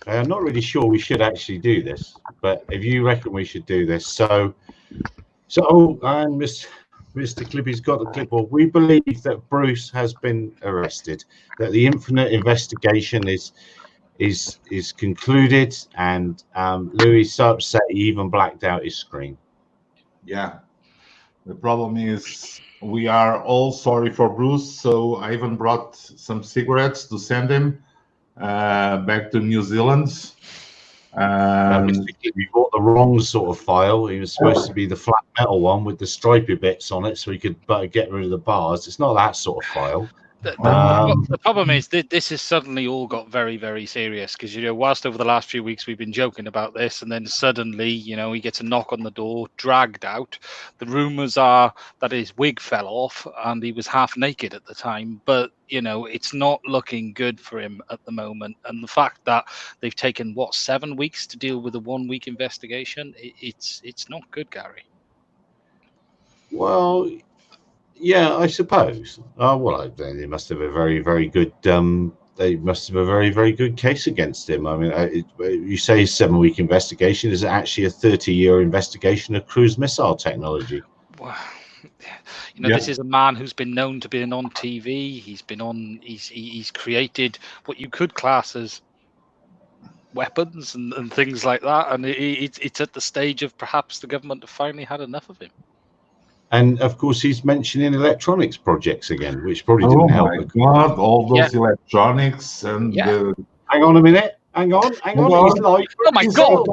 I'm not really sure we should actually do this, but if you reckon we should do this, so and Mr. Clippy's got the clipboard. We believe that Bruce has been arrested, that the Infinite investigation is concluded, and Louis is so upset he even blacked out his screen. Yeah, the problem is we are all sorry for Bruce, so I even brought some cigarettes to send him back to New Zealand. Mr. Clippy bought the wrong sort of file. He was supposed to be the flat metal one with the stripy bits on it, so he could get rid of the bars. It's not that sort of file. The problem is that this has suddenly all got very, very serious because, whilst over the last few weeks we've been joking about this, and then suddenly, he gets a knock on the door, dragged out. The rumours are that his wig fell off and he was half naked at the time, but, it's not looking good for him at the moment. And the fact that they've taken, 7 weeks to deal with a 1 week investigation, it's not good, Gary. Well, yeah, I suppose. They must have a very, very good. They must have a very, very good case against him. I mean, you say 7 week investigation. Is it actually a 30-year investigation of cruise missile technology? Well, This is a man who's been known to be on TV. He's been on. He's created what you could class as weapons and things like that. And it's at the stage of perhaps the government have finally had enough of him. And of course, he's mentioning electronics projects again, which probably didn't help. Oh my God! All those electronics and. Hang on a minute. Hang on. He's live. Oh my God!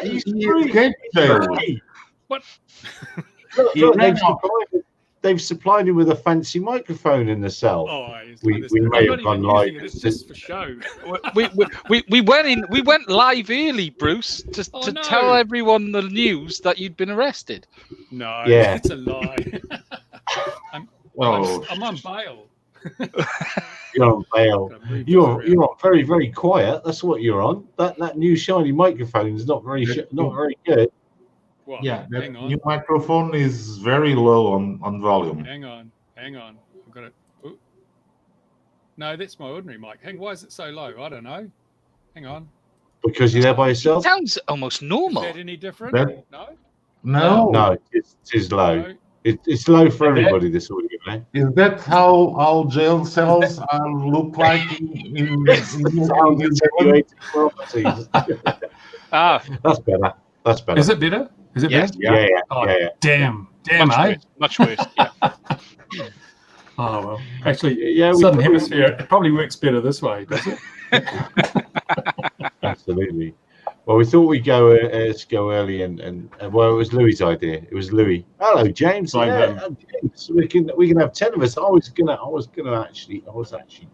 He's free. What? Look, they've supplied him with a fancy microphone in the cell. We may have gone live. It's just for show. we went live early, Bruce, to tell everyone the news that you'd been arrested. No, it's a lie. I'm on bail. You're on bail. You're on very, very quiet. That's what you're on. That new shiny microphone is not very good. What? Yeah, that new microphone is very low on volume. Hang on. I've got it. Ooh. No, that's my ordinary mic. Why is it so low? I don't know. Hang on. Because you're there by yourself? It sounds almost normal. Is that any different? No, it is low. No. It's low for everybody, this audio, man. Is that how jail cells look like in That's better. That's better. Is it better? Is it better? Yeah. Damn, much worse. Yeah. Oh well. Actually, Southern Hemisphere, it probably works better this way, does it? Absolutely. Well, we thought we'd go early, and well, it was Louis' idea. It was Louis. Hello, James. James. We can have 10 of us. I was actually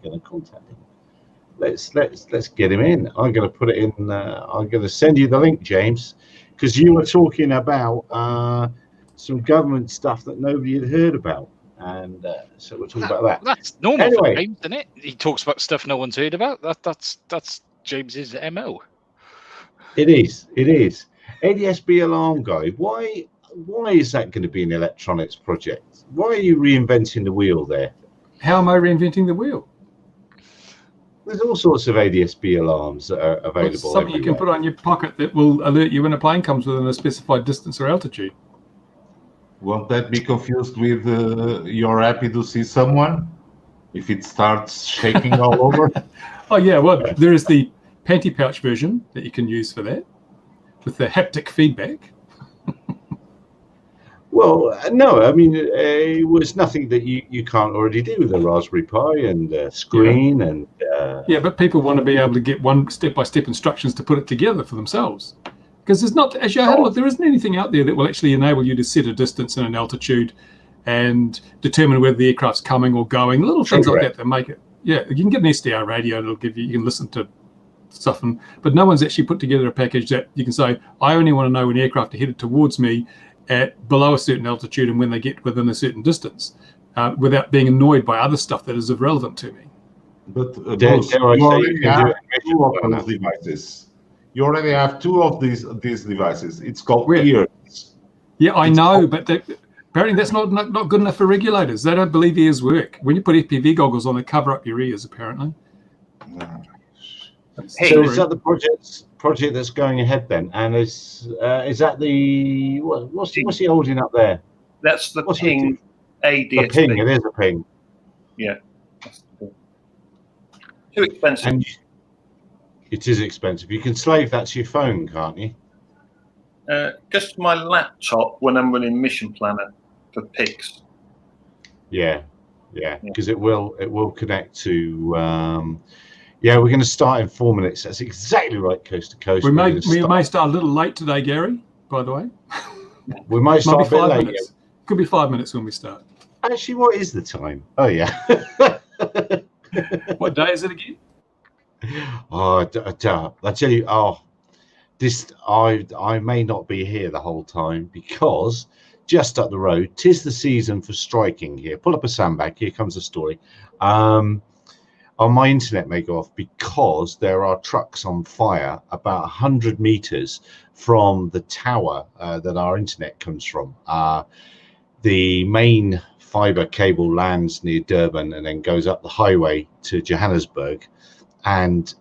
gonna contact him. Let's get him in. I'm gonna put it in. I'm gonna send you the link, James, because you were talking about some government stuff that nobody had heard about, and so we'll talk about that. That's normal for James, isn't it? He talks about stuff no one's heard about. That's James's MO. It is. ADSB alarm guy. Why is that going to be an electronics project? Why are you reinventing the wheel there? How am I reinventing the wheel? There's all sorts of ADSB alarms that are available. Something you can put on your pocket that will alert you when a plane comes within a specified distance or altitude. Won't that be confused with you're happy to see someone if it starts shaking all over? Oh yeah, well there is the panty pouch version that you can use for that with the haptic feedback. Well, no, I mean, it was nothing that you can't already do with a Raspberry Pi and screen and... Yeah, but people want to be able to get one step-by-step instructions to put it together for themselves. Because there's not, as you had a look, there isn't anything out there that will actually enable you to set a distance and an altitude and determine whether the aircraft's coming or going, little things like that make it... Yeah, you can get an SDR radio, it'll give you can listen to stuff, but no one's actually put together a package that you can say, I only want to know when aircraft are headed towards me at below a certain altitude and when they get within a certain distance, without being annoyed by other stuff that is irrelevant to me. But Bruce, you already have two of those devices. You already have two of these devices. It's called ears. Yeah, I know, but apparently that's not good enough for regulators. They don't believe ears work. When you put FPV goggles on, they cover up your ears, apparently. So is that the project that's going ahead then? And is that the what's he holding up there? That's the Ping ADSB. The Ping. It is a Ping. Yeah. Too expensive. And it is expensive. You can slave that to your phone, can't you? Just my laptop when I'm running Mission Planner for pics. Yeah, because it will connect to. Yeah, we're going to start in 4 minutes. That's exactly right, coast to coast. We may start a little late today, Gary. By the way, we might start a bit late. Minutes. Could be 5 minutes when we start. Actually, what is the time? Oh yeah. What day is it again? Oh, I tell you, I may not be here the whole time because just up the road, 'tis the season for striking here. Pull up a sandbag. Here comes the story. My internet may go off because there are trucks on fire about 100 meters from the tower that our internet comes from. The main fiber cable lands near Durban and then goes up the highway to Johannesburg. And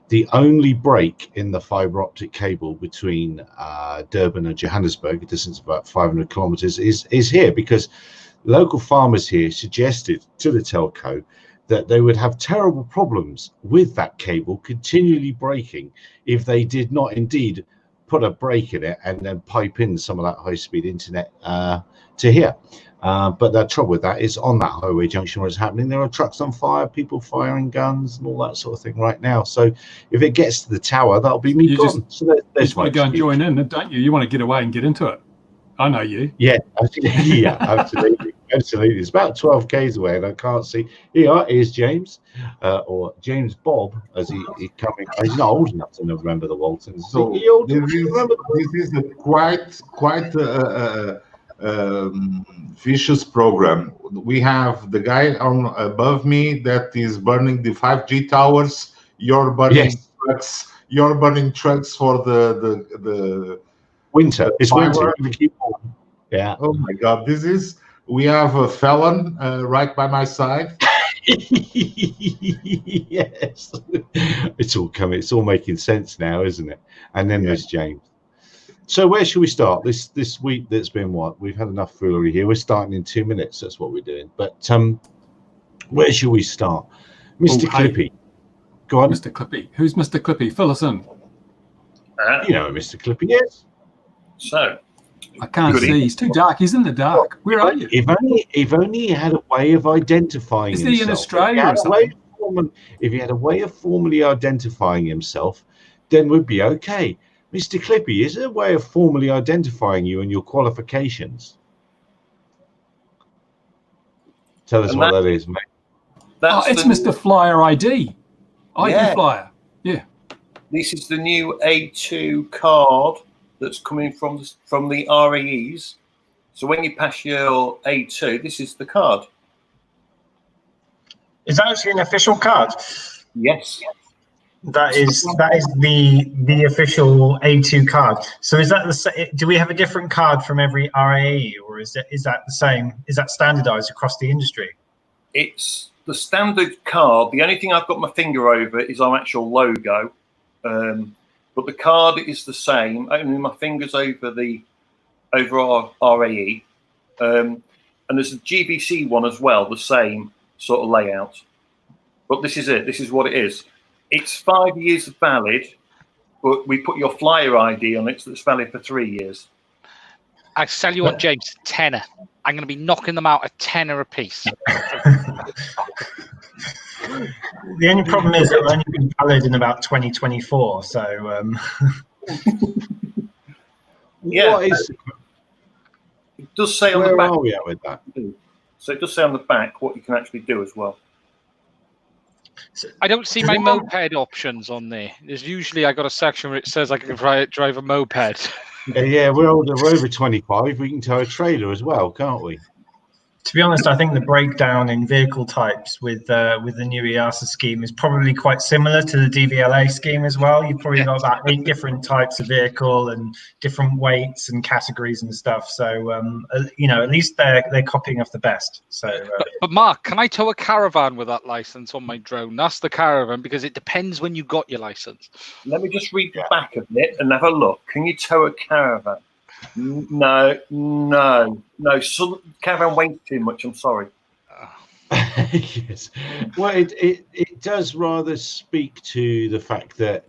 the only break in the fiber optic cable between Durban and Johannesburg, a distance of about 500 kilometers, is here because local farmers here suggested to the telco that they would have terrible problems with that cable continually breaking if they did not indeed put a break in it and then pipe in some of that high-speed internet to here. But the trouble with that is on that highway junction where it's happening, there are trucks on fire, people firing guns and all that sort of thing right now. So if it gets to the tower, that'll be me gone. So you just want to go and join in, don't you? You want to get away and get into it. I know you. Yeah, yeah, absolutely. Absolutely. It's about 12 k's away and I can't see. Here's James, or James Bob, as he's coming. He's not old enough to remember the Waltons. So this is a quite vicious program. We have the guy above me that is burning the 5G towers. You're burning trucks. You're burning trucks for the winter. It's winter. Yeah. Oh my God! We have a felon right by my side. Yes. It's all coming. It's all making sense now, isn't it? And then there's James. So where should we start? This week that's been what? We've had enough foolery here. We're starting in 2 minutes. That's what we're doing. But where should we start? Mr. Clippy. Go on. Mr. Clippy. Who's Mr. Clippy? Fill us in. You know who Mr. Clippy is. So I can't see. He's too dark. He's in the dark. Where are you? If only he had a way of identifying himself. Is he in Australia or something? If he had a way of formally identifying himself, then we'd be okay. Mr. Clippy, is there a way of formally identifying you and your qualifications? Tell us what that is, mate. It's Mr. Flyer ID. ID Flyer. Yeah. This is the new A2 card that's coming from the RAEs. So when you pass your A2, this is the card. Is that actually an official card? Yes. That is the official A2 card. So is that do we have a different card from every RAE, or is that the same? Is that standardized across the industry? It's the standard card. The only thing I've got my finger over is our actual logo. But the card is the same. Only my fingers over our RAE. And there's a GBC one as well, the same sort of layout. But this is it. This is what it is. It's 5 years valid, but we put your Flyer ID on it, so it's valid for 3 years. I tell you what, James, tenner. I'm going to be knocking them out a tenner a piece. The only problem is it'll only be valid in about 2024. So, yeah, what is? It does say on the back. Where are we at with that? So it does say on the back what you can actually do as well. I don't see my moped options on there. There's usually I got a section where it says I can drive a moped. Yeah, we're over 25. We can tow a trailer as well, can't we? To be honest, I think the breakdown in vehicle types with the new EASA scheme is probably quite similar to the DVLA scheme as well. You've probably got about 8 different types of vehicle and different weights and categories and stuff. So at least they're copying off the best. So, but Mark, can I tow a caravan with that license on my drone? That's the caravan, because it depends when you got your license. Let me just read the back of it and have a look. Can you tow a caravan? No. So caravan weighs too much. I'm sorry. Yes. Well, it does rather speak to the fact that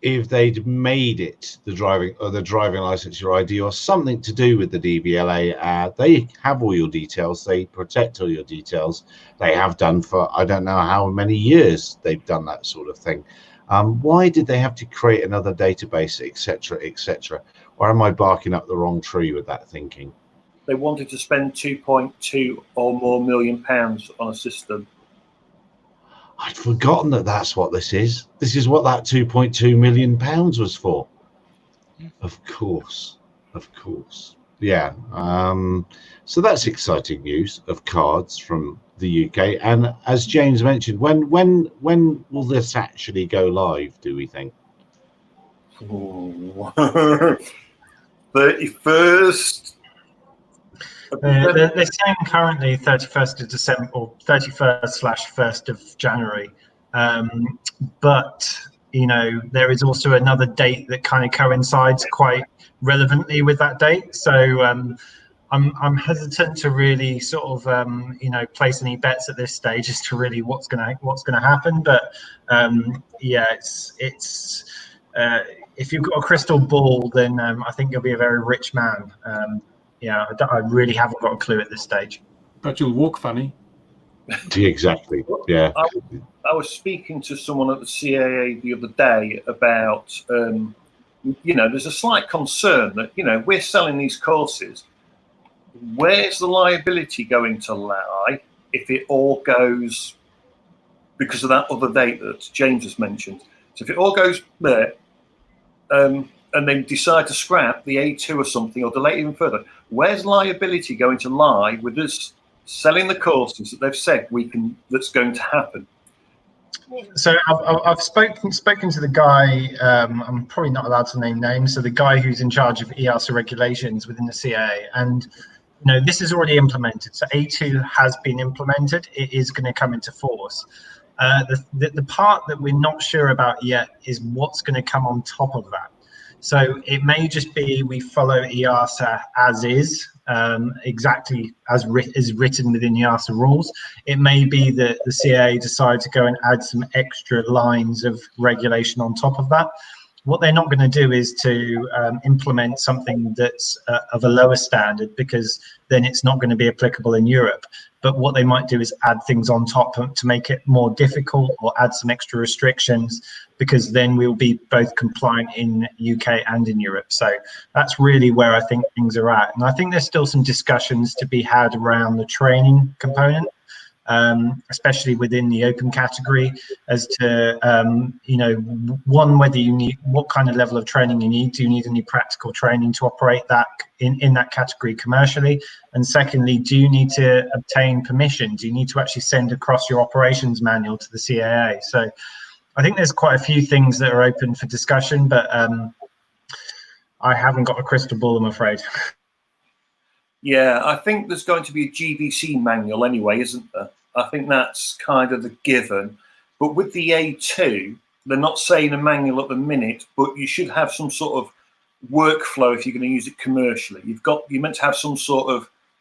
if they'd made it the driving license your ID or something to do with the DVLA, they have all your details. They protect all your details. They have done for I don't know how many years they've done that sort of thing. Why did they have to create another database, etc., etc.? Or am I barking up the wrong tree with that thinking? They wanted to spend 2.2 or more million pounds on a system. I'd forgotten that that's what this is. This is what that 2.2 million pounds was for. Of course. Yeah. So that's exciting news of cards from the UK. And as James mentioned, when will this actually go live, do we think? 31st. they're saying currently 31st of December or 31st/1st of January. But there is also another date that kind of coincides quite relevantly with that date. So I'm hesitant to really sort of place any bets at this stage as to really what's gonna happen. But it's if you've got a crystal ball, then I think you'll be a very rich man. I really haven't got a clue at this stage. But you'll walk funny. Exactly. Yeah. I was speaking to someone at the CAA the other day about, there's a slight concern that, we're selling these courses. Where's the liability going to lie if it all goes because of that other date that James has mentioned? So if it all goes there, and then decide to scrap the A2 or something or delay it even further, where's liability going to lie with us selling the courses that they've said that's going to happen? So I've spoken to the guy, I'm probably not allowed to name names, so the guy who's in charge of EASA regulations within the CAA, and this is already implemented. So A2 has been implemented. It is going to come into force. The part that we're not sure about yet is what's going to come on top of that. So it may just be we follow EASA as is, exactly as is written within EASA rules. It may be that the CAA decide to go and add some extra lines of regulation on top of that. What they're not going to do is to implement something that's of a lower standard, because then it's not going to be applicable in Europe. But what they might do is add things on top to make it more difficult, or add some extra restrictions, because then we'll be both compliant in UK and in Europe. So that's really where I think things are at. And I think there's still some discussions to be had around the training component, especially within the open category, as to whether you need, what kind of level of training you need. Do you need any practical training to operate that in that category commercially? And secondly, do you need to obtain permission? Do you need to actually send across your operations manual to the CAA? So I think there's quite a few things that are open for discussion, but I haven't got a crystal ball, I'm afraid. Yeah, I think there's going to be a GVC manual anyway, isn't there? I think that's kind of the given. But with the A2, they're not saying a manual at the minute, but you should have some sort of workflow if you're going to use it commercially. You're meant to have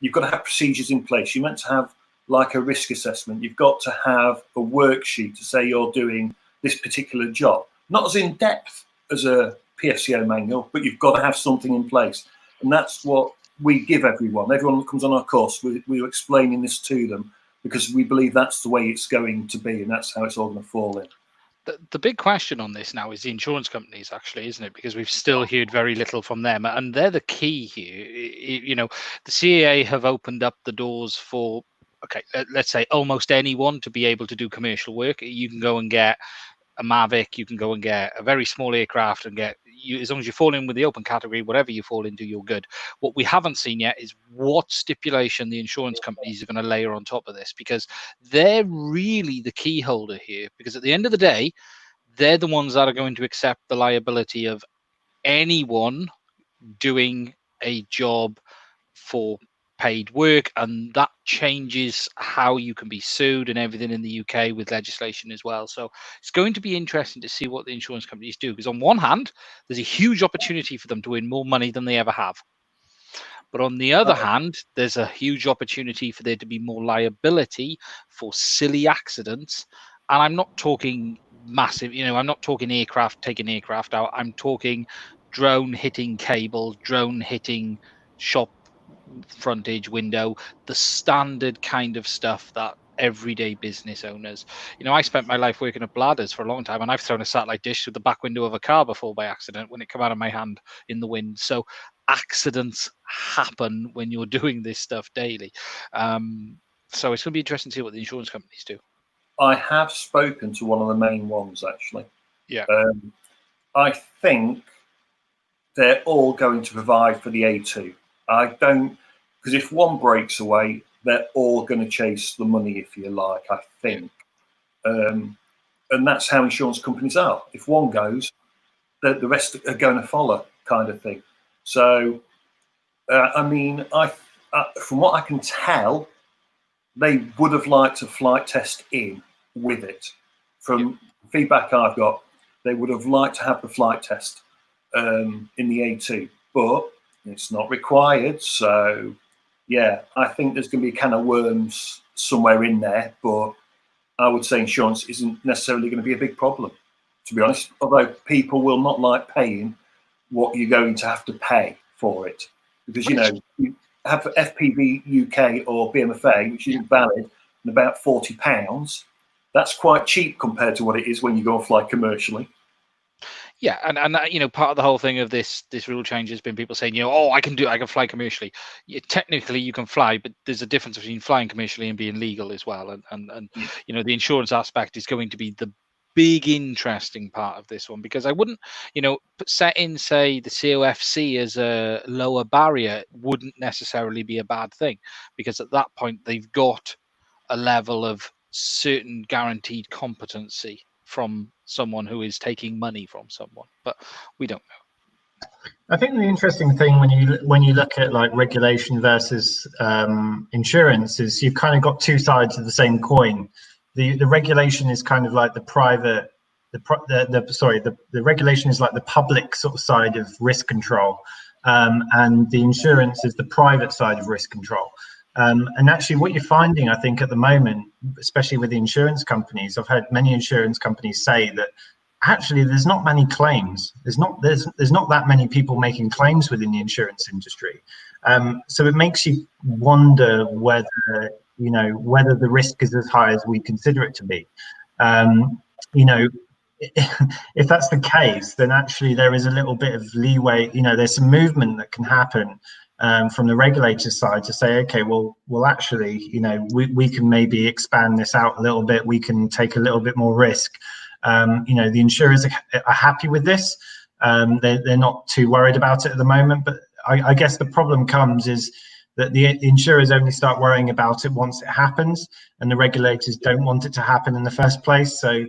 you've got to have procedures in place. You're meant to have like a risk assessment. You've got to have a worksheet to say you're doing this particular job. Not as in depth as a PFCO manual, but you've got to have something in place. And that's what we give everyone. Everyone that comes on our course, we're explaining this to them, because we believe that's the way it's going to be, and that's how it's all going to fall in. The big question on this now is the insurance companies, actually, isn't it? Because we've still heard very little from them, and they're the key here. The CAA have opened up the doors for, let's say almost anyone to be able to do commercial work. You can go and get a Mavic, you can go and get a very small aircraft and get as long as you fall in with the open category, whatever you fall into, you're good. What we haven't seen yet is what stipulation the insurance companies are going to layer on top of this, because they're really the key holder here. Because at the end of the day, they're the ones that are going to accept the liability of anyone doing a job for paid work, and that changes how you can be sued and everything in the UK with legislation as well. So it's going to be interesting to see what the insurance companies do, because on one hand, there's a huge opportunity for them to win more money than they ever have. But on the other hand, there's a huge opportunity for there to be more liability for silly accidents. And I'm not talking massive, I'm not talking aircraft taking aircraft out. I'm talking drone hitting cable, drone hitting shop frontage window, the standard kind of stuff that everyday business owners, I spent my life working at Bladders for a long time, and I've thrown a satellite dish through the back window of a car before by accident when it came out of my hand in the wind. So accidents happen when you're doing this stuff daily. So it's going to be interesting to see what the insurance companies do. I have spoken to one of the main ones, actually. Yeah. I think they're all going to provide for the A2. I don't, because if one breaks away, they're all going to chase the money, if you like, I think. And that's how insurance companies are. If one goes, the rest are going to follow, kind of thing. So, from what I can tell, they would have liked a flight test in with it. From feedback I've got, they would have liked to have the flight test in the A2, but it's not required. So, yeah, I think there's going to be a can of worms somewhere in there, but I would say insurance isn't necessarily going to be a big problem, to be honest, although people will not like paying what you're going to have to pay for it. Because, you have FPV UK or BMFA, which isn't valid, and about £40, that's quite cheap compared to what it is when you go and fly commercially. Yeah, and part of the whole thing of this rule change has been people saying, I can fly commercially. Technically, you can fly, but there's a difference between flying commercially and being legal as well. And the insurance aspect is going to be the big interesting part of this one, because I wouldn't, set in, say, the COFC as a lower barrier wouldn't necessarily be a bad thing, because at that point they've got a level of certain guaranteed competency from someone who is taking money from someone, but we don't know. I think the interesting thing when you look at like regulation versus insurance is you've kind of got two sides of the same coin. The regulation is kind of like the private, the regulation is like the public sort of side of risk control, and the insurance is the private side of risk control. And actually what you're finding, I think, at the moment, especially with the insurance companies, I've heard many insurance companies say that actually there's not many claims. There's not that many people making claims within the insurance industry. So it makes you wonder whether the risk is as high as we consider it to be. If that's the case, then actually there is a little bit of leeway. There's some movement that can happen from the regulator side to say, okay, well, actually, we can maybe expand this out a little bit. We can take a little bit more risk. The insurers are happy with this. They're not too worried about it at the moment. But I guess the problem comes is that the insurers only start worrying about it once it happens, and the regulators don't want it to happen in the first place. So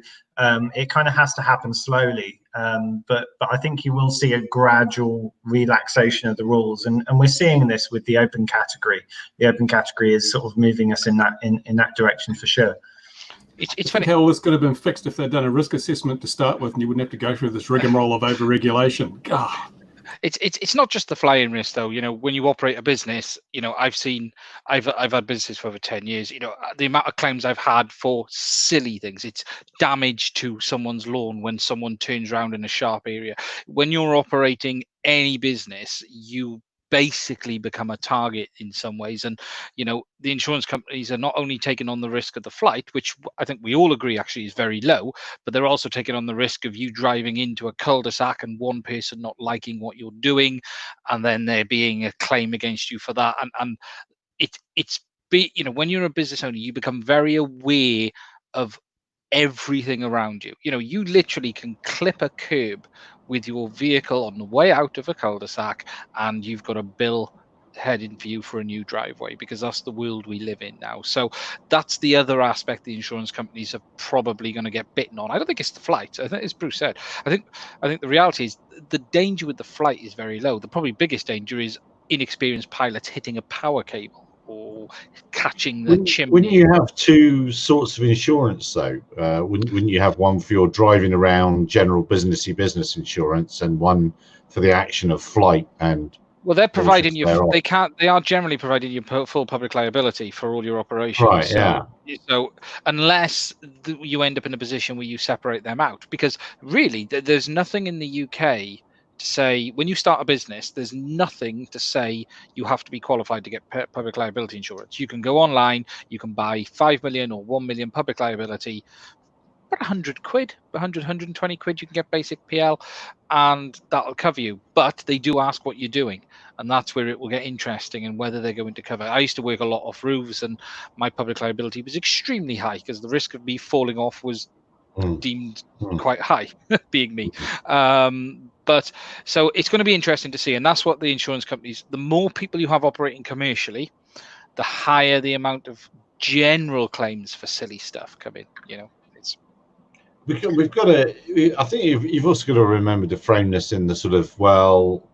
it kind of has to happen slowly. But I think you will see a gradual relaxation of the rules, and we're seeing this with the open category. The open category is sort of moving us in that direction for sure. It's funny how all this could have been fixed if they'd done a risk assessment to start with, and you wouldn't have to go through this rigmarole of over-regulation. God. It's not just the flying risk though. When you operate a business, I've had businesses for over 10 years. The amount of claims I've had for silly things. It's damage to someone's lawn when someone turns around in a sharp area. When you're operating any business, you basically become a target in some ways, and the insurance companies are not only taking on the risk of the flight, which I think we all agree actually is very low, but they're also taking on the risk of you driving into a cul-de-sac and one person not liking what you're doing, and then there being a claim against you for that. And when you're a business owner, you become very aware of everything around you. You literally can clip a curb with your vehicle on the way out of a cul-de-sac, and you've got a bill heading for you for a new driveway, because that's the world we live in now. So that's the other aspect the insurance companies are probably going to get bitten on. I don't think it's the flight. I think, as Bruce said, I think the reality is the danger with the flight is very low. The probably biggest danger is inexperienced pilots hitting a power cable or catching the chimney. Wouldn't you have two sorts of insurance though? Wouldn't you have one for your driving around general business insurance, and one for the action of flight? And well, they're providing you. They are generally providing you full public liability for all your operations. Right. Yeah. So unless you end up in a position where you separate them out, because really there's nothing in the UK to say when you start a business, there's nothing to say you have to be qualified to get public liability insurance. You can go online, you can buy 5 million or 1 million public liability. About 100 quid, 120 quid, you can get basic PL, and that'll cover you. But they do ask what you're doing, and that's where it will get interesting, and whether they're going to cover. I used to work a lot off roofs, and my public liability was extremely high because the risk of me falling off was deemed quite high, being me. But so it's going to be interesting to see, and that's what the insurance companies. The more people you have operating commercially, the higher the amount of general claims for silly stuff come in. You know. We've got to. I think you've also got to remember to frame this in the sort of, well,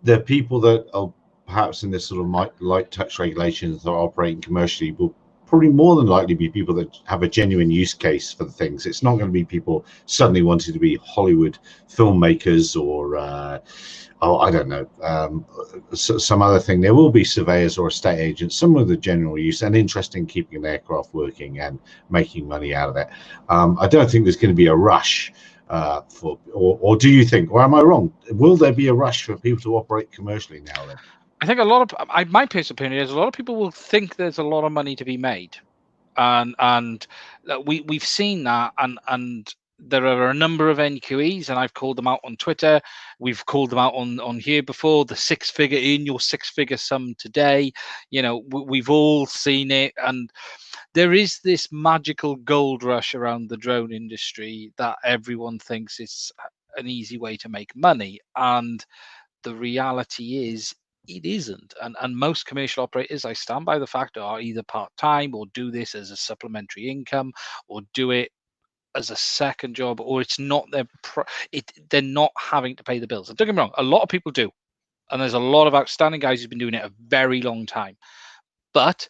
the people that are perhaps in this sort of light touch regulations that are operating commercially will probably more than likely be people that have a genuine use case for the things. It's not going to be people suddenly wanting to be Hollywood filmmakers or I don't know, some other thing. There will be surveyors or estate agents, some of the general use, and interest in keeping an aircraft working and making money out of it. I don't think there's going to be a rush or do you think, or am I wrong? Will there be a rush for people to operate commercially now then? I think a lot of my personal opinion is a lot of people will think there's a lot of money to be made, and we've seen that, and there are a number of NQEs, and I've called them out on Twitter. We've called them out on here before. The 6-figure in your 6-figure sum today. You know, we've all seen it, and there is this magical gold rush around the drone industry that everyone thinks is an easy way to make money, and the reality is it isn't. And most commercial operators, I stand by the fact, are either part-time or do this as a supplementary income or do it as a second job, or it's not they're not having to pay the bills. And don't get me wrong, a lot of people do, and there's a lot of outstanding guys who've been doing it a very long time. But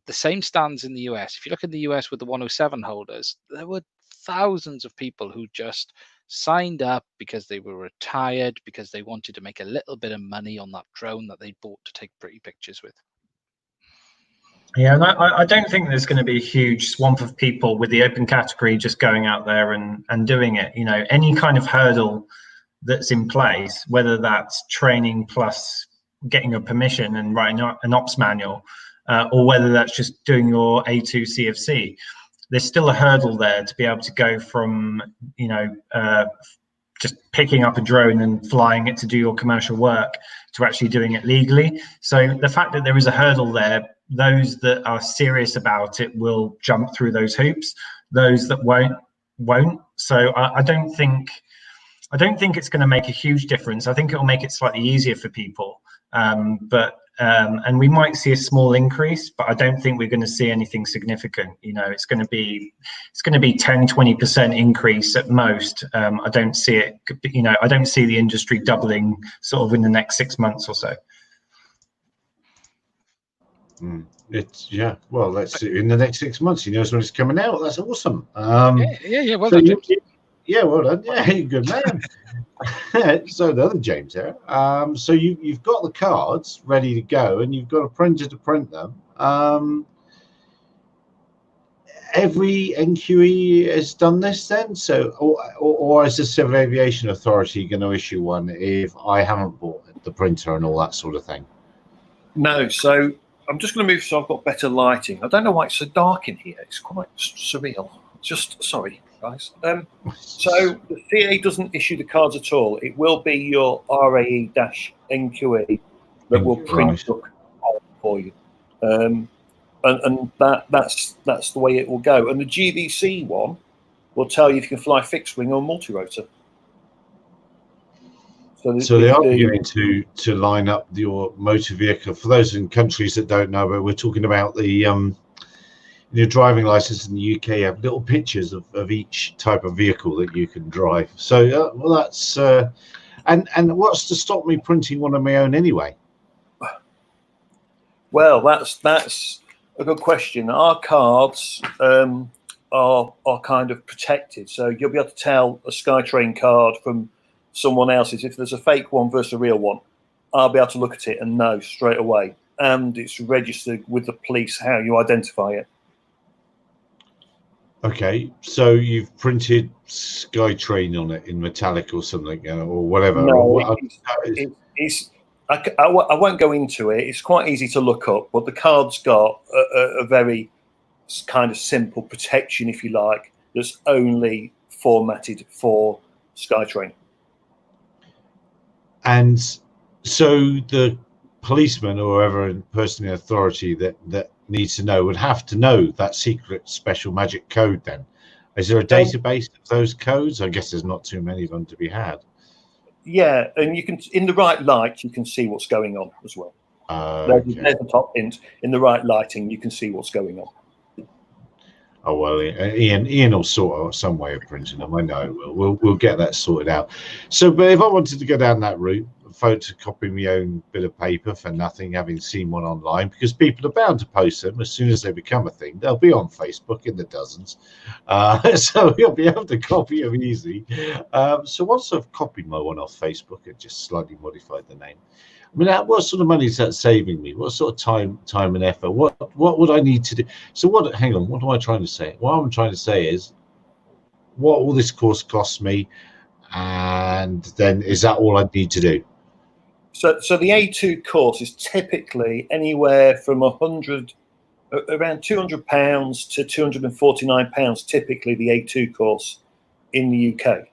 the same stands in the US. If you look in the US with the 107 holders, there were thousands of people who just signed up because they were retired, because they wanted to make a little bit of money on that drone that they bought to take pretty pictures with. Yeah, and I don't think there's going to be a huge swamp of people with the open category just going out there and doing it. You know, any kind of hurdle that's in place, whether that's training plus getting a permission and writing an ops manual, or whether that's just doing your A2 CFC, there's still a hurdle there to be able to go from, you know, just picking up a drone and flying it to do your commercial work to actually doing it legally. So the fact that there is a hurdle there, those that are serious about it will jump through those hoops. Those that won't. So I don't think it's going to make a huge difference. I think it will make it slightly easier for people, and we might see a small increase, but I don't think we're going to see anything significant. You know, it's going to be 10-20% increase at most. I don't see it. You know, I don't see the industry doubling sort of in the next 6 months or so. It's well, let's see in the next 6 months. He knows when it's coming out. That's awesome. Yeah. Well done, James. Yeah, well done. Yeah, you're a good man. So the other James here. So you've got the cards ready to go, and you've got a printer to print them. Every NQE has done this then. So, or is the Civil Aviation Authority going to issue one if I haven't bought the printer and all that sort of thing? No. So I'm just going to move so I've got better lighting. I don't know why it's so dark in here. It's quite surreal. Just sorry, guys. So the CA doesn't issue the cards at all. It will be your RAE-NQE that will print the card for you, and that's the way it will go. And the GVC one will tell you if you can fly fixed wing or multi-rotor. So they are beginning to line up your motor vehicle. For those in countries that don't know, but we're talking about the your driving license in the UK. You have little pictures of each type of vehicle that you can drive. So well, that's and what's to stop me printing one of my own anyway? Well, that's a good question. Our cards are kind of protected, so you'll be able to tell a SkyTrain card from someone else's. If there's a fake one versus a real one, I'll be able to look at it and know straight away. And it's registered with the police how you identify it. Okay, so you've printed SkyTrain on it in metallic or something, or whatever. No, I won't go into it. It's quite easy to look up, but the card's got a very kind of simple protection, if you like, that's only formatted for SkyTrain. And so the policeman or whoever person in authority that needs to know would have to know that secret special magic code then. Is there a database of those codes? I guess there's not too many of them to be had. Yeah, and you can, in the right light, you can see what's going on as well. There's the top hint. In the right lighting, you can see what's going on. Oh well, Ian will sort out some way of printing them. I know we'll get that sorted out. So, but if I wanted to go down that route, photocopy my own bit of paper for nothing, having seen one online, because people are bound to post them as soon as they become a thing. They'll be on Facebook in the dozens, so you'll be able to copy them easy. So once I've copied my one off Facebook and just slightly modified the name, I mean, what sort of money is that saving me? What sort of time and effort? What would I need to do? So what? Hang on. What am I trying to say? What I'm trying to say is, what all this course costs me, and then is that all I need to do? So the A2 course is typically anywhere from around £200 to £249. Typically, the A2 course in the UK.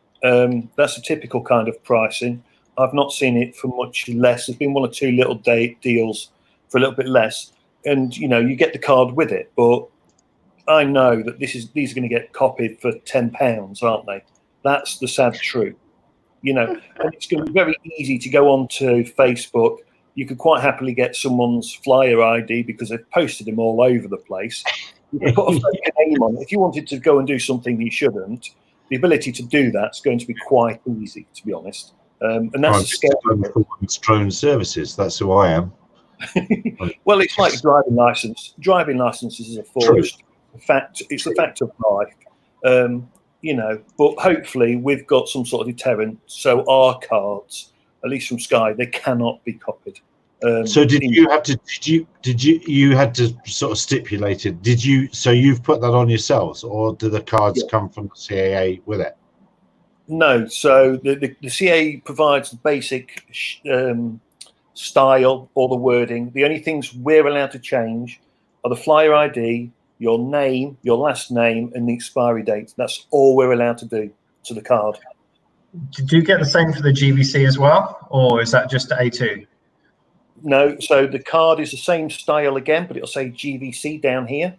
That's a typical kind of pricing. I've not seen it for much less. There's been one or two little deals for a little bit less, and you get the card with it. But I know that these are going to get copied for £10, aren't they? That's the sad truth. And it's going to be very easy to go onto Facebook. You could quite happily get someone's flyer ID because they've posted them all over the place. You can put a fake name on it. If you wanted to go and do something you shouldn't, the ability to do that's going to be quite easy, to be honest. And that's a scary. Drone services. That's who I am. Well, it's like driving license. Driving licenses is a forged fact. It's a fact of life. But hopefully we've got some sort of deterrent. So our cards, at least from Sky, they cannot be copied. So you had to sort of stipulate it? So you've put that on yourselves, or do the cards come from the CAA with it? No. So the CAA provides the basic style or the wording. The only things we're allowed to change are the flyer ID, your name, your last name, and the expiry date. That's all we're allowed to do to the card. Did you get the same for the GVC as well, or is that just A2? No, so the card is the same style again, but it'll say GVC down here,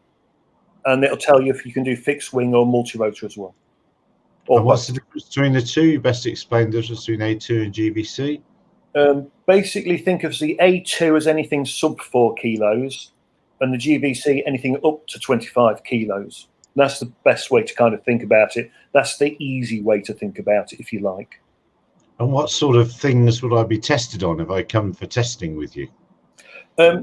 and it'll tell you if you can do fixed wing or multi-rotor as well. And what's the difference between the two? You best explain the difference between A2 and GVC. Basically, think of the A2 as anything sub 4 kilos, and the GVC anything up to 25 kilos. That's the best way to kind of think about it. That's the easy way to think about it, if you like. And what sort of things would I be tested on if I come for testing with you?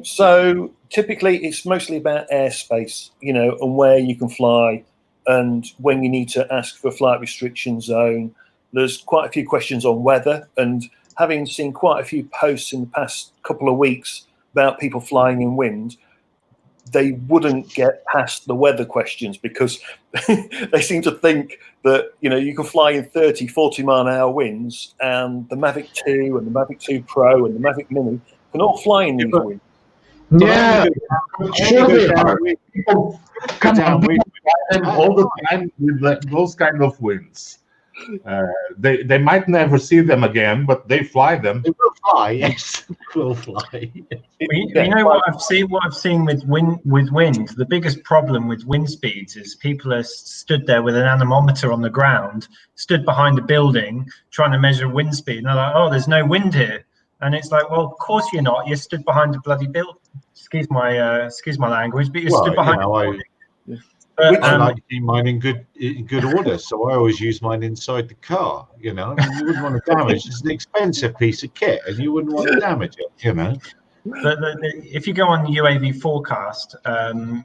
So typically it's mostly about airspace, and where you can fly and when you need to ask for a flight restriction zone. There's quite a few questions on weather, and having seen quite a few posts in the past couple of weeks about people flying in wind, they wouldn't get past the weather questions because they seem to think that, you can fly in 30, 40 mile an hour winds, and the Mavic 2 and the Mavic 2 Pro and the Mavic Mini can all fly in these winds. Yeah, sure they are. People come all the time with those kind of winds. They might never see them again, but they fly them. They will fly, yes, they will fly. You know what I've seen? What I've seen with wind. The biggest problem with wind speeds is people are stood there with an anemometer on the ground, stood behind a building, trying to measure wind speed, and they're like, "Oh, there's no wind here." And it's like, well, of course you're not. You're stood behind a bloody building. Excuse my language, but you're stood behind. I like to keep mine in good order, so I always use mine inside the car. You know, I mean, you wouldn't want to damage. It's an expensive piece of kit, and you wouldn't want to damage it. You know. But if you go on the UAV forecast,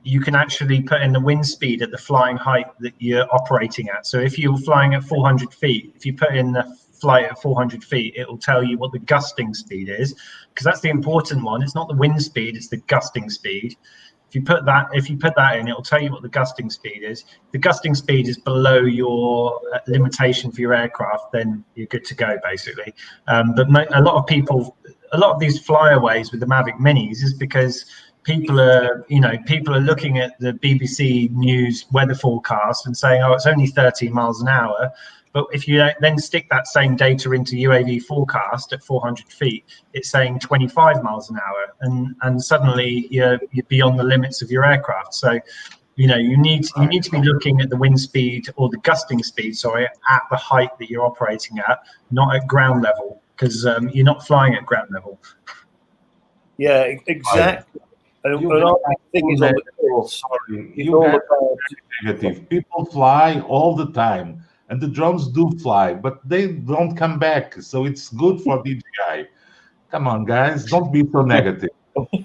you can actually put in the wind speed at the flying height that you're operating at. So if you're flying at 400 feet, if you put in the flight at 400 feet, it will tell you what the gusting speed is, because that's the important one. It's not the wind speed; it's the gusting speed. If you put that in, it will tell you what the gusting speed is. If the gusting speed is below your limitation for your aircraft, then you're good to go, basically. But a lot of these flyaways with the Mavic Minis is because people are looking at the BBC News weather forecast and saying, oh, it's only 13 miles an hour. But if you then stick that same data into UAV forecast at 400 feet, it's saying 25 miles an hour, and suddenly you're beyond the limits of your aircraft. So, you need to be looking at the wind speed or the gusting speed, at the height that you're operating at, not at ground level, because you're not flying at ground level. Yeah, exactly. And our thing is on the course. Negative. People fly all the time. And the drones do fly, but they don't come back. So it's good for DJI. Come on, guys, don't be so negative.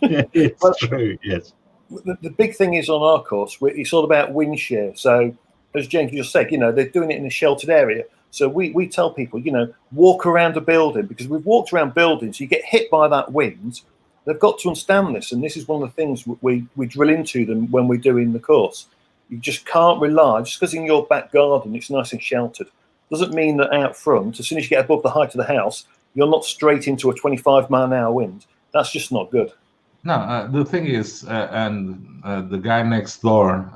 It's true, yes. The big thing is on our course, it's all about wind shear. So as James just said, they're doing it in a sheltered area. So we tell people, walk around a building, because we've walked around buildings, you get hit by that wind. They've got to understand this. And this is one of the things we drill into them when we're doing the course. You just can't rely, just because in your back garden it's nice and sheltered, doesn't mean that out front, as soon as you get above the height of the house, you're not straight into a 25-mile-an-hour wind. That's just not good. No, the thing is, the guy next door,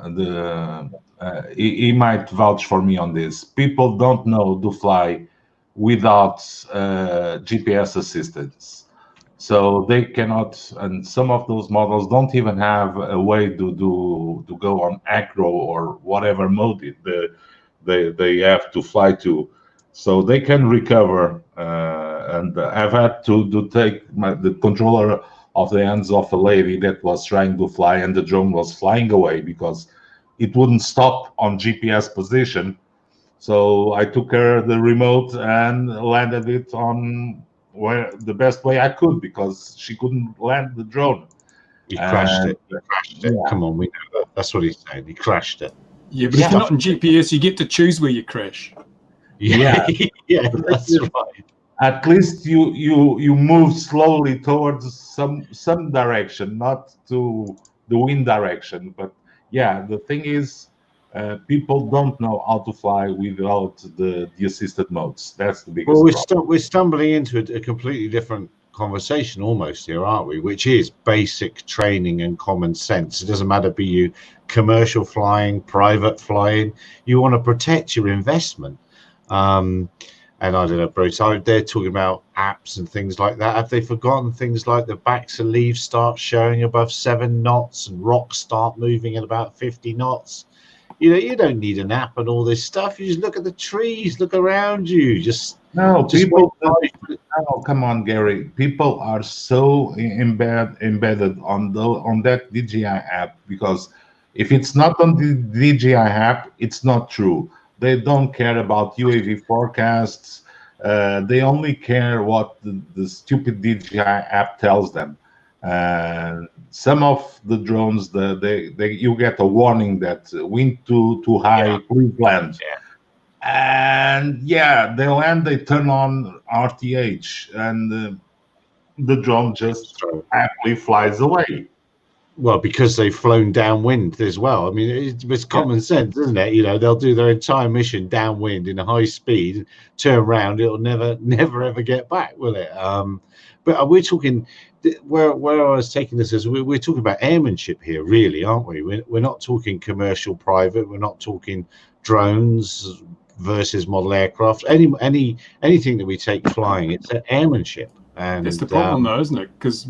he might vouch for me on this. People don't know to fly without GPS assistance. So they cannot, and some of those models don't even have a way to go on acro or whatever mode they have to fly to. So they can recover, and I've had to take the controller off the hands of a lady that was trying to fly, and the drone was flying away because it wouldn't stop on GPS position. So I took her the remote and landed it on the best way I could, because she couldn't land the drone. He crashed it. Yeah. Come on, we know that. That's what he's saying. He crashed it. Yeah, but if you're not in GPS, you get to choose where you crash. Yeah, yeah, that's right. At least you move slowly towards some direction, not to the wind direction. But yeah, the thing is, people don't know how to fly without the assisted modes. That's the biggest problem. We're stumbling into a completely different conversation almost here, aren't we? Which is basic training and common sense. It doesn't matter be you commercial flying, private flying. You want to protect your investment. And I don't know, Bruce, they're talking about apps and things like that. Have they forgotten things like the backs of leaves start showing above 7 knots and rocks start moving at about 50 knots? You don't need an app and all this stuff. You just look at the trees, look around you. Come on, Gary. People are so embedded on that DJI app, because if it's not on the DJI app, it's not true. They don't care about UAV forecasts. They only care what the stupid DJI app tells them. Some of the drones, you get a warning that wind too high, please land. And they land, they turn on RTH, and the drone just happily flies away. Well, because they've flown downwind as well. I mean, it's common sense, isn't it? They'll do their entire mission downwind in a high speed, turn around, it'll never ever get back, will it? But we're talking, where I was taking this is we're talking about airmanship here, really, aren't we? We're not talking commercial private. We're not talking drones, versus model aircraft. Anything that we take flying, it's airmanship. And that's the problem, though, isn't it? Because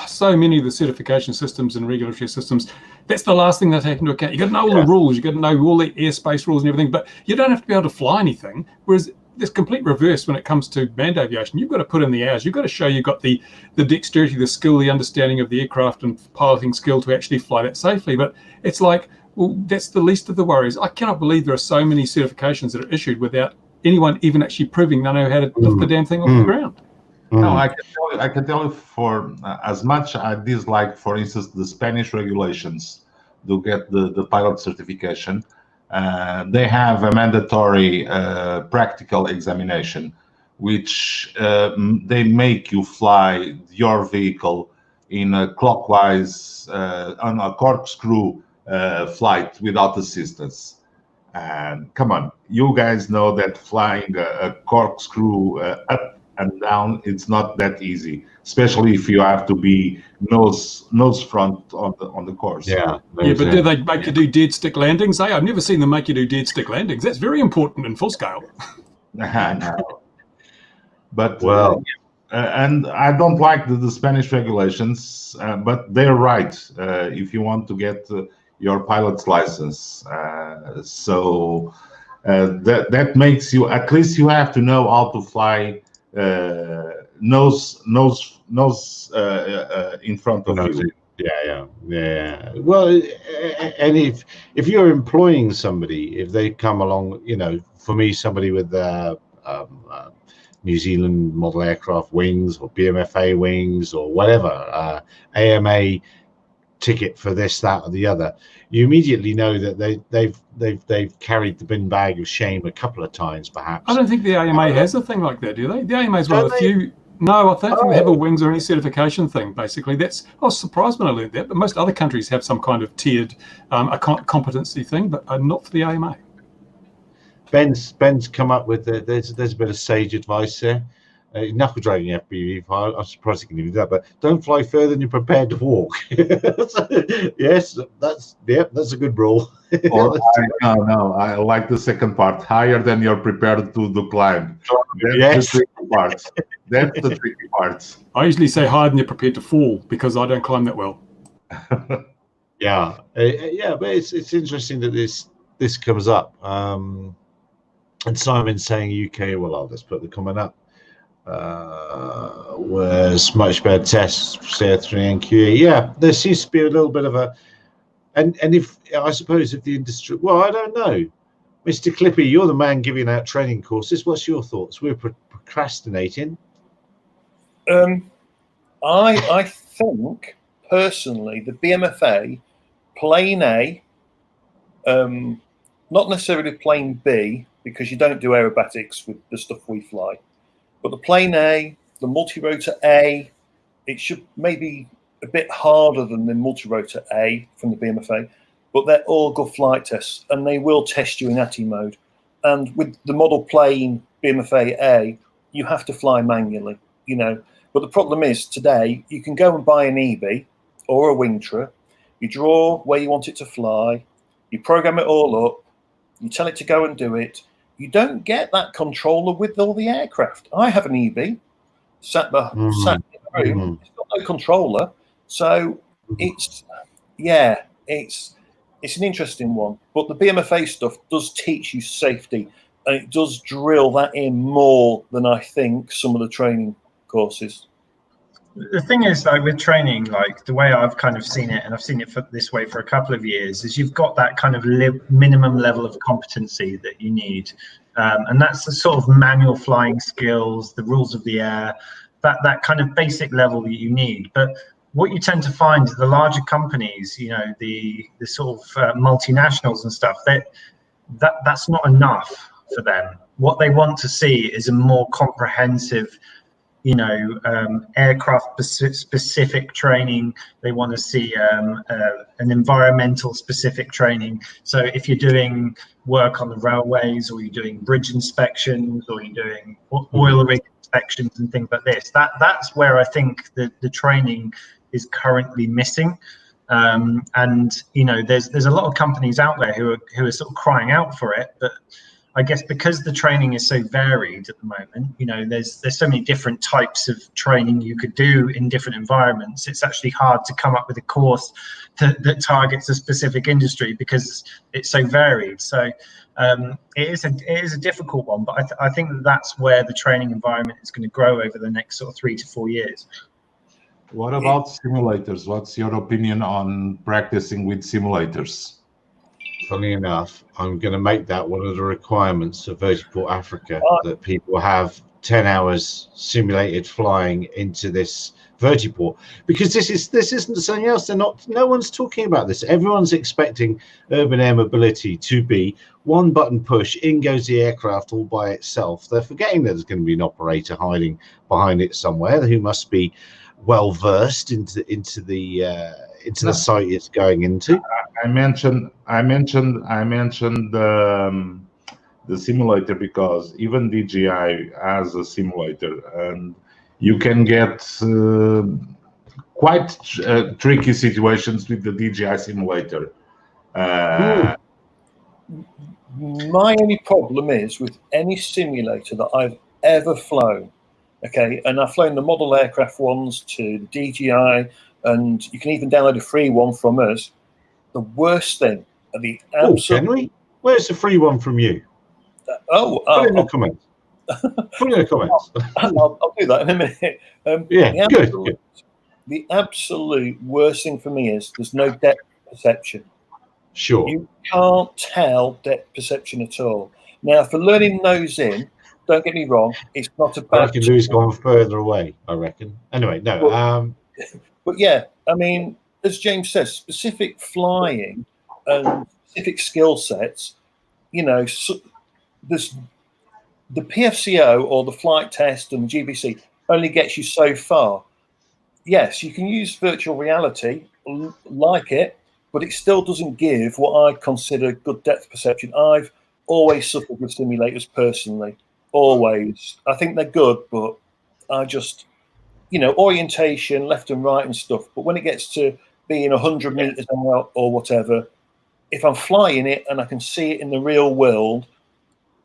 so many of the certification systems and regulatory systems, that's the last thing they take into account. You got to know all the rules, you got to know all the airspace rules and everything, but you don't have to be able to fly anything. Whereas there's complete reverse when it comes to manned aviation. You've got to put in the hours. You've got to show you've got the dexterity, the skill, the understanding of the aircraft and piloting skill to actually fly that safely. But it's like, well, that's the least of the worries. I cannot believe there are so many certifications that are issued without anyone even actually proving they know how to lift the damn thing off the ground. No, I can tell you for as much I dislike, for instance, the Spanish regulations to get the pilot certification. They have a mandatory practical examination, which they make you fly your vehicle in a clockwise, on a corkscrew flight without assistance. And come on, you guys know that flying a corkscrew up and down, it's not that easy, especially if you have to be nose front on the course. Yeah, but do they make you do dead stick landings? I've never seen them make you do dead stick landings. That's very important in full scale. No. But and I don't like the Spanish regulations, but they're right. If you want to get your pilot's license, so that makes you, at least you have to know how to fly nose in front of you. Yeah. Well, and if you're employing somebody, if they come along, for me, somebody with New Zealand model aircraft wings or BMFA wings or whatever, AMA ticket for this, that, or the other, you immediately know that they've carried the bin bag of shame a couple of times, perhaps. I don't think the AMA has a thing like that, do they? The AMA is one of the few. No, I don't think they have a wings or any certification thing. Basically, I was surprised when I learned that. But most other countries have some kind of tiered competency thing, but not for the AMA. Ben's come up with there's a bit of sage advice there. Knuckle dragging FPV pilot, I'm surprised he can even do that, but don't fly further than you're prepared to walk. Yes, that's a good rule. No, I like the second part. Higher than you're prepared to climb. That's the tricky part. That's the tricky part. I usually say higher than you're prepared to fall because I don't climb that well. Yeah, but it's interesting that this comes up. And Simon's saying UK. Well, I'll just put the comment up. Was much better tests for CR3 and QE. Yeah, there seems to be a little bit of a, and if I suppose if the industry, well, I don't know, Mr. Clippy, you're the man giving out training courses. What's your thoughts? We're procrastinating. I think personally the BMFA plane A, not necessarily plane B, because you don't do aerobatics with the stuff we fly. But the plane A, the multi-rotor A, it should maybe a bit harder than the multi-rotor A from the BMFA, but they're all good flight tests, and they will test you in ATI mode. And with the model plane BMFA A, you have to fly manually, But the problem is today, you can go and buy an EB or a Wingtra, you draw where you want it to fly, you program it all up, you tell it to go and do it. You don't get that controller with all the aircraft. I have an EB sat in the room. It's got no controller, so it's an interesting one. But the BMFA stuff does teach you safety, and it does drill that in more than I think some of the training courses. The thing is, like with training, like the way I've kind of seen it, and I've seen it this way for a couple of years, is you've got that kind of minimum level of competency that you need, and that's the sort of manual flying skills, the rules of the air, that kind of basic level that you need. But what you tend to find is the larger companies, the sort of multinationals and stuff, that's not enough for them. What they want to see is a more comprehensive, aircraft specific training. They want to see an environmental specific training. So if you're doing work on the railways, or you're doing bridge inspections, or you're doing oil rig inspections and things like this, that's where I think the training is currently missing. And there's a lot of companies out there who are sort of crying out for it, but I guess because the training is so varied at the moment, you know, there's so many different types of training you could do in different environments. It's actually hard to come up with a course that targets a specific industry because it's so varied. So it is a difficult one, but I think that's where the training environment is going to grow over the next sort of 3 to 4 years. What about simulators? What's your opinion on practicing with simulators? Funny enough, I'm going to make that one of the requirements of Vertiport Africa, that people have 10 hours simulated flying into this Vertiport, because this isn't something else. No one's talking about this. Everyone's expecting urban air mobility to be one button push, in goes the aircraft all by itself. They're forgetting that there's going to be an operator hiding behind it somewhere who must be well versed into the site it's going into. I mentioned the simulator because even DJI has a simulator, and you can get quite tricky situations with the DJI simulator. My only problem is with any simulator that I've ever flown, okay, and I've flown the model aircraft ones to DJI, and you can even download a free one from us. The worst thing are the absolute... can we? Where's the free one from you? Put it in the comments. Put it in the comments. I'll do that in a minute. Yeah, good. The absolute worst thing for me is there's no depth perception. Sure. You can't tell depth perception at all. Now, for learning nose in, don't get me wrong, it's not a bad... I reckon Lou's gone further away, I reckon. Anyway, no. But yeah, I mean, as James says, specific flying and specific skill sets, you know, there's the PFCO or the flight test and the GBC only gets you so far. Yes, you can use virtual reality, like it, but it still doesn't give what I consider good depth perception. I've always suffered with simulators personally, always. I think they're good, but I just, you know, orientation, left and right and stuff. But when it gets to being 100 meters out or whatever, if I'm flying it and I can see it in the real world,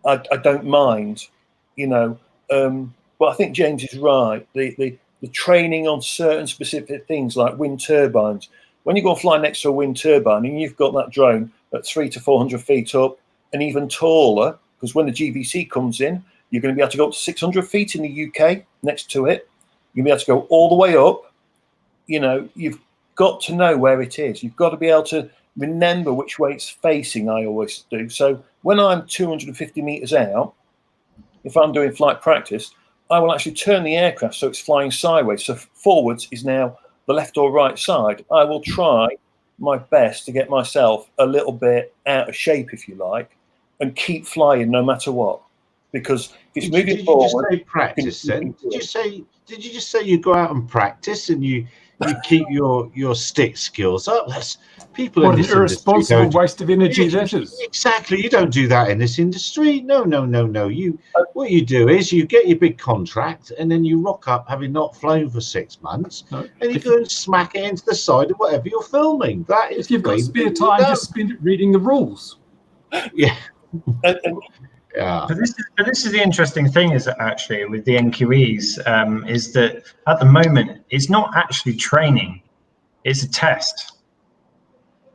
I don't mind, you know. But I think James is right. The training on certain specific things like wind turbines. When you go and fly next to a wind turbine and you've got that drone at 300 to 400 feet up and even taller, because when the GVC comes in, you're going to be able to go up to 600 feet in the UK next to it. You'll be able to go all the way up. You know, you've got to know where it is. You've got to be able to remember which way it's facing, I always do. So when I'm 250 meters out, if I'm doing flight practice, I will actually turn the aircraft so it's flying sideways. So forwards is now the left or right side. I will try my best to get myself a little bit out of shape, if you like, and keep flying no matter what. Because if it's moving forward... Did you just say practice then? Did you just say you go out and practice and you keep your stick skills up? That's people what in this an irresponsible waste of energy that is. Exactly. You don't do that in this industry. No. What you do is you get your big contract and then you rock up having not flown for 6 months, and you go and smack it into the side of whatever you're filming. That is, if you've got spare time, just spend it reading the rules. Yeah. Yeah. But this is the interesting thing is that actually with the NQEs is that at the moment it's not actually training, it's a test.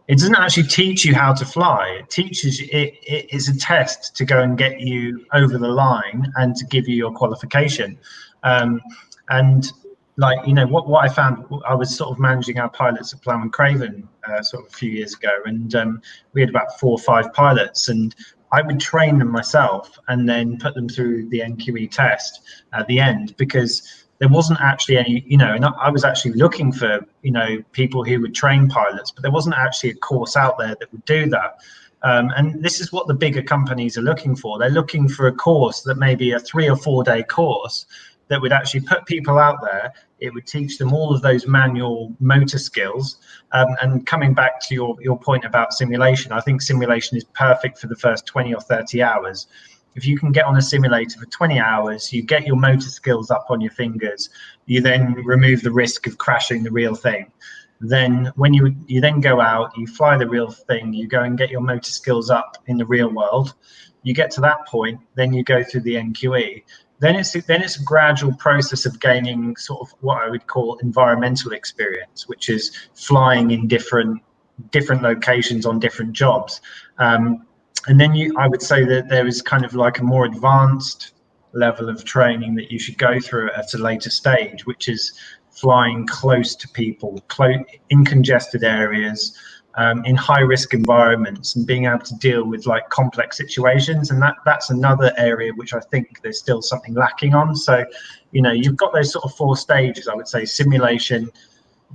It doesn't actually teach you how to fly. It teaches you, it is a test to go and get you over the line and to give you your qualification. And like, you know, what I found, I was sort of managing our pilots at Plough and Craven sort of a few years ago, and we had about 4 or 5 pilots, and I would train them myself and then put them through the NQE test at the end, because there wasn't actually any, you know, and I was actually looking for, you know, people who would train pilots, but there wasn't actually a course out there that would do that. And this is what the bigger companies are looking for. They're looking for a course that may be a 3 or 4 day course that would actually put people out there. It would teach them all of those manual motor skills. And coming back to your point about simulation, I think simulation is perfect for the first 20 or 30 hours. If you can get on a simulator for 20 hours, you get your motor skills up on your fingers, you then remove the risk of crashing the real thing. Then when you then go out, you fly the real thing, you go and get your motor skills up in the real world. You get to that point, then you go through the NQE. Then it's a gradual process of gaining sort of what I would call environmental experience, which is flying in different locations on different jobs. And then I would say that there is kind of like a more advanced level of training that you should go through at a later stage, which is flying close to people, in congested areas, in high-risk environments, and being able to deal with like complex situations. And that's another area which I think there's still something lacking on. So, you've got those sort of 4 stages, I would say: simulation,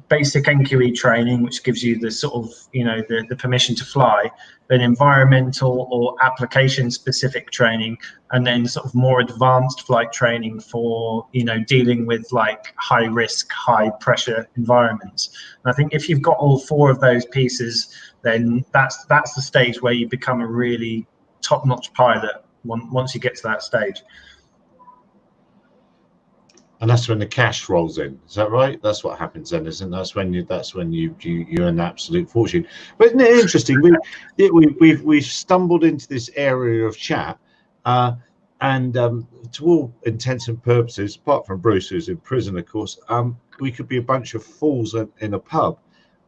basic NQE training, which gives you the sort of, the permission to fly, then environmental or application specific training, and then sort of more advanced flight training for, dealing with like high risk, high pressure environments. And I think if you've got all 4 of those pieces, then that's the stage where you become a really top-notch pilot once you get to that stage. And that's when the cash rolls in. Is that right? That's what happens then, isn't it? That's when you earn an absolute fortune. But isn't it interesting? We've stumbled into this area of chat, and to all intents and purposes, apart from Bruce, who's in prison, of course, we could be a bunch of fools in a pub,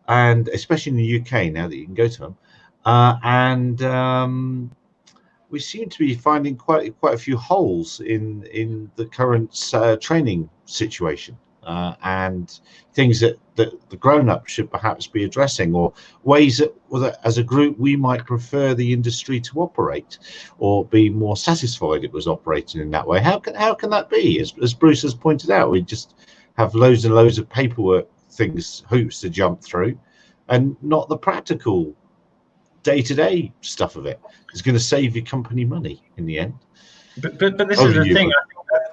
and especially in the UK now that you can go to them, we seem to be finding quite a few holes in the current training situation, and things that the grown-ups should perhaps be addressing, or ways that as a group we might prefer the industry to operate, or be more satisfied it was operating in that way. How can that be? As Bruce has pointed out, we just have loads and loads of paperwork hoops to jump through, and not the practical day-to-day stuff of it. It's going to save your company money in the end. But this is the thing.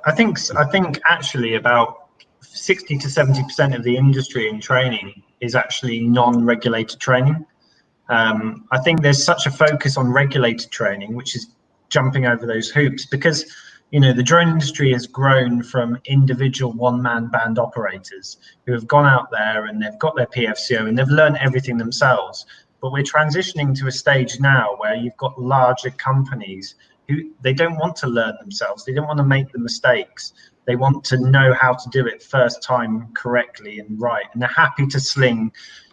I think actually about 60 to 70% of the industry in training is actually non-regulated training. I think there's such a focus on regulated training, which is jumping over those hoops, because the drone industry has grown from individual one-man band operators who have gone out there and they've got their PFCO and they've learned everything themselves. But we're transitioning to a stage now where you've got larger companies who they don't want to learn themselves. They don't want to make the mistakes. They want to know how to do it first time correctly and right. And they're happy to sling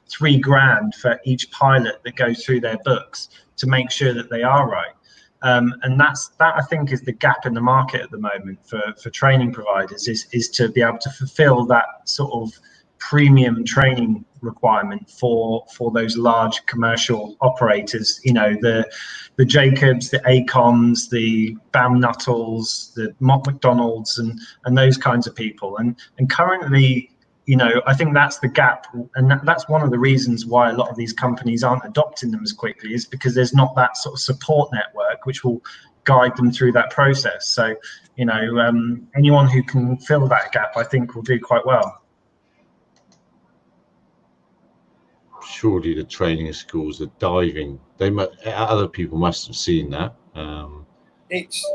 $3,000 for each pilot that goes through their books to make sure that they are right. And that I think is the gap in the market at the moment for training providers, is to be able to fulfill that sort of premium training requirement for those large commercial operators, the Jacobs, the Acoms, the Bam Nuttall, the Mott McDonald's, and those kinds of people. And currently, I think that's the gap, and that's one of the reasons why a lot of these companies aren't adopting them as quickly, is because there's not that sort of support network which will guide them through that process. So, anyone who can fill that gap, I think, will do quite well. Surely the training schools are diving. Other people must have seen that. It's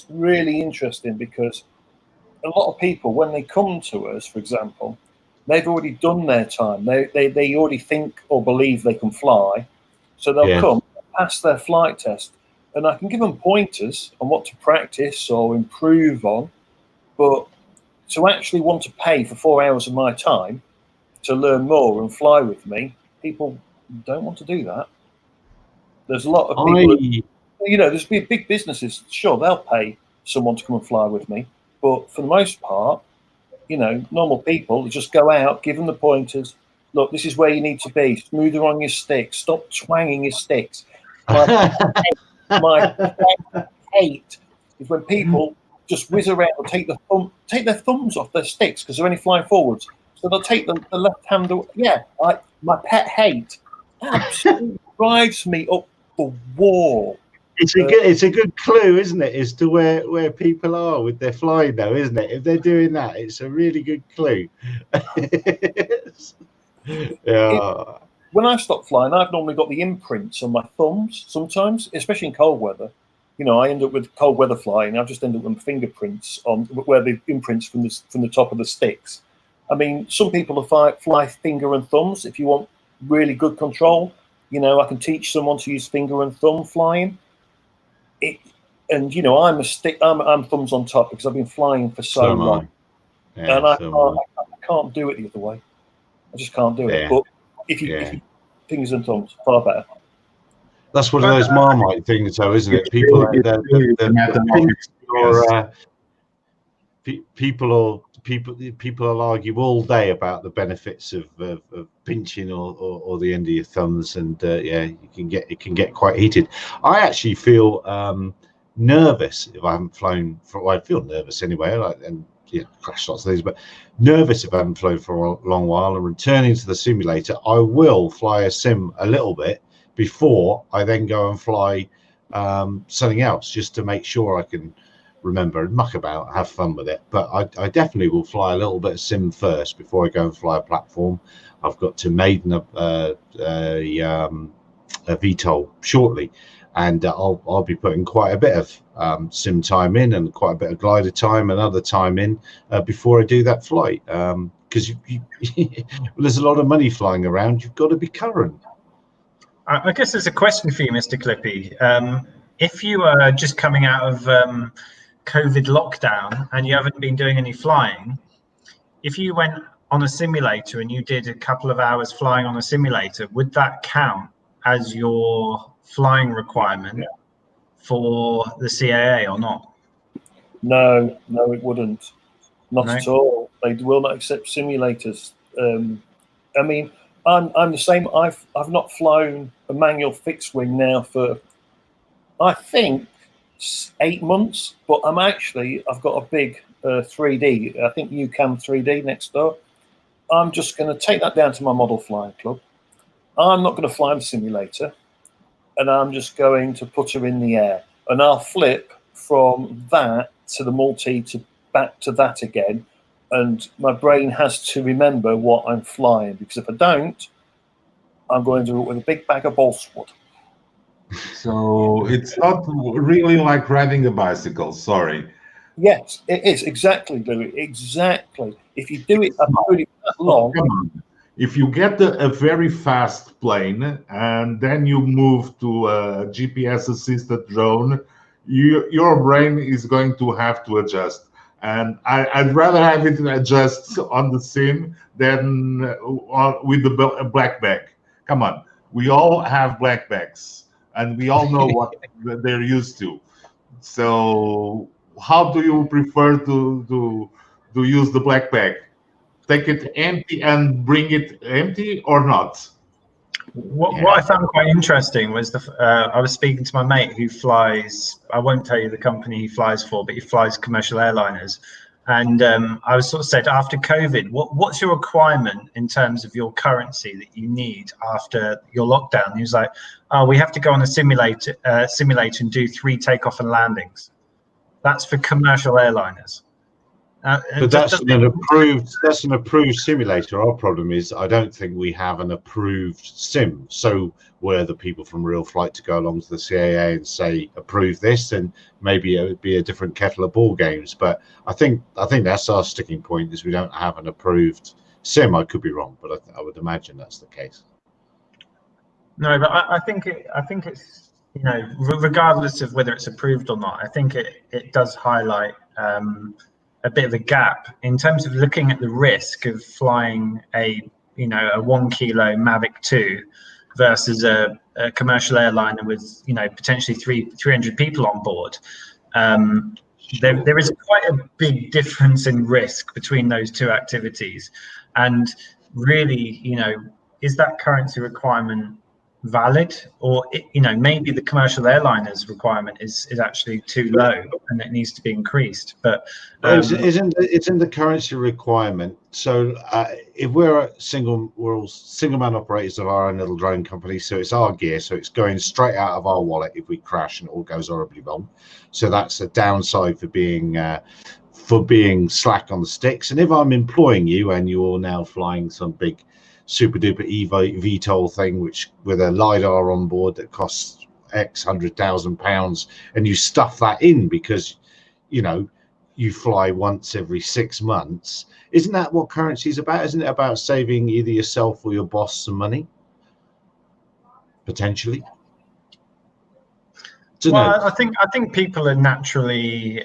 really interesting, because a lot of people, when they come to us, for example, they've already done their time. They already think or believe they can fly, so they'll come, pass their flight test, and I can give them pointers on what to practice or improve on, but to actually want to pay for 4 hours of my time to learn more and fly with me, people don't want to do that. There's a lot of people, there's big businesses, sure, they'll pay someone to come and fly with me, but for the most part, normal people just go out, give them the pointers. Look, this is where you need to be. Smoother on your sticks. Stop twanging your sticks. My hate is when people just whiz around and take their thumbs off their sticks because they're only flying forwards. So they'll take the left hand. My pet hate absolutely drives me up the wall. It's a good clue, isn't it, as to where people are with their flying, though, isn't it? If they're doing that, it's a really good clue. Yeah. When I stop flying, I've normally got the imprints on my thumbs sometimes, especially in cold weather. I end up with cold weather flying. I just end up with fingerprints on where the imprints from the top of the sticks. I mean, some people fly finger and thumbs if you want really good control. You know, I can teach someone to use finger and thumb flying. And you know, I'm thumbs on top because I've been flying for so long, and I can't do it the other way. I just can't do it. But if you fingers and thumbs, far better. That's one of those Marmite things, though, isn't it? People will argue all day about the benefits of pinching or the end of your thumbs, and it can get quite heated. I actually feel nervous if I haven't flown for. Well, I feel nervous anyway, crash lots of things, but nervous if I haven't flown for a long while. And returning to the simulator, I will fly a sim a little bit before I then go and fly something else, just to make sure I can remember and muck about, have fun with it. But I definitely will fly a little bit of sim first before I go and fly a platform. I've got to maiden a VTOL shortly, and I'll be putting quite a bit of sim time in and quite a bit of glider time and other time in before I do that flight, because there's a lot of money flying around. You've got to be current. I guess there's a question for you, Mr. Clippy. If you are just coming out of COVID lockdown and you haven't been doing any flying, if you went on a simulator and you did a couple of hours flying on a simulator, would that count as your flying requirement for the CAA or not? No, it wouldn't. Not at all. They will not accept simulators. I mean, I'm the same. I've not flown a manual fixed wing now for, I think, 8 months, but I've got a big 3D. I think UCAM 3D next door. I'm just going to take that down to my model flying club. I'm not going to fly in the simulator, and I'm just going to put her in the air, and I'll flip from that to the multi to back to that again, and my brain has to remember what I'm flying, because if I don't, I'm going to do it with a big bag of balsa-wood. So it's not really like riding a bicycle. Sorry. Yes, it is. Exactly, Louis. Exactly. If you do it that long. If you get a very fast plane and then you move to a GPS-assisted drone, your brain is going to have to adjust. And I'd rather have it adjust on the sim than with the black bag. Come on. We all have black bags, and we all know what they're used to. So how do you prefer to use the black bag? Take it empty and bring it empty, or not? What I found quite interesting was I was speaking to my mate who flies, I won't tell you the company he flies for, but he flies commercial airliners. And I was sort of said, after COVID, what's your requirement in terms of your currency that you need after your lockdown? He was like, oh, we have to go on a simulator and do 3 takeoff and landings. That's for commercial airliners. But that's an approved simulator. Our problem is I don't think we have an approved sim. So were the people from Real Flight to go along to the CAA and say approve this, then maybe it would be a different kettle of ball games. But I think that's our sticking point, is we don't have an approved sim. I could be wrong, but I would imagine that's the case. No, but I think it's, you know, regardless of whether it's approved or not, I think it does highlight a bit of a gap in terms of looking at the risk of flying a 1 kilo Mavic 2 versus a commercial airliner with, you know, potentially 300 people on board. There is quite a big difference in risk between those two activities, and really, you know, is that currency requirement valid, or maybe the commercial airliners requirement is actually too low and it needs to be increased? But it's in the currency requirement. So if we're all single man operators of our own little drone company, so it's our gear, so it's going straight out of our wallet if we crash and it all goes horribly wrong. So that's a downside for being slack on the sticks. And if I'm employing you and you're now flying some big super duper VTOL thing, which with a LiDAR on board that costs X £100,000, and you stuff that in because, you know, you fly once every 6 months, isn't that what currency is about? Isn't it about saving either yourself or your boss some money? potentially. Well, I think people are naturally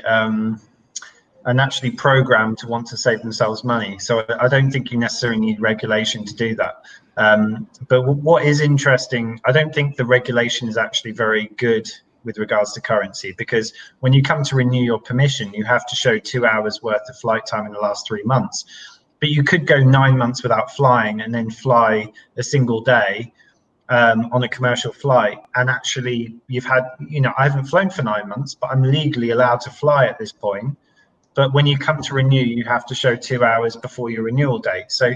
programmed to want to save themselves money. So I don't think you necessarily need regulation to do that. But what is interesting, I don't think the regulation is actually very good with regards to currency, because when you come to renew your permission, you have to show 2 hours worth of flight time in the last 3 months. But you could go 9 months without flying and then fly a single day on a commercial flight, and actually you've had, I haven't flown for 9 months, but I'm legally allowed to fly at this point. But when you come to renew, you have to show 2 hours before your renewal date. So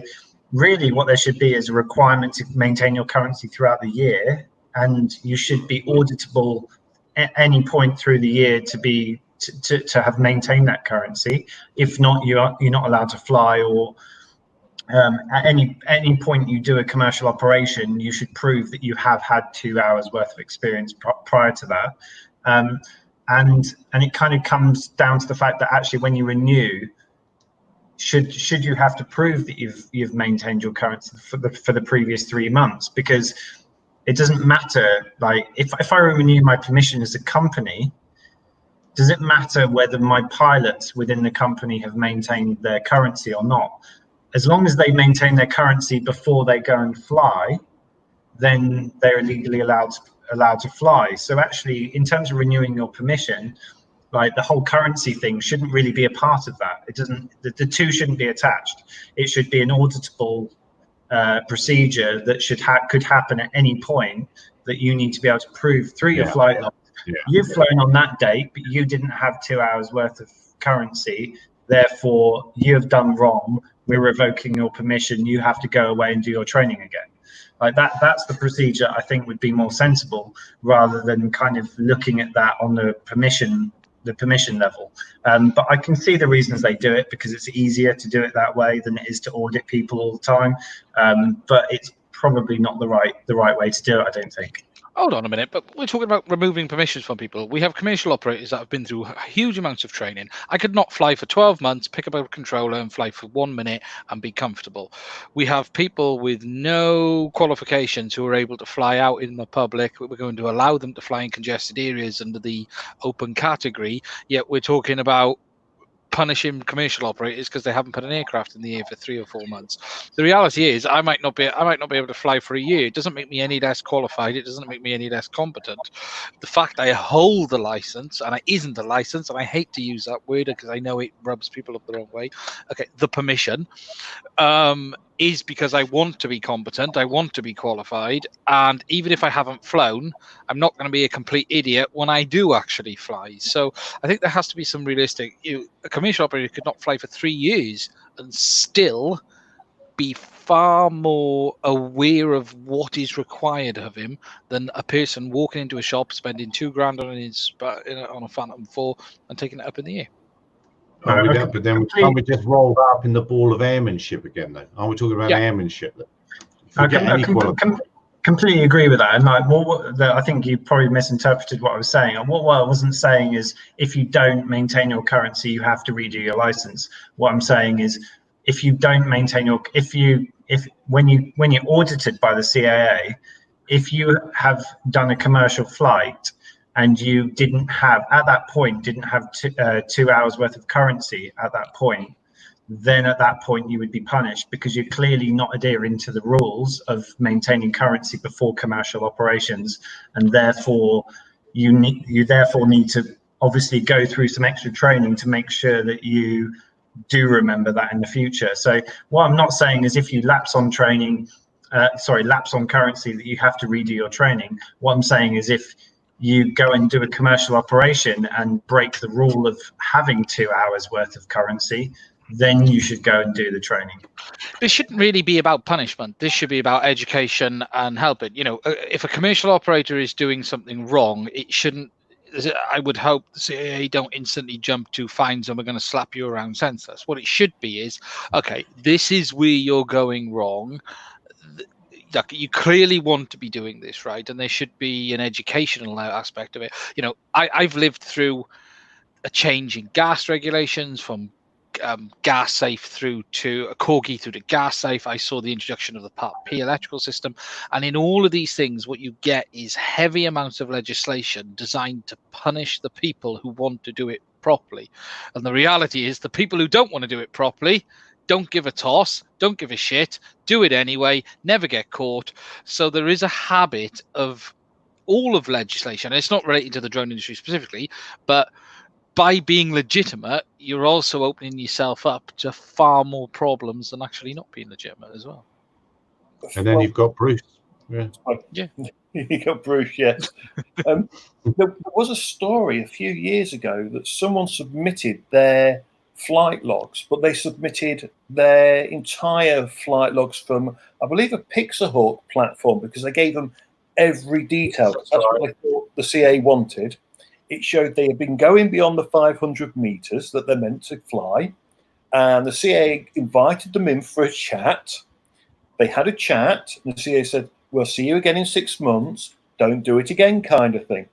really what there should be is a requirement to maintain your currency throughout the year, and you should be auditable at any point through the year to have maintained that currency. If not, you're not allowed to fly, or at any point you do a commercial operation, you should prove that you have had 2 hours worth of experience prior to that. And it kind of comes down to the fact that actually when you renew, should you have to prove that you've maintained your currency for the previous 3 months? Because it doesn't matter, like if I renew my permission as a company, does it matter whether my pilots within the company have maintained their currency or not? As long as they maintain their currency before they go and fly, then they're legally allowed to fly. So actually, in terms of renewing your permission, like the whole currency thing shouldn't really be a part of that. It doesn't. The two shouldn't be attached. It should be an auditable procedure that could happen at any point, that you need to be able to prove through your flight log. You've flown on that date, but you didn't have 2 hours worth of currency. Therefore, you have done wrong. We're revoking your permission. You have to go away and do your training again. Like that's the procedure I think would be more sensible, rather than kind of looking at that on the permission level. But I can see the reasons they do it, because it's easier to do it that way than it is to audit people all the time. But it's probably not the right way to do it, I don't think. Hold on a minute, but we're talking about removing permissions from people. We have commercial operators that have been through huge amounts of training. I could not fly for 12 months, pick up a controller and fly for 1 minute and be comfortable. We have people with no qualifications who are able to fly out in the public. We're going to allow them to fly in congested areas under the open category, yet we're talking about punishing commercial operators because they haven't put an aircraft in the air for 3 or 4 months. The reality is, I might not be able to fly for a year. It doesn't make me any less qualified. It doesn't make me any less competent. The fact I hold the license, and I isn't a license, and I hate to use that word because I know it rubs people up the wrong way. Okay, the permission is because I want to be competent, I want to be qualified, and even if I haven't flown, I'm not going to be a complete idiot when I do actually fly. So I think there has to be some realistic. A commercial operator could not fly for 3 years and still be far more aware of what is required of him than a person walking into a shop, spending $2,000 on a Phantom 4 and taking it up in the air. But then can't we just roll up in the ball of airmanship again, though? Aren't we talking about airmanship? I completely agree with that. And I think you probably misinterpreted what I was saying. And what I wasn't saying is if you don't maintain your currency, you have to redo your license. What I'm saying is if you don't maintain when you're audited by the CAA, if you have done a commercial flight and you didn't have 2 hours worth of currency at that point, then at that point you would be punished because you're clearly not adhering to the rules of maintaining currency before commercial operations, and therefore you need to obviously go through some extra training to make sure that you do remember that in the future. So what I'm not saying is if you lapse on currency that you have to redo your training. What I'm saying is if you go and do a commercial operation and break the rule of having 2 hours worth of currency, then you should go and do the training. This shouldn't really be about punishment. This should be about education and helping. If a commercial operator is doing something wrong, it shouldn't. I would hope the CAA don't instantly jump to fines and we're going to slap you around senseless. What it should be is, okay, this is where you're going wrong. You clearly want to be doing this right, and there should be an educational aspect of it. I've lived through a change in gas regulations from gas safe through to a Corgi through to gas safe. I saw the introduction of the Part P electrical system, and in all of these things, what you get is heavy amounts of legislation designed to punish the people who want to do it properly. And the reality is, the people who don't want to do it properly don't give a toss, don't give a shit, do it anyway, never get caught. So there is a habit of all of legislation. It's not related to the drone industry specifically, but by being legitimate, you're also opening yourself up to far more problems than actually not being legitimate as well. And then you've got Bruce. Yeah. You got Bruce, yes. There was a story a few years ago that someone submitted their flight logs, but they submitted their entire flight logs from, I believe, a Pixelhawk platform, because they gave them every detail. That's what they thought the CA wanted. It showed they had been going beyond the 500 meters that they're meant to fly, and the CA invited them in for a chat. They had a chat, and the CA said, "We'll see you again in 6 months. Don't do it again," kind of thing.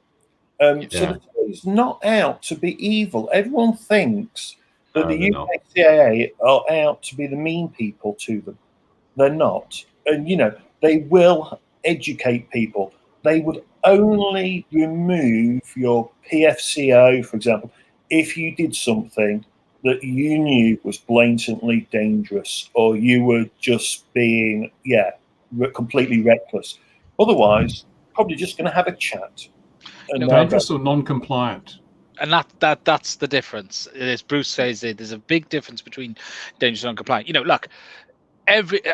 So the CA is not out to be evil. Everyone thinks that the UK CAA are out to be the mean people to them. They're not. And, you know, they will educate people. They would only remove your PFCO, for example, if you did something that you knew was blatantly dangerous, or you were just being, completely reckless. Otherwise, probably just going to have a chat. And dangerous or non-compliant? And that's the difference. As Bruce says, there's a big difference between dangerous and non-compliant. You know, look,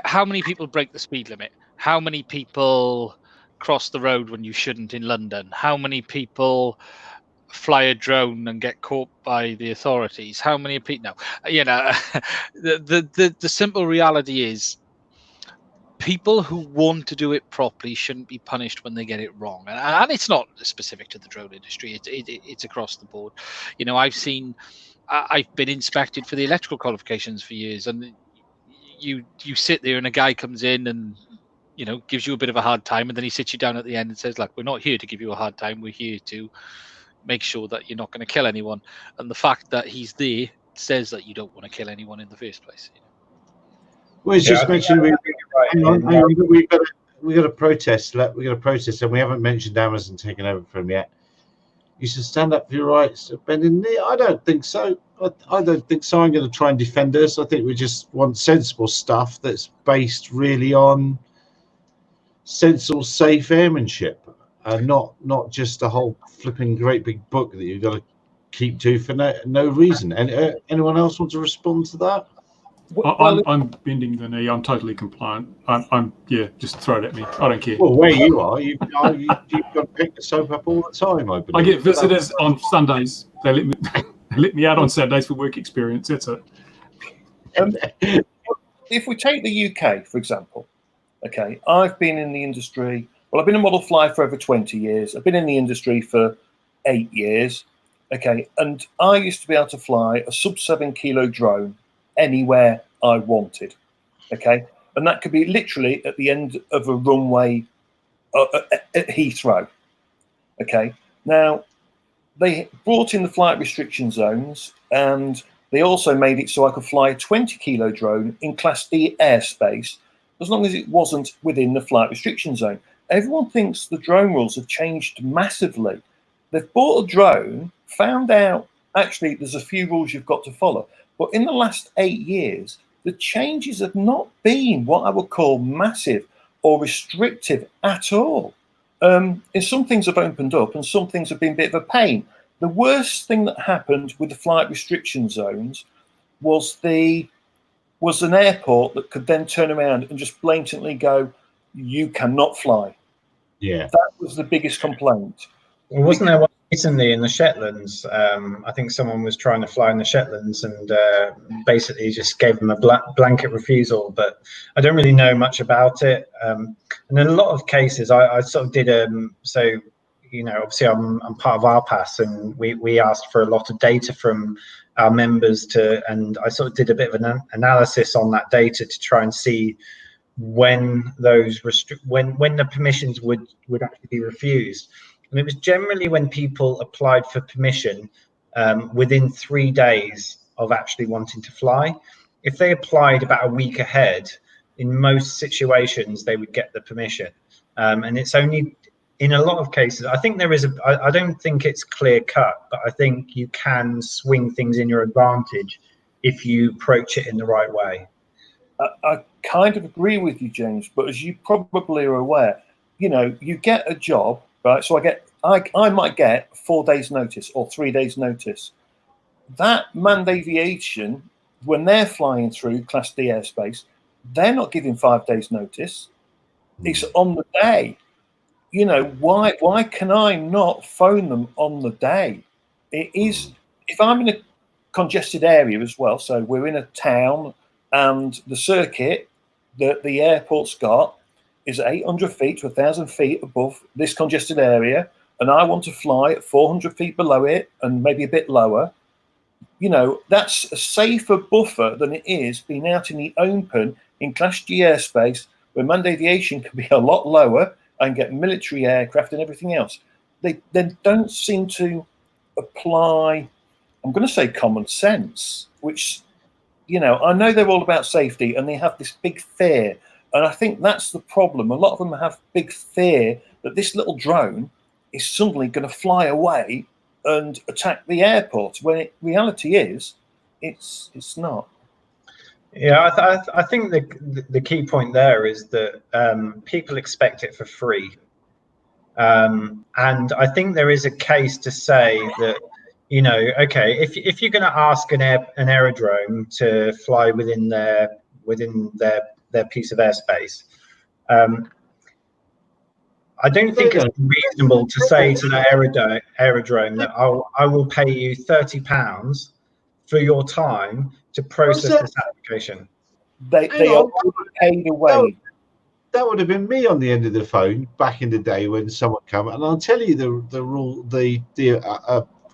how many people break the speed limit? How many people cross the road when you shouldn't in London? How many people fly a drone and get caught by the authorities? How many people? No, you know, the simple reality is, people who want to do it properly shouldn't be punished when they get it wrong. And it's not specific to the drone industry. It's across the board. You know, I've been inspected for the electrical qualifications for years, and you sit there and a guy comes in and, you know, gives you a bit of a hard time, and then he sits you down at the end and says, "Look, we're not here to give you a hard time. We're here to make sure that you're not going to kill anyone." And the fact that he's there says that you don't want to kill anyone in the first place. You know? Well, it's just mentioned we got a protest. We got a protest, and we haven't mentioned Amazon taking over from them yet. You should stand up for your rights, bending knee. I don't think so. I don't think so. I'm going to try and defend us. I think we just want sensible stuff that's based really on sensible, safe airmanship, and not just a whole flipping great big book that you've got to keep to for no reason. And anyone else want to respond to that? I'm bending the knee. I'm totally compliant. I'm just throw it at me. I don't care. Well, where you are, you've got to pick the soap up all the time. I believe. I get visitors on Sundays. They let me out on Saturdays for work experience. That's it. If we take the UK, for example, okay, I've been in the industry. Well, I've been a model flyer for over 20 years. I've been in the industry for 8 years. Okay, and I used to be able to fly a sub-7 kilo drone anywhere I wanted. Okay, and that could be literally at the end of a runway at Heathrow. Okay, now they brought in the flight restriction zones, and they also made it so I could fly a 20 kilo drone in Class D airspace as long as it wasn't within the flight restriction zone. Everyone thinks the drone rules have changed massively. They've bought a drone, found out actually there's a few rules you've got to follow. But in the last 8 years, the changes have not been what I would call massive or restrictive at all. And some things have opened up and some things have been a bit of a pain. The worst thing that happened with the flight restriction zones was an airport that could then turn around and just blatantly go, "You cannot fly." Yeah. That was the biggest complaint. Well, wasn't there one recently in the Shetlands? I think someone was trying to fly in the Shetlands and basically just gave them a blanket refusal, but I don't really know much about it. And in a lot of cases, I sort of did, so, you know, obviously I'm part of RPAS, and we asked for a lot of data from our members and I sort of did a bit of an analysis on that data to try and see when those when the permissions would actually be refused. And it was generally when people applied for permission within 3 days of actually wanting to fly. If they applied about a week ahead, in most situations they would get the permission. And it's only in a lot of cases, I think there is I don't think it's clear cut, but I think you can swing things in your advantage if you approach it in the right way. I kind of agree with you, James, but as you probably are aware, you get a job, right? So I might get 4 days notice or 3 days notice. That Manned Aviation, when they're flying through Class D airspace, they're not giving 5 days notice. It's on the day. Why can I not phone them on the day? It is, if I'm in a congested area as well, so we're in a town and the circuit that the airport's got is 800 feet to 1,000 feet above this congested area, and I want to fly at 400 feet below it and maybe a bit lower, that's a safer buffer than it is being out in the open in Class G airspace where manned aviation can be a lot lower and get military aircraft and everything else. They don't seem to apply, I'm going to say, common sense, which, I know they're all about safety and they have this big fear. And I think that's the problem. A lot of them have big fear that this little drone is suddenly going to fly away and attack the airport, when reality is it's not. Yeah, I think the key point there is that people expect it for free. And I think there is a case to say that, okay, if you're going to ask an aerodrome to fly within their piece of airspace, I don't think it's reasonable to say to the aerodrome that I will pay you £30 for your time to process this application. They are paid away. That would have been me on the end of the phone back in the day when someone came, and I'll tell you the rule, the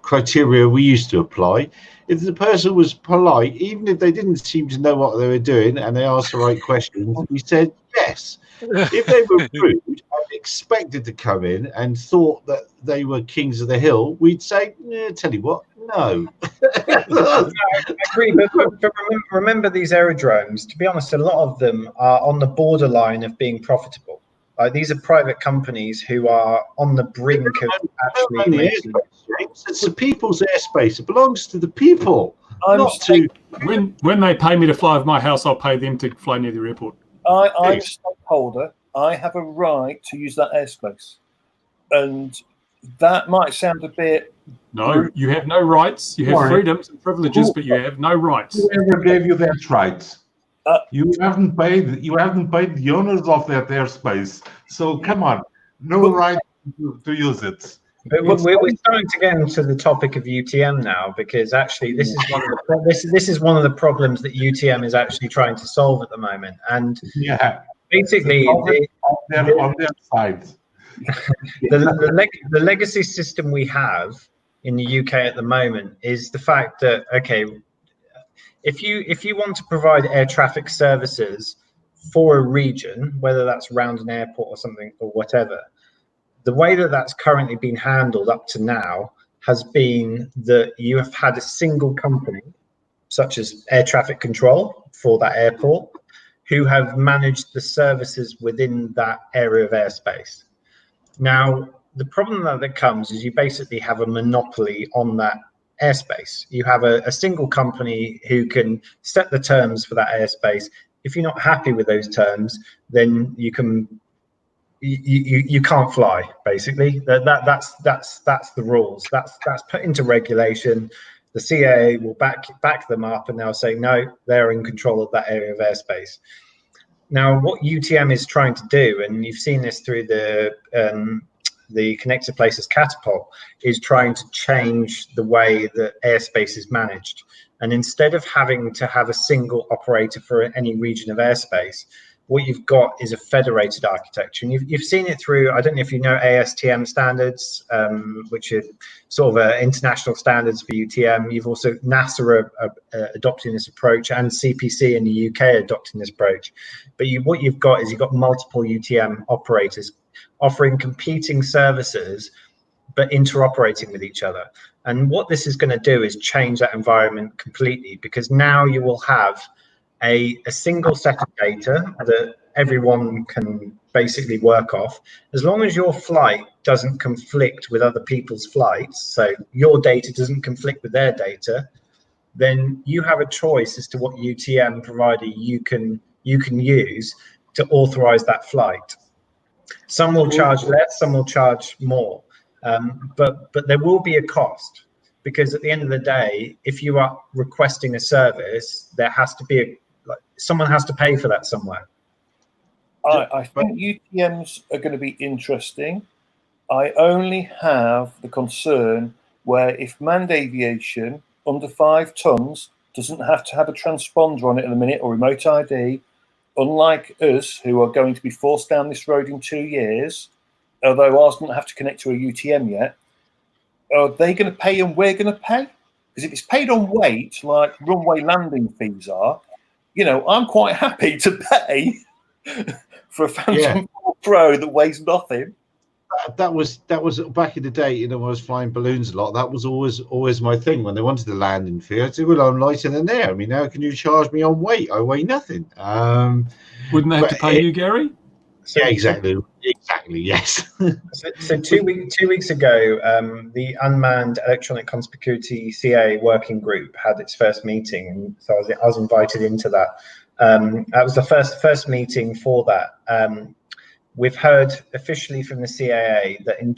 criteria we used to apply. If the person was polite, even if they didn't seem to know what they were doing and they asked the right questions, we said yes. If they were rude and expected to come in and thought that they were kings of the hill, we'd say, tell you what, no. I agree, but remember these aerodromes, to be honest, a lot of them are on the borderline of being profitable. These are private companies who are on the brink of actually making... It's the people's airspace. It belongs to the people. When they pay me to fly over my house, I'll pay them to fly near the airport. I'm a stakeholder. I have a right to use that airspace. And that might sound a bit... No, you have no rights. You have freedoms and privileges, but you have no rights. Whoever gave you that right? You haven't paid the owners of that airspace. So come on, no right to use it. But we're starting to get into the topic of UTM now, because actually this is one of the problems that UTM is actually trying to solve at the moment. And basically, on their side, the legacy system we have in the UK at the moment is the fact that, okay, if you want to provide air traffic services for a region, whether that's around an airport or something or whatever, the way that that's currently been handled up to now has been that you have had a single company, such as air traffic control for that airport, who have managed the services within that area of airspace. Now, the problem that comes is you basically have a monopoly on that airspace. You have a single company who can set the terms for that airspace. If you're not happy with those terms, then you can't fly. Basically, that's the rules. That's put into regulation. The CAA will back them up, and they'll say no, they're in control of that area of airspace. Now, what UTM is trying to do, and you've seen this through the Connected Places Catapult, is trying to change the way that airspace is managed. And instead of having to have a single operator for any region of airspace, what you've got is a federated architecture. And you've seen it through, I don't know if you know ASTM standards, which are sort of international standards for UTM. You've also NASA adopting this approach, and CPC in the UK adopting this approach. But what you've got is you've got multiple UTM operators offering competing services but interoperating with each other. And what this is going to do is change that environment completely, because now you will have a single set of data that everyone can basically work off. As long as your flight doesn't conflict with other people's flights, so your data doesn't conflict with their data, then you have a choice as to what UTM provider you can use to authorize that flight. Some will charge less, some will charge more, but there will be a cost, because at the end of the day, if you are requesting a service, there has to be someone has to pay for that somewhere. I think UTMs are going to be interesting. I only have the concern where if manned aviation under 5 tons doesn't have to have a transponder on it in a minute or remote ID, unlike us who are going to be forced down this road in 2 years, although ours doesn't have to connect to a UTM yet, are they going to pay and we're going to pay? Because if it's paid on weight, like runway landing fees are, you know, I'm quite happy to pay for a Phantom 4 Pro that weighs nothing. That was back in the day, you know, when I was flying balloons a lot. That was always my thing. When they wanted the landing fee, I said, well, I'm lighter than air. I mean, how can you charge me on weight? I weigh nothing. Wouldn't they have to pay you, Gary? So, yeah, exactly, yes. so 2 weeks ago, the Unmanned Electronic Conspicuity CA working group had its first meeting, and so I was invited into that. That was the first meeting for that. We've heard officially from the CAA that in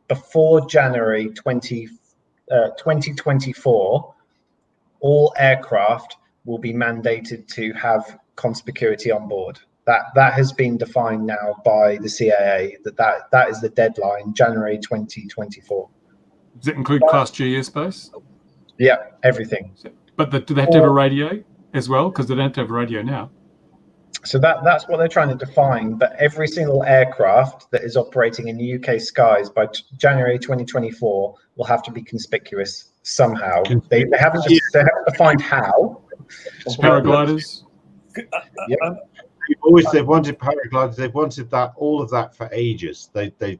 before January 2024, all aircraft will be mandated to have conspicuity on board. That has been defined now by the CAA, that is the deadline, January 2024. Does it include Class G airspace? Yeah, everything. But do they have to have a radio as well? Because they don't have to have a radio now. So that's what they're trying to define. But every single aircraft that is operating in the UK skies by January 2024 will have to be conspicuous somehow. They haven't defined how. Paragliders. Yeah. They've wanted paragliders. They've wanted all of that for ages. They've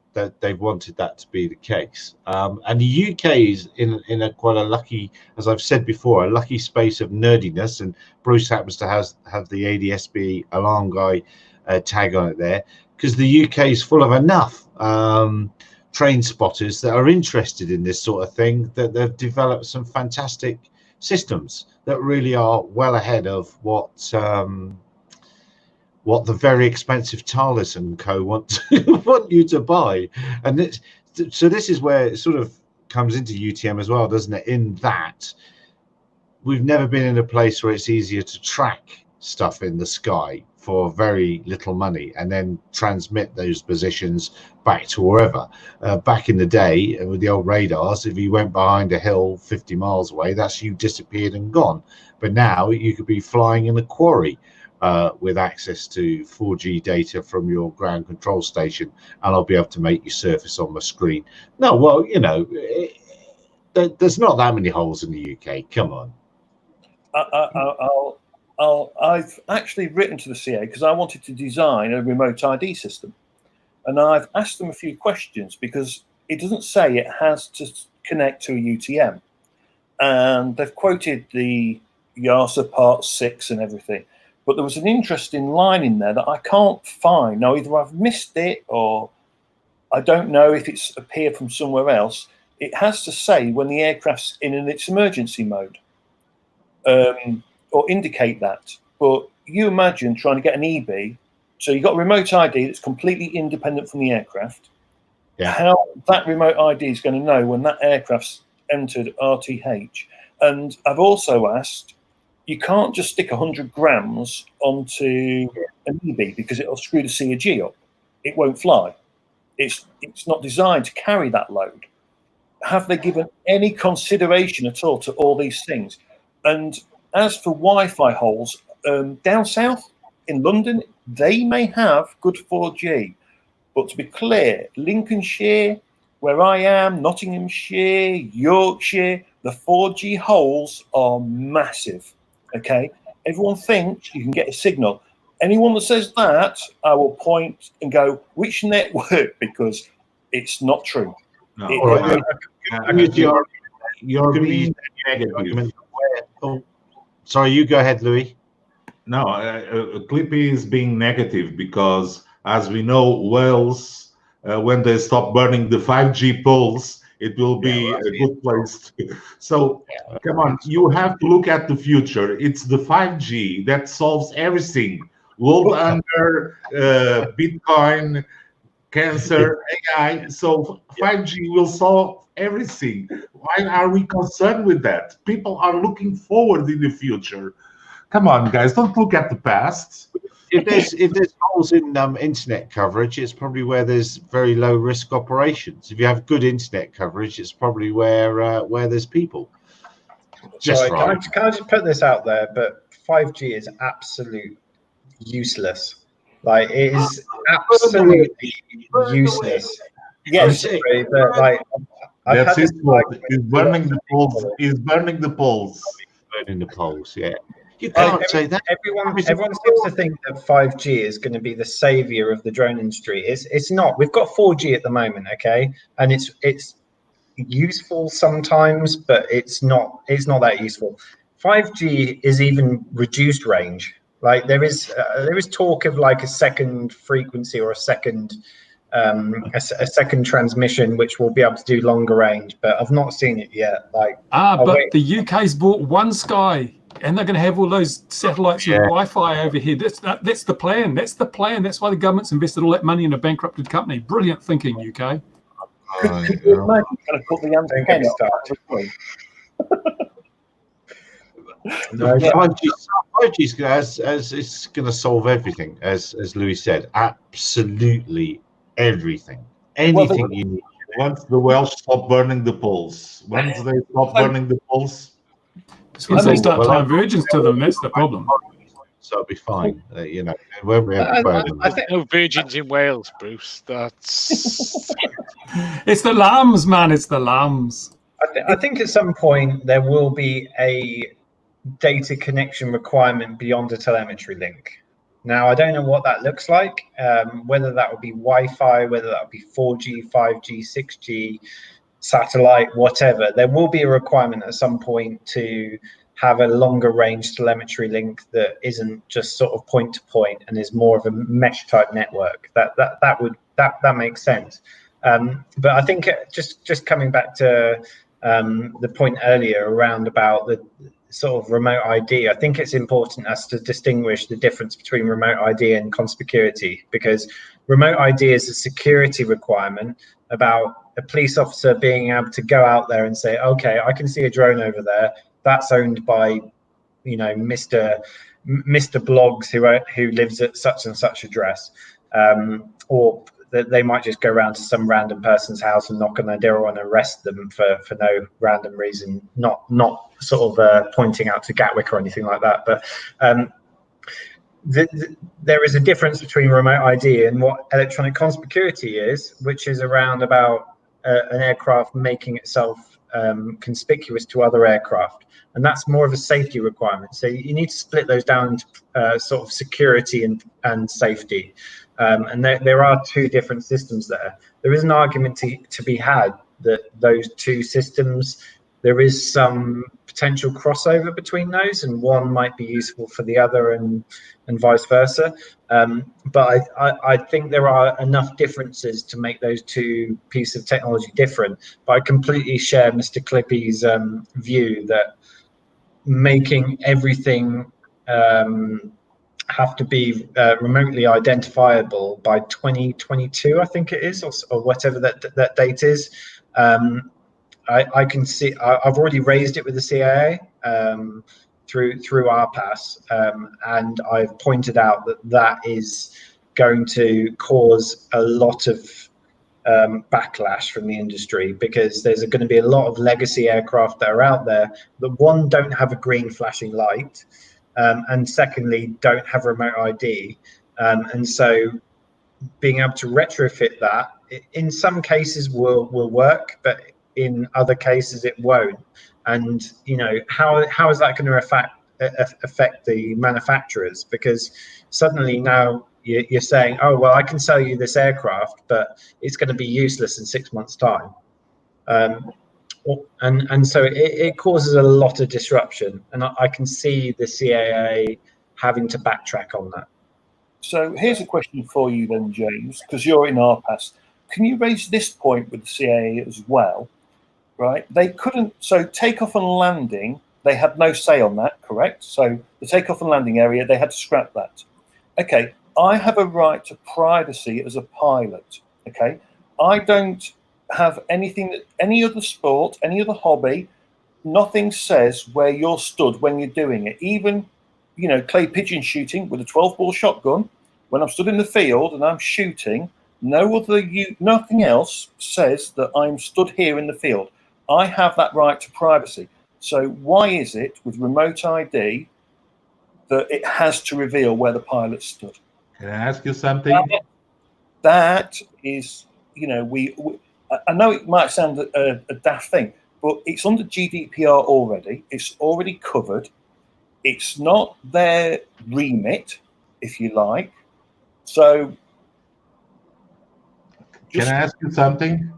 wanted that to be the case. And the UK is in a quite a lucky, as I've said before, a lucky space of nerdiness. And Bruce happens to have the ADSB alarm guy tag on it there, because the UK is full of enough train spotters that are interested in this sort of thing, that they've developed some fantastic systems that really are well ahead of what the very expensive Thales and Co. want you to buy. And so this is where it sort of comes into UTM as well, doesn't it? In that we've never been in a place where it's easier to track stuff in the sky for very little money and then transmit those positions back to wherever. Back in the day with the old radars, if you went behind a hill 50 miles away, that's you disappeared and gone. But now you could be flying in a quarry with access to 4G data from your ground control station, and I'll be able to make you surface on my screen. No, well, you know, there's not that many holes in the UK. Come on. I've actually written to the CA because I wanted to design a remote ID system, and I've asked them a few questions because it doesn't say it has to connect to a UTM, and they've quoted the YASA Part 6 and everything. But there was an interesting line in there that I can't find. Now, either I've missed it or I don't know if it's appeared from somewhere else. It has to say when the aircraft's in its emergency mode, or indicate that. But you imagine trying to get an EB. So you've got a remote ID that's completely independent from the aircraft. Yeah. How that remote ID is going to know when that aircraft's entered RTH. And I've also asked, you can't just stick 100 grams onto an EB because it'll screw the CAG up. It won't fly. It's not designed to carry that load. Have they given any consideration at all to all these things? And as for Wi-Fi holes, down south in London, they may have good 4G. But to be clear, Lincolnshire, where I am, Nottinghamshire, Yorkshire, the 4G holes are massive. Okay, everyone thinks you can get a signal. Anyone that says that, I will point and go, which network? Because It's not true. No. It- All right. You're being negative. Oh, sorry, you go ahead, Louis. No, Clippy is being negative because, as we know, Wales, when they stop burning the 5G poles, it will be a good place. So, come on, you have to look at the future. It's the 5G that solves everything. World hunger, Bitcoin, cancer, AI. So 5G will solve everything. Why are we concerned with that? People are looking forward in the future. Come on, guys, don't look at the past. If there's holes in internet coverage, it's probably where there's very low risk operations. If you have good internet coverage, it's probably where there's people. Sorry, can I just put this out there? But 5G is absolute useless. Like, it is absolutely useless. Yes, Sorry, but like, I've That's had his fault. He's burning the poles. He's burning the poles. Burning the poles, yeah. You can't say that. Everyone seems to think that 5G is going to be the savior of the drone industry. It's not. We've got 4G at the moment, okay, and it's useful sometimes, but it's not that useful. 5G is even reduced range. Like, there is talk of like a second frequency or a second second transmission which will be able to do longer range, but I've not seen it yet. Like, but the UK's bought OneSky, and they're going to have all those satellites with Wi-Fi over here. That's the plan. That's the plan. That's why the government's invested all that money in a bankrupted company. Brilliant thinking, UK. Could you imagine kind of put the antenna No, 5G is going to solve everything, as Louis said. Absolutely everything. Anything you need. Once the Welsh stop burning the poles, once they stop burning the poles, once they start tying virgins to them, that's the problem. So it'll be fine. You know, when we have I think no virgins in Wales, Bruce. That's it's the lambs, man. It's the lambs. I think at some point there will be a data connection requirement beyond a telemetry link. Now, I don't know what that looks like, whether that would be Wi-Fi, whether that would be 4G, 5G, 6G, satellite, whatever. There will be a requirement at some point to have a longer range telemetry link that isn't just sort of point to point and is more of a mesh type network. That makes sense. But I think just coming back to the point earlier around about the sort of remote ID, I think it's important as to distinguish the difference between remote ID and conspicurity, because remote ID is a security requirement about a police officer being able to go out there and say, okay, I can see a drone over there that's owned by, you know, Mr. Bloggs who lives at such and such address, or they might just go around to some random person's house and knock on their door and arrest them for no random reason, not sort of pointing out to Gatwick or anything like that. But there is a difference between remote ID and what electronic conspicurity is, which is around about an aircraft making itself conspicuous to other aircraft. And that's more of a safety requirement. So you need to split those down into sort of security and safety. And there are two different systems there. There is an argument to be had that those two systems, there is some potential crossover between those, and one might be useful for the other and vice versa. But I think there are enough differences to make those two pieces of technology different. But I completely share Mr. Clippy's view that making everything have to be remotely identifiable by 2022, I think it is, or whatever that date is. I can see. I've already raised it with the CIA through RPAS, and I've pointed out that is going to cause a lot of backlash from the industry, because there's going to be a lot of legacy aircraft that are out there that, one, don't have a green flashing light, and secondly, don't have remote ID, and so being able to retrofit that in some cases will work, but in other cases it won't. And you know, how is that going to affect the manufacturers? Because suddenly now you're saying, oh well, I can sell you this aircraft, but it's going to be useless in 6 months' time. And so it causes a lot of disruption, and I can see the CAA having to backtrack on that. So here's a question for you then, James, because you're in RPAS. Can you raise this point with the CAA as well? Right? They couldn't. So takeoff and landing, they had no say on that, correct? So the takeoff and landing area, they had to scrap that. Okay, I have a right to privacy as a pilot. Okay, I don't have anything that any other sport, any other hobby, nothing says where you're stood when you're doing it. Even, you know, clay pigeon shooting with a 12-ball shotgun, when I'm stood in the field and I'm shooting, nothing else says that I'm stood here in the field. I have that right to privacy. So why is it with remote ID that it has to reveal where the pilot stood? Can I ask you something? That is, you know, I know it might sound a daft thing, but it's under GDPR already. It's already covered. It's not their remit, if you like. So, can I ask you something?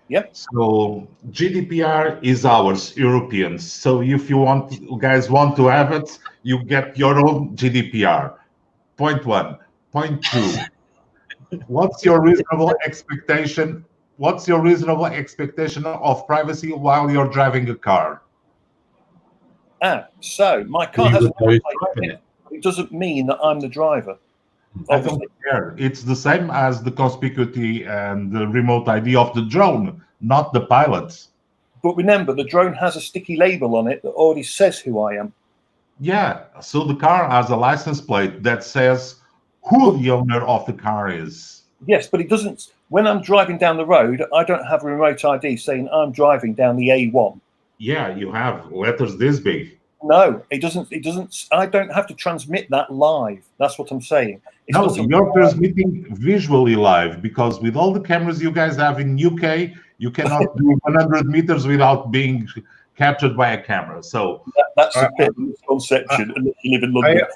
Yep. So GDPR is ours, Europeans. So if you guys want to have it, you get your own GDPR. Point one. Point two. What's your reasonable expectation? What's your reasonable expectation of privacy while you're driving a car? So my car has a number plate. It doesn't mean that I'm the driver. I don't care. It's the same as the conspicuity and the remote ID of the drone, not the pilots. But remember, the drone has a sticky label on it that already says who I am. Yeah, so the car has a license plate that says who the owner of the car is. Yes, but it doesn't. When I'm driving down the road, I don't have a remote ID saying I'm driving down the A1. Yeah, you have letters this big. No, it doesn't. It doesn't. I don't have to transmit that live. That's what I'm saying. No, you're transmitting visually live, because with all the cameras you guys have in UK, you cannot do 100 meters without being captured by a camera. So that's a bit of a misconception. And you live in London.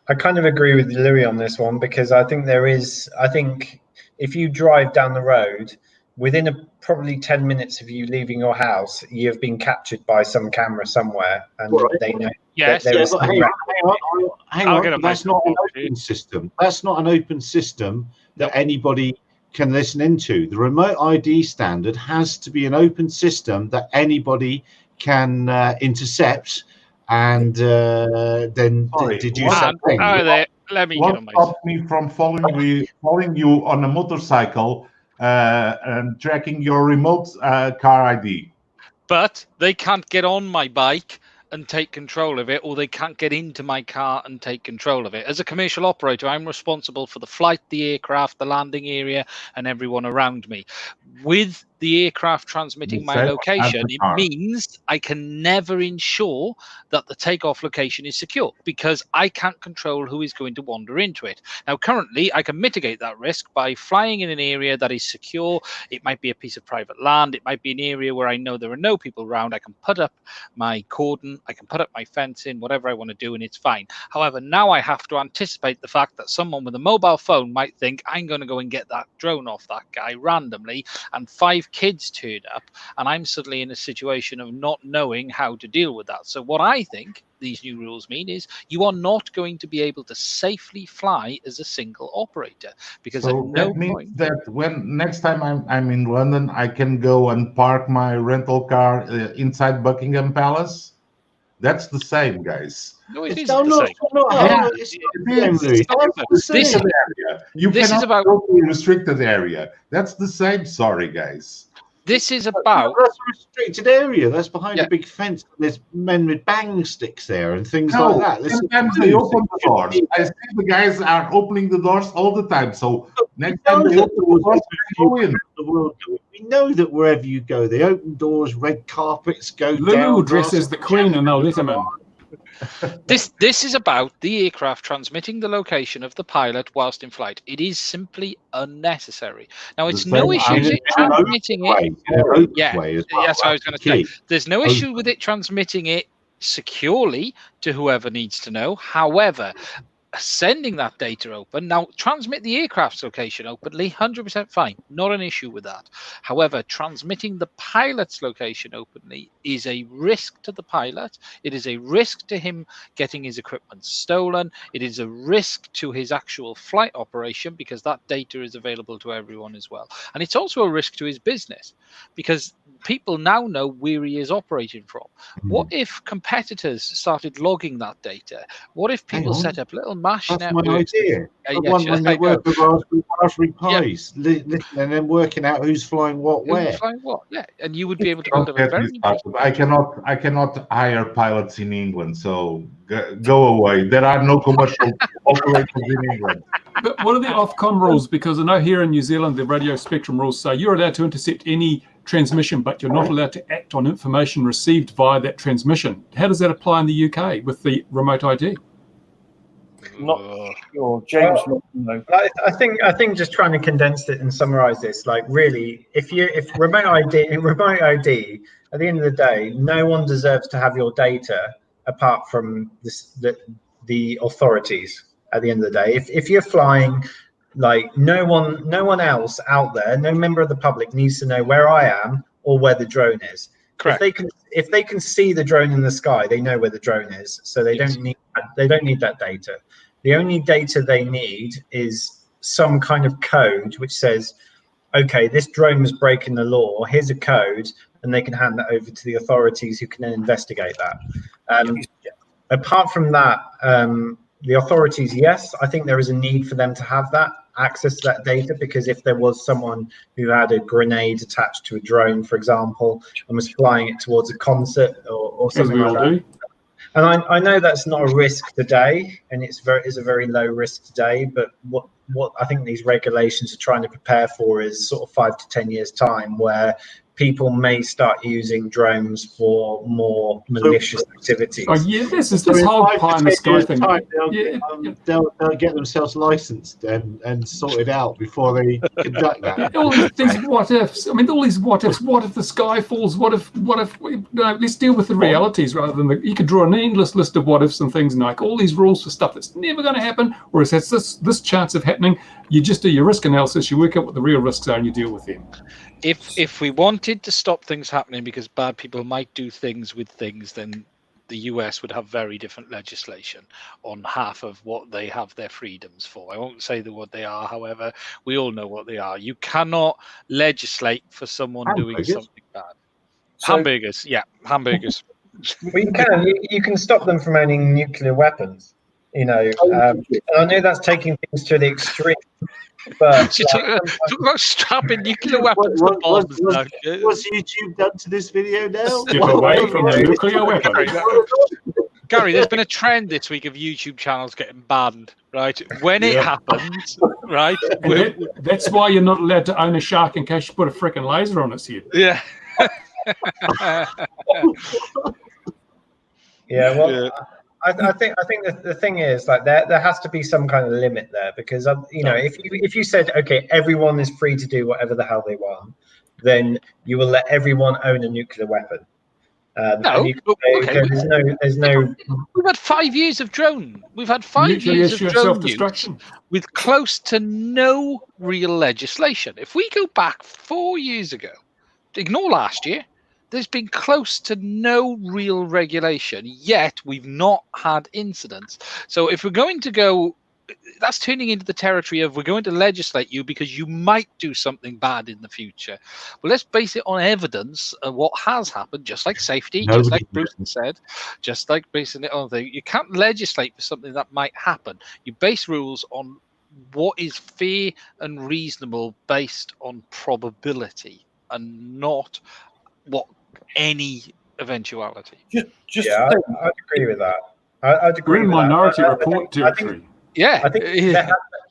I kind of agree with Louis on this one, because I think if you drive down the road, within probably 10 minutes of you leaving your house, you've been captured by some camera somewhere, and they know. Yes, that yes. Hang on. That's not an open system. That's not an open system that anybody can listen into. The remote ID standard has to be an open system that anybody can intercept. And then did you say? Let me what get on my. stopped me from following you on a motorcycle and tracking your remote car ID? But they can't get on my bike and take control of it, or they can't get into my car and take control of it. As a commercial operator, I'm responsible for the flight, the aircraft, the landing area, and everyone around me. With the aircraft transmitting my location, it means I can never ensure that the takeoff location is secure, because I can't control who is going to wander into it. Now, currently, I can mitigate that risk by flying in an area that is secure. It might be a piece of private land. It might be an area where I know there are no people around. I can put up my cordon. I can put up my fence in, whatever I want to do, and it's fine. However, now I have to anticipate the fact that someone with a mobile phone might think I'm going to go and get that drone off that guy randomly, and 5 kids turned up, and I'm suddenly in a situation of not knowing how to deal with that. So what I think these new rules mean is you are not going to be able to safely fly as a single operator, because so at no that means point that when next time I'm in London, I can go and park my rental car inside Buckingham Palace. That's the same, guys. No, it isn't the same. You cannot go to a restricted area. That's the same. Sorry, guys. This is about that's a restricted area. That's behind a big fence. There's men with bang sticks there and things like that. Sometimes they open the doors. I see the guys are opening the doors all the time. So next time they open the doors, go in. We know that wherever you go, they open doors, red carpets go down. Lou dresses the Queen and they'll let him in. This is about the aircraft transmitting the location of the pilot whilst in flight. It is simply unnecessary. Now, it's no issue with it transmitting it. Yeah, that's what I was going to say. There's no issue with it transmitting it securely to whoever needs to know. However, sending that data open. Now, transmit the aircraft's location openly, 100% fine, not an issue with that. However, transmitting the pilot's location openly is a risk to the pilot. It is a risk to him getting his equipment stolen. It is a risk to his actual flight operation because that data is available to everyone as well. And it's also a risk to his business because people now know where he is operating from. What if competitors started logging that data? What if people set up little MASH That's networks? my idea. One network of Raspberry Pis, and then working out who's flying what where. Who's flying what? Yeah, and you would be able to build a very. I cannot hire pilots in England, so go away. There are no commercial operators in England. But what are the Ofcom rules? Because I know here in New Zealand, the radio spectrum rules say you're allowed to intercept any transmission, but you're not allowed to act on information received via that transmission. How does that apply in the UK with the remote ID? Not sure, James. No. I think just trying to condense it and summarize this, like really, if remote ID, at the end of the day, no one deserves to have your data apart from the authorities. At the end of the day, if you're flying, like no one else out there, no member of the public needs to know where I am or where the drone is. Correct. If they can see the drone in the sky, they know where the drone is, so they don't need that data. The only data they need is some kind of code which says, okay, this drone was breaking the law. Here's a code, and they can hand that over to the authorities who can then investigate that. Apart from that, the authorities, yes, I think there is a need for them to have that access to that data, because if there was someone who had a grenade attached to a drone, for example, and was flying it towards a concert or something like that. And I know that's not a risk today, and it's a very low risk today, but what I think these regulations are trying to prepare for is sort of 5 to 10 years time, where people may start using drones for more malicious activities. Oh yeah, this whole pie in the sky thing. They'll get themselves licensed and sorted out before they conduct that. All these what ifs. I mean, all these what ifs. What if the sky falls? What if? No, let's deal with the realities rather than you could draw an endless list of what ifs and things and like all these rules for stuff that's never going to happen, or it has this chance of happening. You just do your risk analysis. You work out what the real risks are, and you deal with them. If we wanted to stop things happening because bad people might do things with things, then the US would have very different legislation on half of what they have their freedoms for. I won't say what they are, however, we all know what they are. You cannot legislate for someone doing something bad. Hamburgers, yeah, hamburgers. Well, you can stop them from owning nuclear weapons. I know that's taking things to the extreme. But talk about strapping nuclear weapons to bombs. What's YouTube done to this video now? Step away from the nuclear weapon. Gary, there's been a trend this week of YouTube channels getting banned, right? When it happens, right? That's why you're not allowed to own a shark in case you put a freaking laser on its head. Yeah. Yeah, well, yeah. I think the thing is, like, there has to be some kind of limit there, because if you said, okay, everyone is free to do whatever the hell they want, then you will let everyone own a nuclear weapon. There's no. We've had 5 years of drone. We've had 5 years of drone use with close to no real legislation. If we go back 4 years ago, ignore last year, there's been close to no real regulation, yet we've not had incidents. So if we're going to go, that's turning into the territory of we're going to legislate you because you might do something bad in the future. Well, let's base it on evidence of what has happened, just like safety, just like Bruce said, just like basing it on things. You can't legislate for something that might happen. You base rules on what is fair and reasonable based on probability and not what any eventuality. I'd agree with that. I'd agree with minority report territory. I think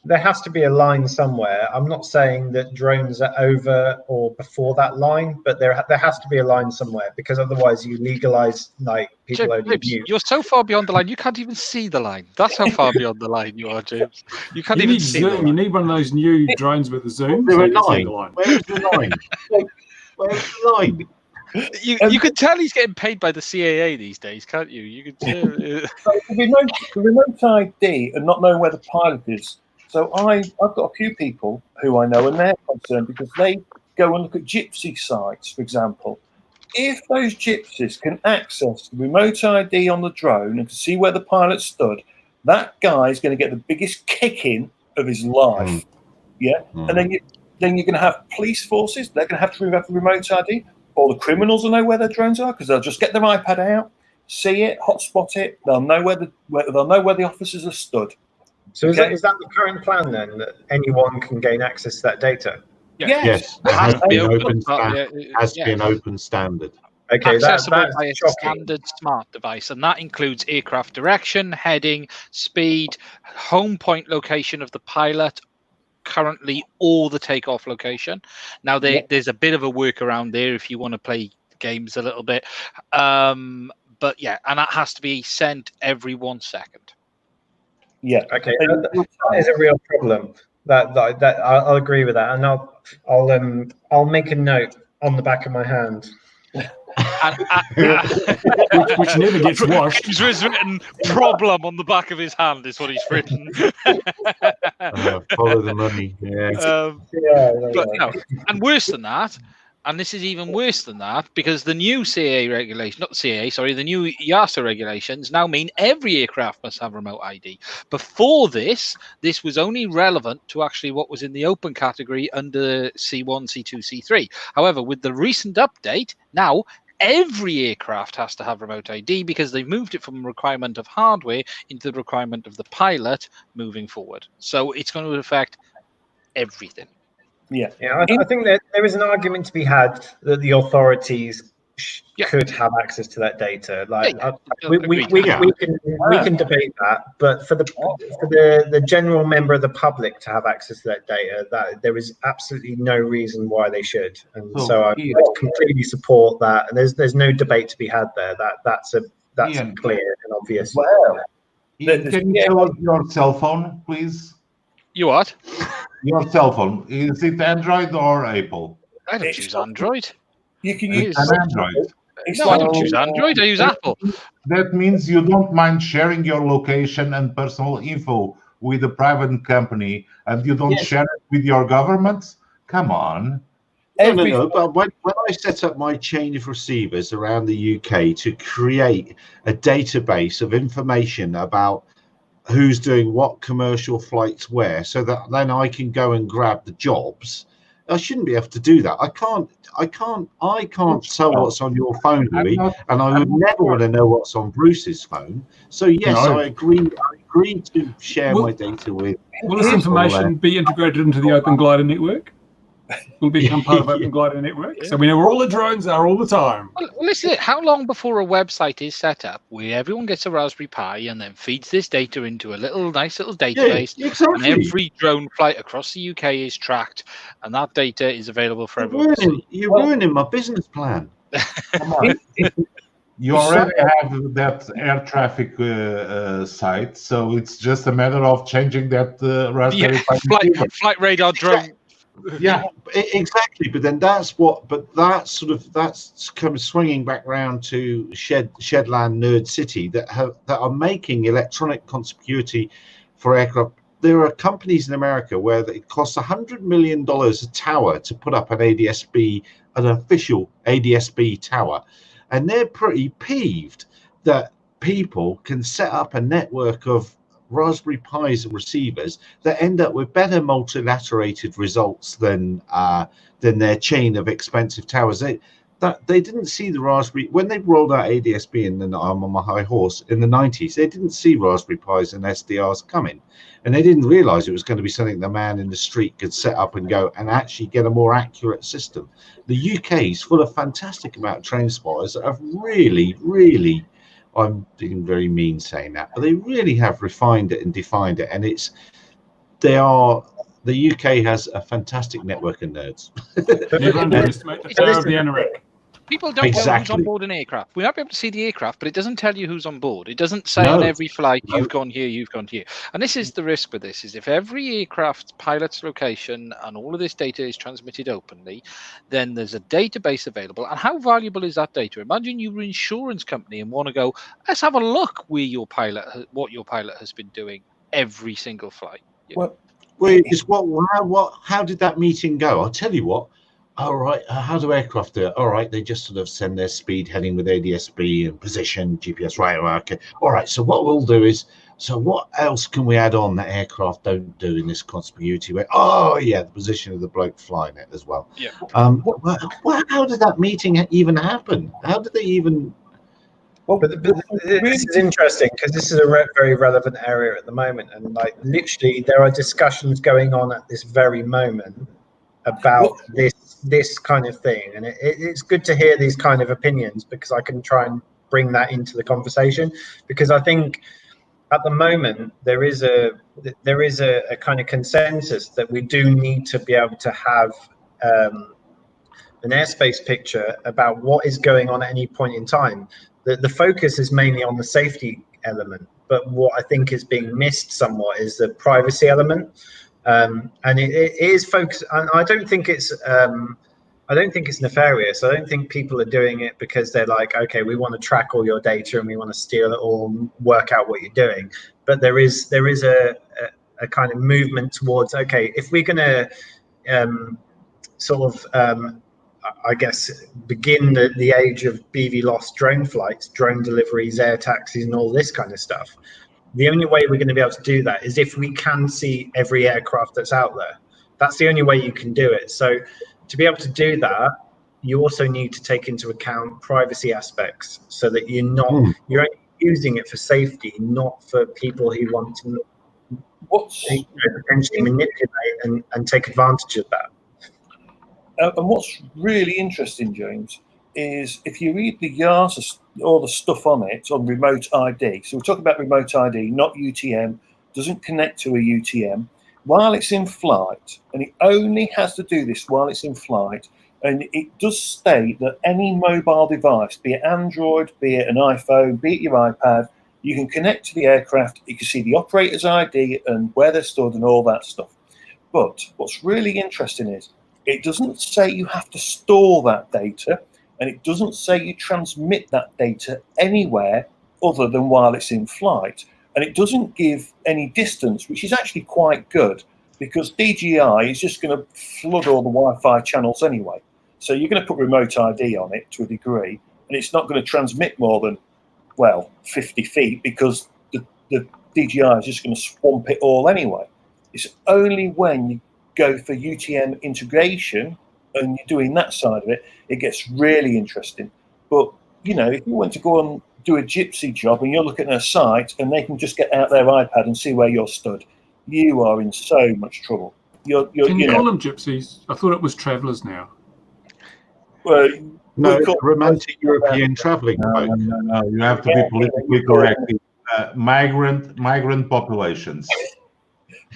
there has to be a line somewhere. I'm not saying that drones are over or before that line, but there has to be a line somewhere, because otherwise you legalize like people owning nukes. You're so far beyond the line, you can't even see the line. That's how far beyond the line you are, James. You can't even see the line. You need one of those new drones with a zoom. Where's the line? Where's the line? Where's the line? You can tell he's getting paid by the CAA these days, can't you? You can tell. The remote ID and not knowing where the pilot is. So I've got a few people who I know, and they're concerned because they go and look at gypsy sites, for example. If those gypsies can access the remote ID on the drone and can see where the pilot stood, that guy's going to get the biggest kick-in of his life. Yeah, and then you're going to have police forces. They're going to have to have the remote ID. All the criminals will know where their drones are because they'll just get their iPad out, see it, hotspot it. They'll know where the officers are stood. So is that the current plan then, that anyone can gain access to that data? Yes. It has to be an open standard. Okay, Accessible that's by a shocking. standard smart device, and that includes aircraft direction, heading, speed, home point location of the pilot, currently all the takeoff location. Now there's a bit of a workaround there if you want to play games a little bit, but yeah, and that has to be sent every 1 second. Yeah. Okay, that is a real problem. That I'll agree with that, and I'll make a note on the back of my hand. which never gets washed. James has written "problem" on the back of his hand. Is what he's written. Follow the money. Yeah. But no, and worse than that, and this is even worse than that, because the new CAA regulation, not the CAA, sorry, the new EASA regulations now mean every aircraft must have remote ID. Before this was only relevant to actually what was in the open category under C1, C2, C3. However, with the recent update, now every aircraft has to have remote ID because they've moved it from a requirement of hardware into the requirement of the pilot moving forward. So it's going to affect everything. Yeah, I think that there is an argument to be had that the authorities could have access to that data. Like we can debate that, but for the general member of the public to have access to that data, that there is absolutely no reason why they should. And so I completely support that. And there's no debate to be had there. That's Ian, clear and obvious. Well, can you tell us your cell phone, please? You what? Your cell phone, is it Android or Apple? I don't use Android. You can use an Android. No, I don't use Android. I use Apple. That means you don't mind sharing your location and personal info with a private company, and you don't share it with your government? Come on. No. But when I set up my chain of receivers around the UK to create a database of information about who's doing what commercial flights where, so that then I can go and grab the jobs, I shouldn't be able to do that. I can't tell what's on your phone, Louis, and I would never want to know what's on Bruce's phone. So yes, I agree to share my data with. Will this information be integrated into the Open Glider network? Will become part of Open Glider network, so we know where all the drones are all the time. Well, listen, how long before a website is set up where everyone gets a Raspberry Pi and then feeds this data into a nice little database, and every drone flight across the UK is tracked, and that data is available for everyone to see? You're ruining my business plan. Come on. You already have that air traffic site, so it's just a matter of changing that Raspberry Pi. Flight radar drone. Yeah, exactly. But then that's comes swinging back round to Shedland Nerd City that are making electronic conspicuity for aircraft. There are companies in America where it costs $100 million a tower to put up an official ADS-B tower, and they're pretty peeved that people can set up a network of Raspberry Pis and receivers that end up with better multilaterated results than their chain of expensive towers. They didn't see the Raspberry when they rolled out ADS-B I'm on my high horse in the 90s. They didn't see Raspberry Pis and SDRs coming, and they didn't realize it was going to be something the man in the street could set up and go and actually get a more accurate system. The UK is full of fantastic amount of train spotters that have really, I'm being very mean saying that, but they really have refined it and defined it, and the UK has a fantastic network of nerds. Never underestimate the power of the anorak. People don't know who's on board an aircraft. We might be able to see the aircraft, but it doesn't tell you who's on board. It doesn't say on every flight, you've gone here, you've gone here. And this is the risk with this, is if every aircraft's pilot's location and all of this data is transmitted openly, then there's a database available. And how valuable is that data? Imagine you're an insurance company and want to go, let's have a look where your pilot, what your pilot has been doing every single flight. Well, how did that meeting go? I'll tell you what. All right, how do aircraft do it? All right, they just sort of send their speed heading with ADS-B and position, GPS, right, okay. All right, so what we'll do is, so what else can we add on that aircraft don't do in this continuity way? Oh, yeah, the position of the bloke flying it as well. Yeah. How did that meeting even happen? How did they even... Well, but this is interesting because this is a very relevant area at the moment. And like literally there are discussions going on at this very moment about this kind of thing, and it's good to hear these kind of opinions because I can try and bring that into the conversation, because I think at the moment there is a kind of consensus that we do need to be able to have an airspace picture about what is going on at any point in time. The focus is mainly on the safety element, but what I think is being missed somewhat is the privacy element. And it is focused. I don't think it's nefarious. I don't think people are doing it because they're like, okay, we want to track all your data and we want to steal it all and work out what you're doing. But there is a kind of movement towards, okay, if we're going to I guess begin the age of BVLOS drone flights, drone deliveries, air taxis, and all this kind of stuff. The only way we're going to be able to do that is if we can see every aircraft that's out there. That's the only way you can do it. So to be able to do that, you also need to take into account privacy aspects so that you're only using it for safety, not for people who want to potentially manipulate and take advantage of that. And what's really interesting, James, is if you read the YASA, all the stuff on it, on remote ID, so we're talking about remote ID, not UTM, doesn't connect to a UTM, while it's in flight, and it only has to do this while it's in flight, and it does state that any mobile device, be it Android, be it an iPhone, be it your iPad, you can connect to the aircraft, you can see the operator's ID and where they're stored and all that stuff. But what's really interesting is, it doesn't say you have to store that data, and it doesn't say you transmit that data anywhere other than while it's in flight. And it doesn't give any distance, which is actually quite good, because DJI is just going to flood all the Wi-Fi channels anyway. So you're going to put remote ID on it to a degree, and it's not going to transmit more than, 50 feet, because the DJI is just going to swamp it all anyway. It's only when you go for UTM integration and you're doing that side of it, it gets really interesting. But if you want to go and do a gypsy job and you're looking at a site and they can just get out their iPad and see where you're stood, you are in so much trouble. Can you call them gypsies? I thought it was travellers now. Well, no, romantic European travelling. No, you have to be politically correct. Migrant populations.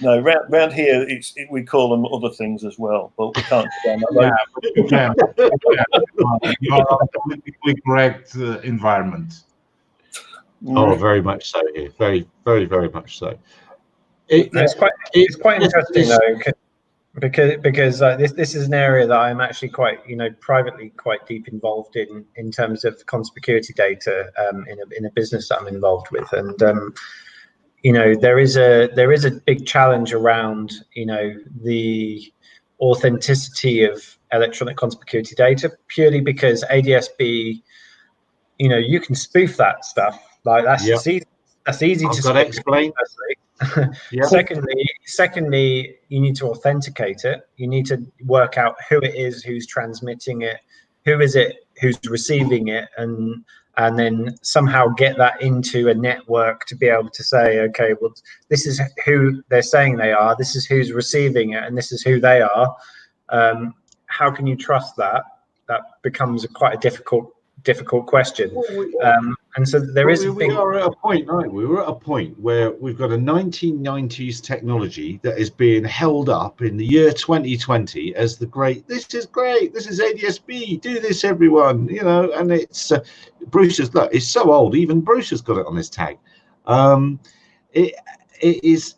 No, round here we call them other things as well, but we can't go down that road. You are a politically correct environment. Oh, very much so here. Very, very, very much so. It's quite interesting though, because this is an area that I'm actually quite, privately quite deep involved in terms of conspicuity data in a business that I'm involved with, and there is a big challenge around the authenticity of electronic conspicuity data, purely because ADS-B, you can spoof that stuff. Like that's easy. That's easy to explain. Yep. Secondly, you need to authenticate it. You need to work out who it is who's transmitting it, who is it who's receiving it, and then somehow get that into a network to be able to say, okay, well, this is who they're saying they are, this is who's receiving it, and this is who they are. How can you trust that? That becomes quite a difficult difficult question. And so there is. We are at a point, aren't we? We're at a point where we've got a 1990s technology that is being held up in the year 2020 as the great. This is great. This is ADSB. Do this, everyone. You know, and it's Bruce is look. It's so old. Even Bruce has got it on his tag. It is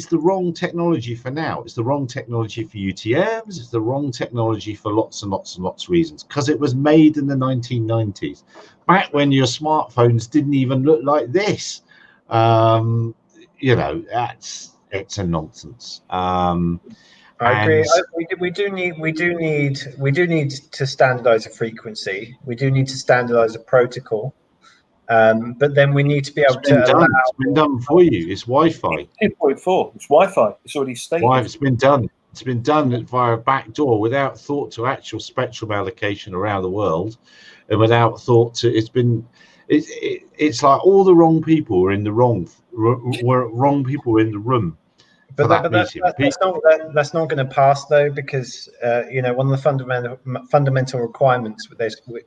the wrong technology for now. It's the wrong technology for UTMs. It's the wrong technology for lots and lots and lots of reasons, because it was made in the 1990s, back when your smartphones didn't even look like this. You know, it's a nonsense. I agree. We do need to standardize a frequency. We do need to standardize a protocol. But then we need to be able to allow. It's been done for you. It's Wi-Fi. 2.4. It's Wi-Fi. It's already stated. It's been done. It's been done via a back door without thought to actual spectrum allocation around the world, and without thought to. It's like all the wrong people were in the wrong people were in the room. But that's not going to pass, though, because you know, one of the fundamental requirements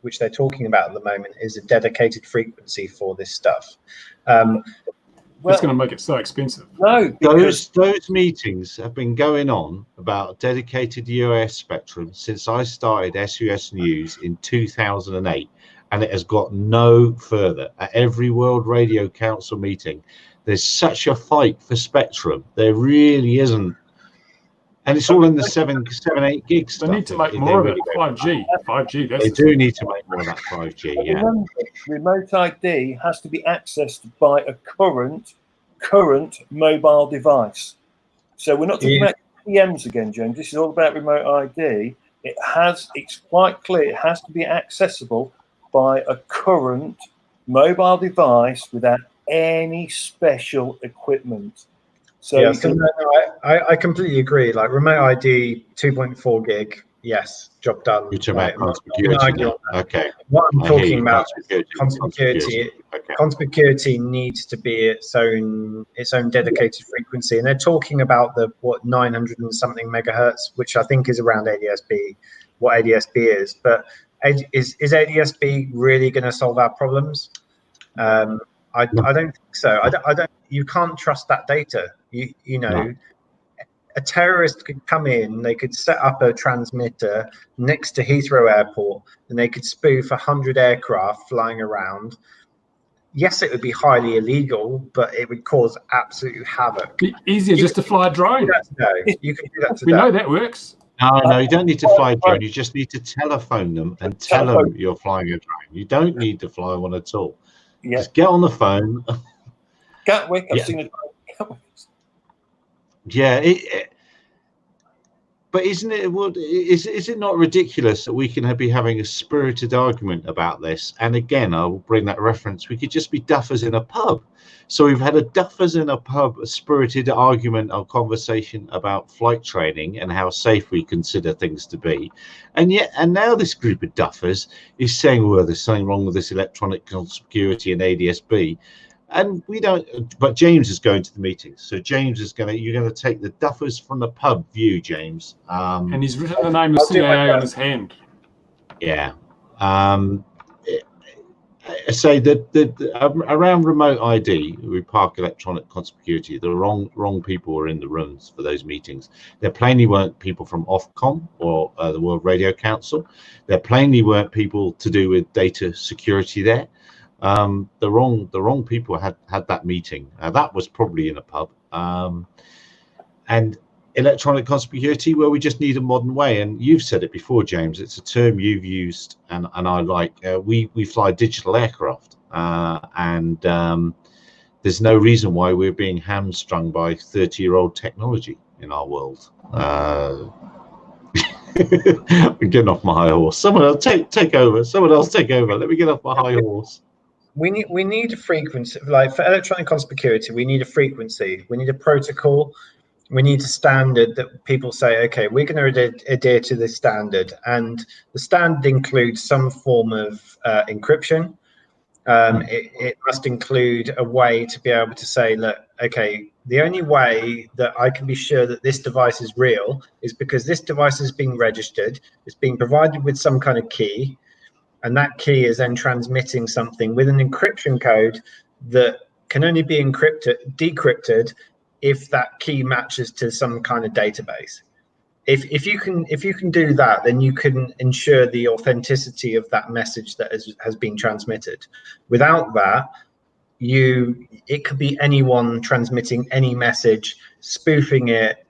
which they're talking about at the moment is a dedicated frequency for this stuff. That's going to make it so expensive. No, those meetings have been going on about dedicated UAS spectrum since I started SUS News in 2008, and it has got no further. At every World Radio Council meeting, there's such a fight for spectrum. There really isn't. And it's all in the 7-8 gig stuff. They need to make more of it. 5G. 5G. They do need to make more of that 5G, yeah. Remember, remote ID has to be accessed by a current mobile device. So we're not talking about PMs again, James. This is all about remote ID. It's quite clear it has to be accessible by a current mobile device without any special equipment. So, yeah, I completely agree. Like remote ID 2.4 gig, yes, job done. You're talking about conspicuity. Okay. What I'm talking about is conspicuity. Okay. Conspicuity needs to be its own dedicated frequency, and they're talking about the 900 and something megahertz, which I think is around ADSB. What ADSB is, but is ADSB really going to solve our problems? I don't think so. I don't. You can't trust that data. You know, a terrorist could come in. They could set up a transmitter next to Heathrow Airport, and they could spoof 100 aircraft flying around. Yes, it would be highly illegal, but it would cause absolute havoc. Be easier just to fly a drone. You can do that today. We know that works. No, you don't need to fly a drone. You just need to telephone them and tell them you're flying a drone. You don't need to fly one at all. Yeah. Just get on the phone. Gatwick, I've seen it. Yeah, but isn't it? Is it not ridiculous that we can be having a spirited argument about this? And again, I will bring that reference. We could just be duffers in a pub. So we've had a duffers in a pub, a spirited argument or conversation about flight training and how safe we consider things to be, and now this group of duffers is saying, well, there's something wrong with this electronic conspicuity and ADSB. And we don't, but James is going to the meetings. So James is you're going to take the duffers from the pub view, James. And he's written the name of CAA on his hand. Yeah. I say that around remote ID, we park electronic conspicuity. The wrong people were in the rooms for those meetings. There plainly weren't people from Ofcom or the World Radio Council. There plainly weren't people to do with data security there. The wrong people had that meeting. That was probably in a pub. And electronic conspicuity, well, we just need a modern way. And you've said it before, James. It's a term you've used, and I like. We fly digital aircraft, and there's no reason why we're being hamstrung by 30-year-old technology in our world. I'm getting off my high horse. Someone else take over. Someone else take over. Let me get off my high horse. We need a frequency. Like for electronic conspicuity, we need a frequency. We need a protocol. We need a standard that people say, okay, we're going to adhere to this standard, and the standard includes some form of encryption. It must include a way to be able to say, look, okay, the only way that I can be sure that this device is real is because this device is being registered, it's being provided with some kind of key, and that key is then transmitting something with an encryption code that can only be decrypted if that key matches to some kind of database. If you can do that, then you can ensure the authenticity of that message that has been transmitted. Without that, it could be anyone transmitting any message, spoofing it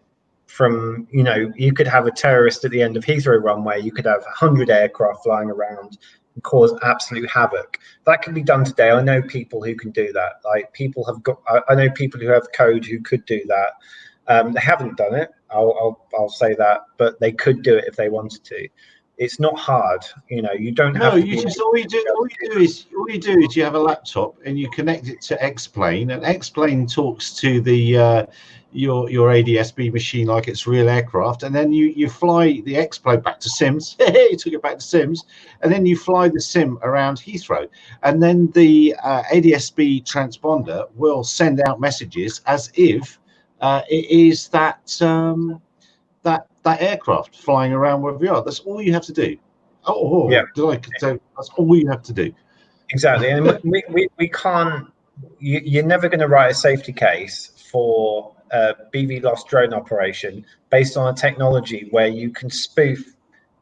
from, you could have a terrorist at the end of Heathrow runway, you could have 100 aircraft flying around and cause absolute havoc. That can be done today. I know people who can do that. I know people who have code who could do that. They haven't done it. I'll say that, but they could do it if they wanted to. It's not hard, you don't have to. All you do is you have a laptop and you connect it to X-Plane, and X-Plane talks to the your ADS-B machine like it's real aircraft, and then you fly the X-Plane back to Sims. You took it back to Sims, and then you fly the sim around Heathrow, and then the ADS-B transponder will send out messages as if it is that aircraft flying around wherever you are. That's all you have to do. Yeah. That's all you have to do. Exactly. And we can't, you're never going to write a safety case for a BVLOS drone operation based on a technology where you can spoof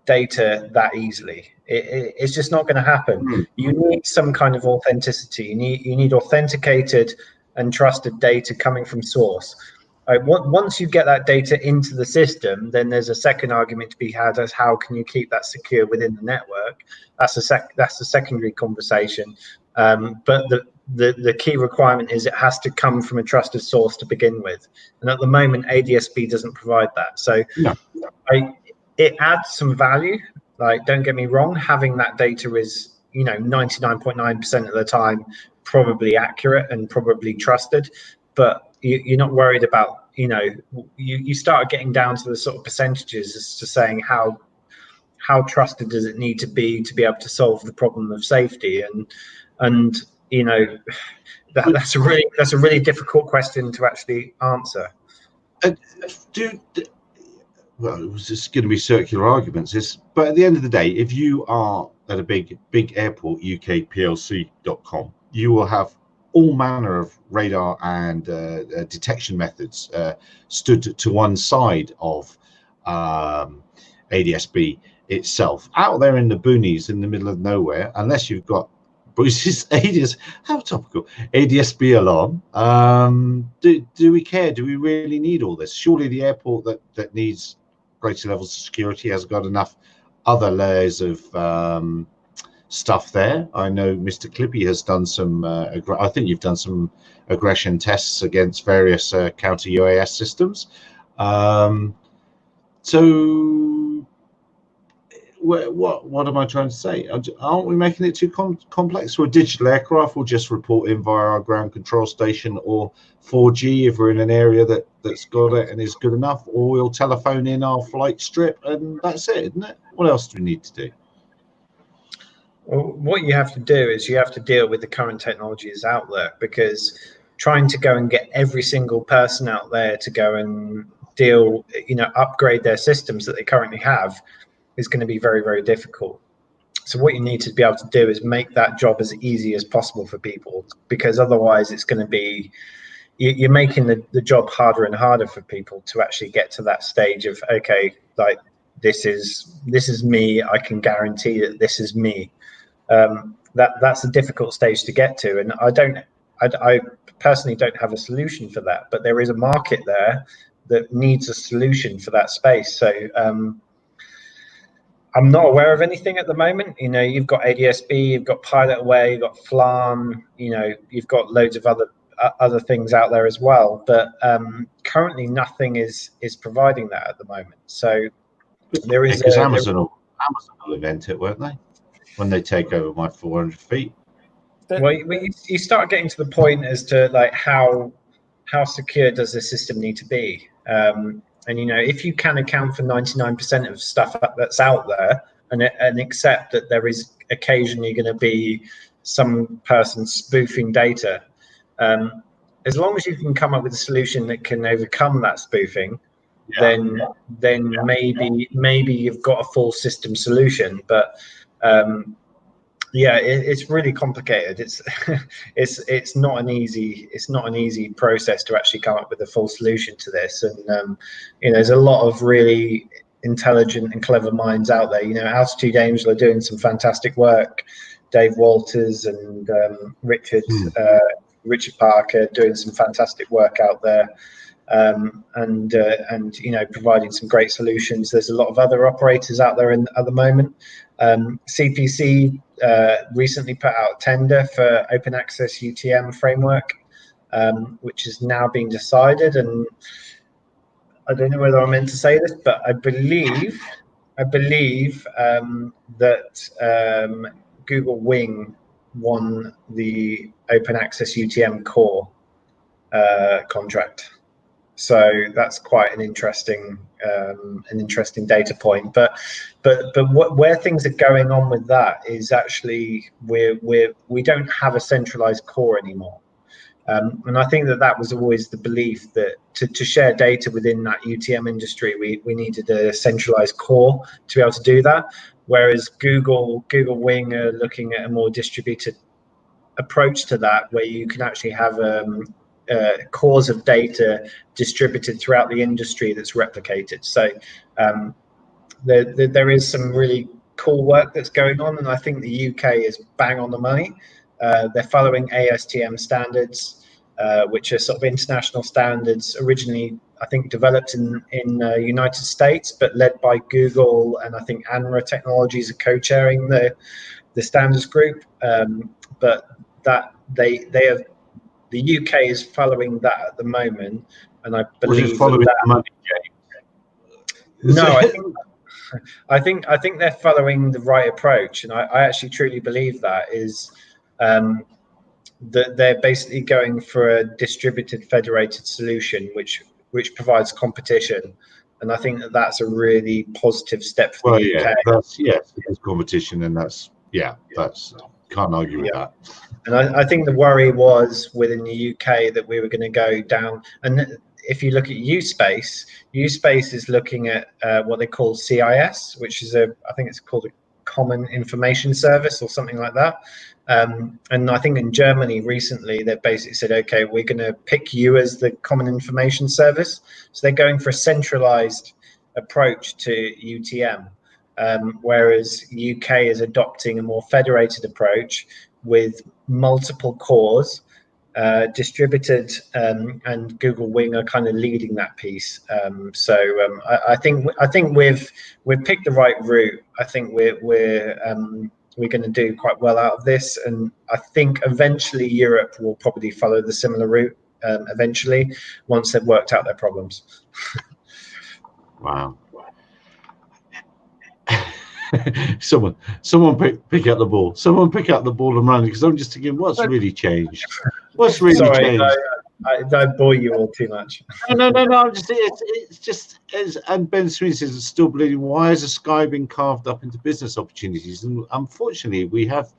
data that easily. It's just not going to happen. You need some kind of authenticity. You need authenticated and trusted data coming from source. Once you get that data into the system, then there's a second argument to be had as how can you keep that secure within the network. That's a secondary conversation. But the key requirement is it has to come from a trusted source to begin with. And at the moment, ADS-B doesn't provide that. So it adds some value. Don't get me wrong, having that data is 99.9% of the time probably accurate and probably trusted, but you're not worried about, you start getting down to the sort of percentages as to saying how trusted does it need to be able to solve the problem of safety, and that's a really difficult question to actually answer. Well, it was just going to be circular arguments. But at the end of the day, if you are at a big airport, ukplc.com, you will have all manner of radar and detection methods stood to one side of ADS-B itself. Out there in the boonies, in the middle of nowhere, unless you've got Bruce's ADS-B alarm, do we care? Do we really need all this? Surely the airport that needs greater levels of security has got enough other layers of stuff there. I know Mr. Clippy has done some I think you've done some aggression tests against various counter UAS systems. So what am I trying to say? Aren't we making it too complex? So a digital aircraft will just report in via our ground control station, or 4G if we're in an area that's got it and is good enough, or we'll telephone in our flight strip and that's it, isn't it? What else do we need to do? Well, what you have to do is you have to deal with the current technologies out there, because trying to go and get every single person out there to go and upgrade their systems that they currently have is going to be very, very difficult. So what you need to be able to do is make that job as easy as possible for people, because otherwise it's going to be, you're making the job harder and harder for people to actually get to that stage of, okay, this is me, I can guarantee that this is me. That's a difficult stage to get to, and I personally don't have a solution for that, but there is a market there that needs a solution for that space. So I'm not aware of anything at the moment. You've got ADS-B, you've got PilotAware, you've got FLAN, you've got loads of other things out there as well, but currently nothing is providing that at the moment. So there is because Amazon will invent it, won't they? When they take over my 400 feet. Well, you start getting to the point as to how secure does the system need to be, and if you can account for 99% of stuff that's out there, and accept that there is occasionally going to be some person spoofing data, as long as you can come up with a solution that can overcome that spoofing, then maybe you've got a full system solution. But Yeah, it's really complicated. It's not an easy process to actually come up with a full solution to this. And there's a lot of really intelligent and clever minds out there. Altitude Angel are doing some fantastic work. Dave Walters and Richard Parker doing some fantastic work out there. And providing some great solutions. There's a lot of other operators out there at the moment. CPC recently put out a tender for open access UTM framework, which is now being decided. And I don't know whether I'm meant to say this, but I believe that Google Wing won the open access UTM core contract. So that's quite an interesting data point. But where things are going on with that is actually we don't have a centralized core anymore. And I think that was always the belief, that to share data within that UTM industry, we needed a centralized core to be able to do that. Whereas Google Wing are looking at a more distributed approach to that, where you can actually have cores of data distributed throughout the industry that's replicated. So there is some really cool work that's going on, and I think the UK is bang on the money. They're following ASTM standards, which are sort of international standards, originally I think developed in United States, but led by Google, and I think ANRA Technologies are co-chairing the standards group. But that they have. The UK is following that at the moment, and I believe following that. The money, No, I think they're following the right approach, and I actually truly believe that is that they're basically going for a distributed, federated solution, which provides competition, and I think that's a really positive step for the UK. It's competition, and that's can't argue with that. And I think the worry was within the UK that we were going to go down. And if you look at USpace is looking at what they call CIS, which is I think it's called a Common Information Service or something like that. And I think in Germany recently, they've basically said, okay, we're going to pick you as the Common Information Service. So they're going for a centralized approach to UTM. Whereas UK is adopting a more federated approach with multiple cores, distributed, and Google Wing are kind of leading that piece. I think we've picked the right route. I think we're going to do quite well out of this, and I think eventually Europe will probably follow the similar route. Eventually, once they've worked out their problems. Wow. Someone pick up the ball. Someone pick up the ball and run, because I'm just thinking, what's really changed? What's really changed? I bore you all too much. No. It's just and Ben Smith says it's still bleeding. Why has the sky been carved up into business opportunities? And unfortunately, we have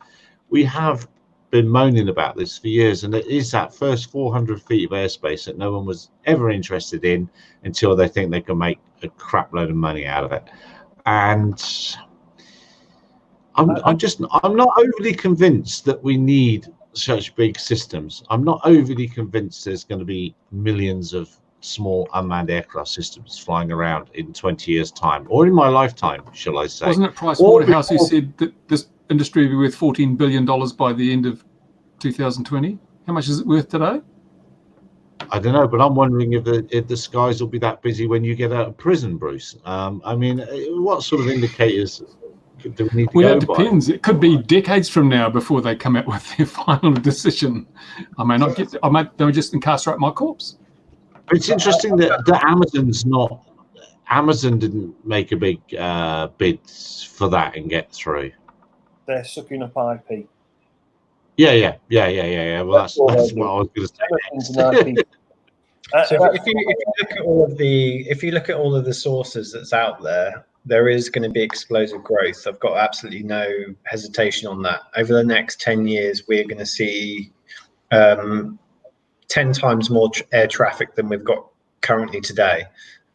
been moaning about this for years, and it is that first 400 feet of airspace that no one was ever interested in until they think they can make a crap load of money out of it. And I'm not overly convinced that we need such big systems. I'm not overly convinced there's going to be millions of small unmanned aircraft systems flying around in 20 years' time, or in my lifetime, shall I say. Wasn't it Price Waterhouse who said that this industry will be worth $14 billion by the end of 2020? How much is it worth today? I don't know, but I'm wondering if the skies will be that busy when you get out of prison, Bruce. I mean, what sort of indicators do we need to go by? Well, it depends. It could be decades from now before they come out with their final decision. I may not get. They'll just incarcerate my corpse. It's interesting that Amazon didn't make a big bid for that and get through. They're sucking up IP. Yeah. Well, that's what I was going to say. So if you look at all of the sources that's out there, there is going to be explosive growth. I've got absolutely no hesitation on that. Over the next 10 years, we're going to see 10 times more air traffic than we've got currently today.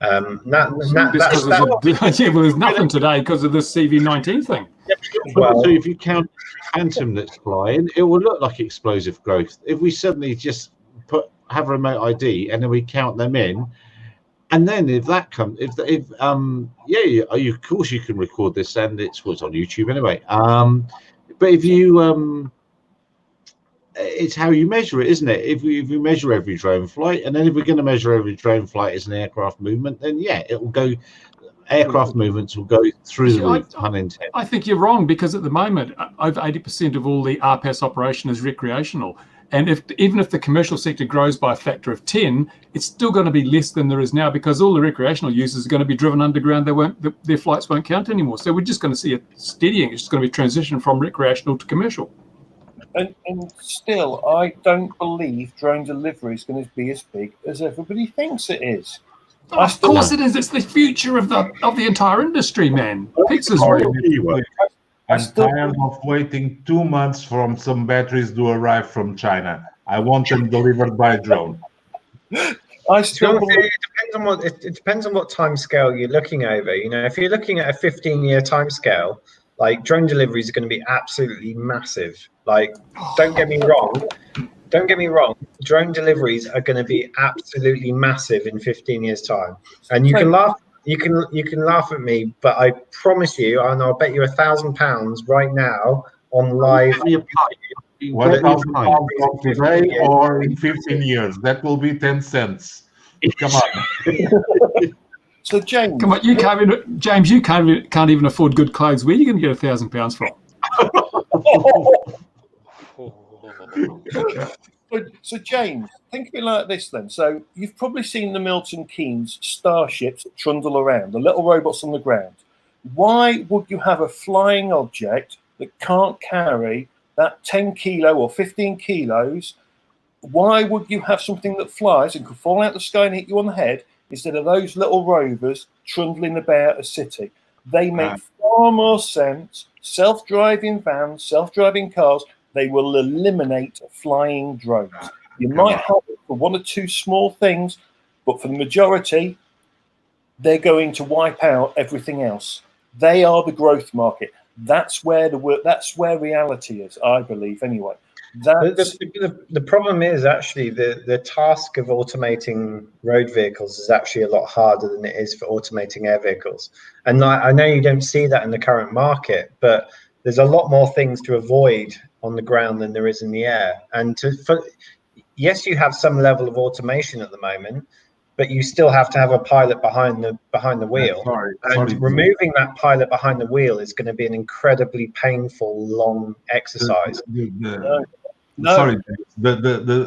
Yeah, well, there's nothing today because of this CV19 thing. Well, so if you count Phantom that's flying, it will look like explosive growth. If we suddenly just have remote ID and then we count them in, and then if that comes, of course you can record this, and it's on YouTube anyway. But if you it's how you measure it, isn't it? If we measure every drone flight, and then if we're going to measure every drone flight as an aircraft movement, then yeah, it will go. Aircraft movements will go through the roof, pun intended. I think you're wrong, because at the moment, over 80% of all the RPAS operation is recreational. And even if the commercial sector grows by a factor of 10, it's still going to be less than there is now, because all the recreational users are going to be driven underground. Their flights won't count anymore. So we're just going to see it steadying. It's just going to be transition from recreational to commercial. And still, I don't believe drone delivery is going to be as big as everybody thinks it is. Oh, of course it is. It's the future of the entire industry, man. Pixar's real. I'm tired of waiting 2 months for some batteries to arrive from China. I want them delivered by drone. It depends on what time scale you're looking over. You know, if you're looking at a 15-year time scale, like, drone deliveries are going to be absolutely massive. Like, don't get me wrong, drone deliveries are going to be absolutely massive in 15 years' time. And you can laugh at me, but I promise you, and I'll bet you £1,000 right now on live. £1,000 today or in 15 years? That will be 10 cents. Come on. So James, come on, James, you can't even afford good clothes. Where are you going to get £1,000 from? So James, think of it like this then. So you've probably seen the Milton Keynes starships that trundle around, the little robots on the ground. Why would you have a flying object that can't carry that 10 kilo or 15 kilos? Why would you have something that flies and could fall out of the sky and hit you on the head instead of those little rovers trundling about a city? They make far more sense. Self-driving vans, self-driving cars, they will eliminate flying drones. You might have it for one or two small things, but for the majority, they're going to wipe out everything else. They are the growth market. That's where that's where reality is, I believe, anyway. The problem is actually the task of automating road vehicles is actually a lot harder than it is for automating air vehicles. And I know you don't see that in the current market, but there's a lot more things to avoid on the ground than there is in the air. And yes, you have some level of automation at the moment, but you still have to have a pilot behind the wheel. Removing that pilot behind the wheel is going to be an incredibly painful, long exercise. The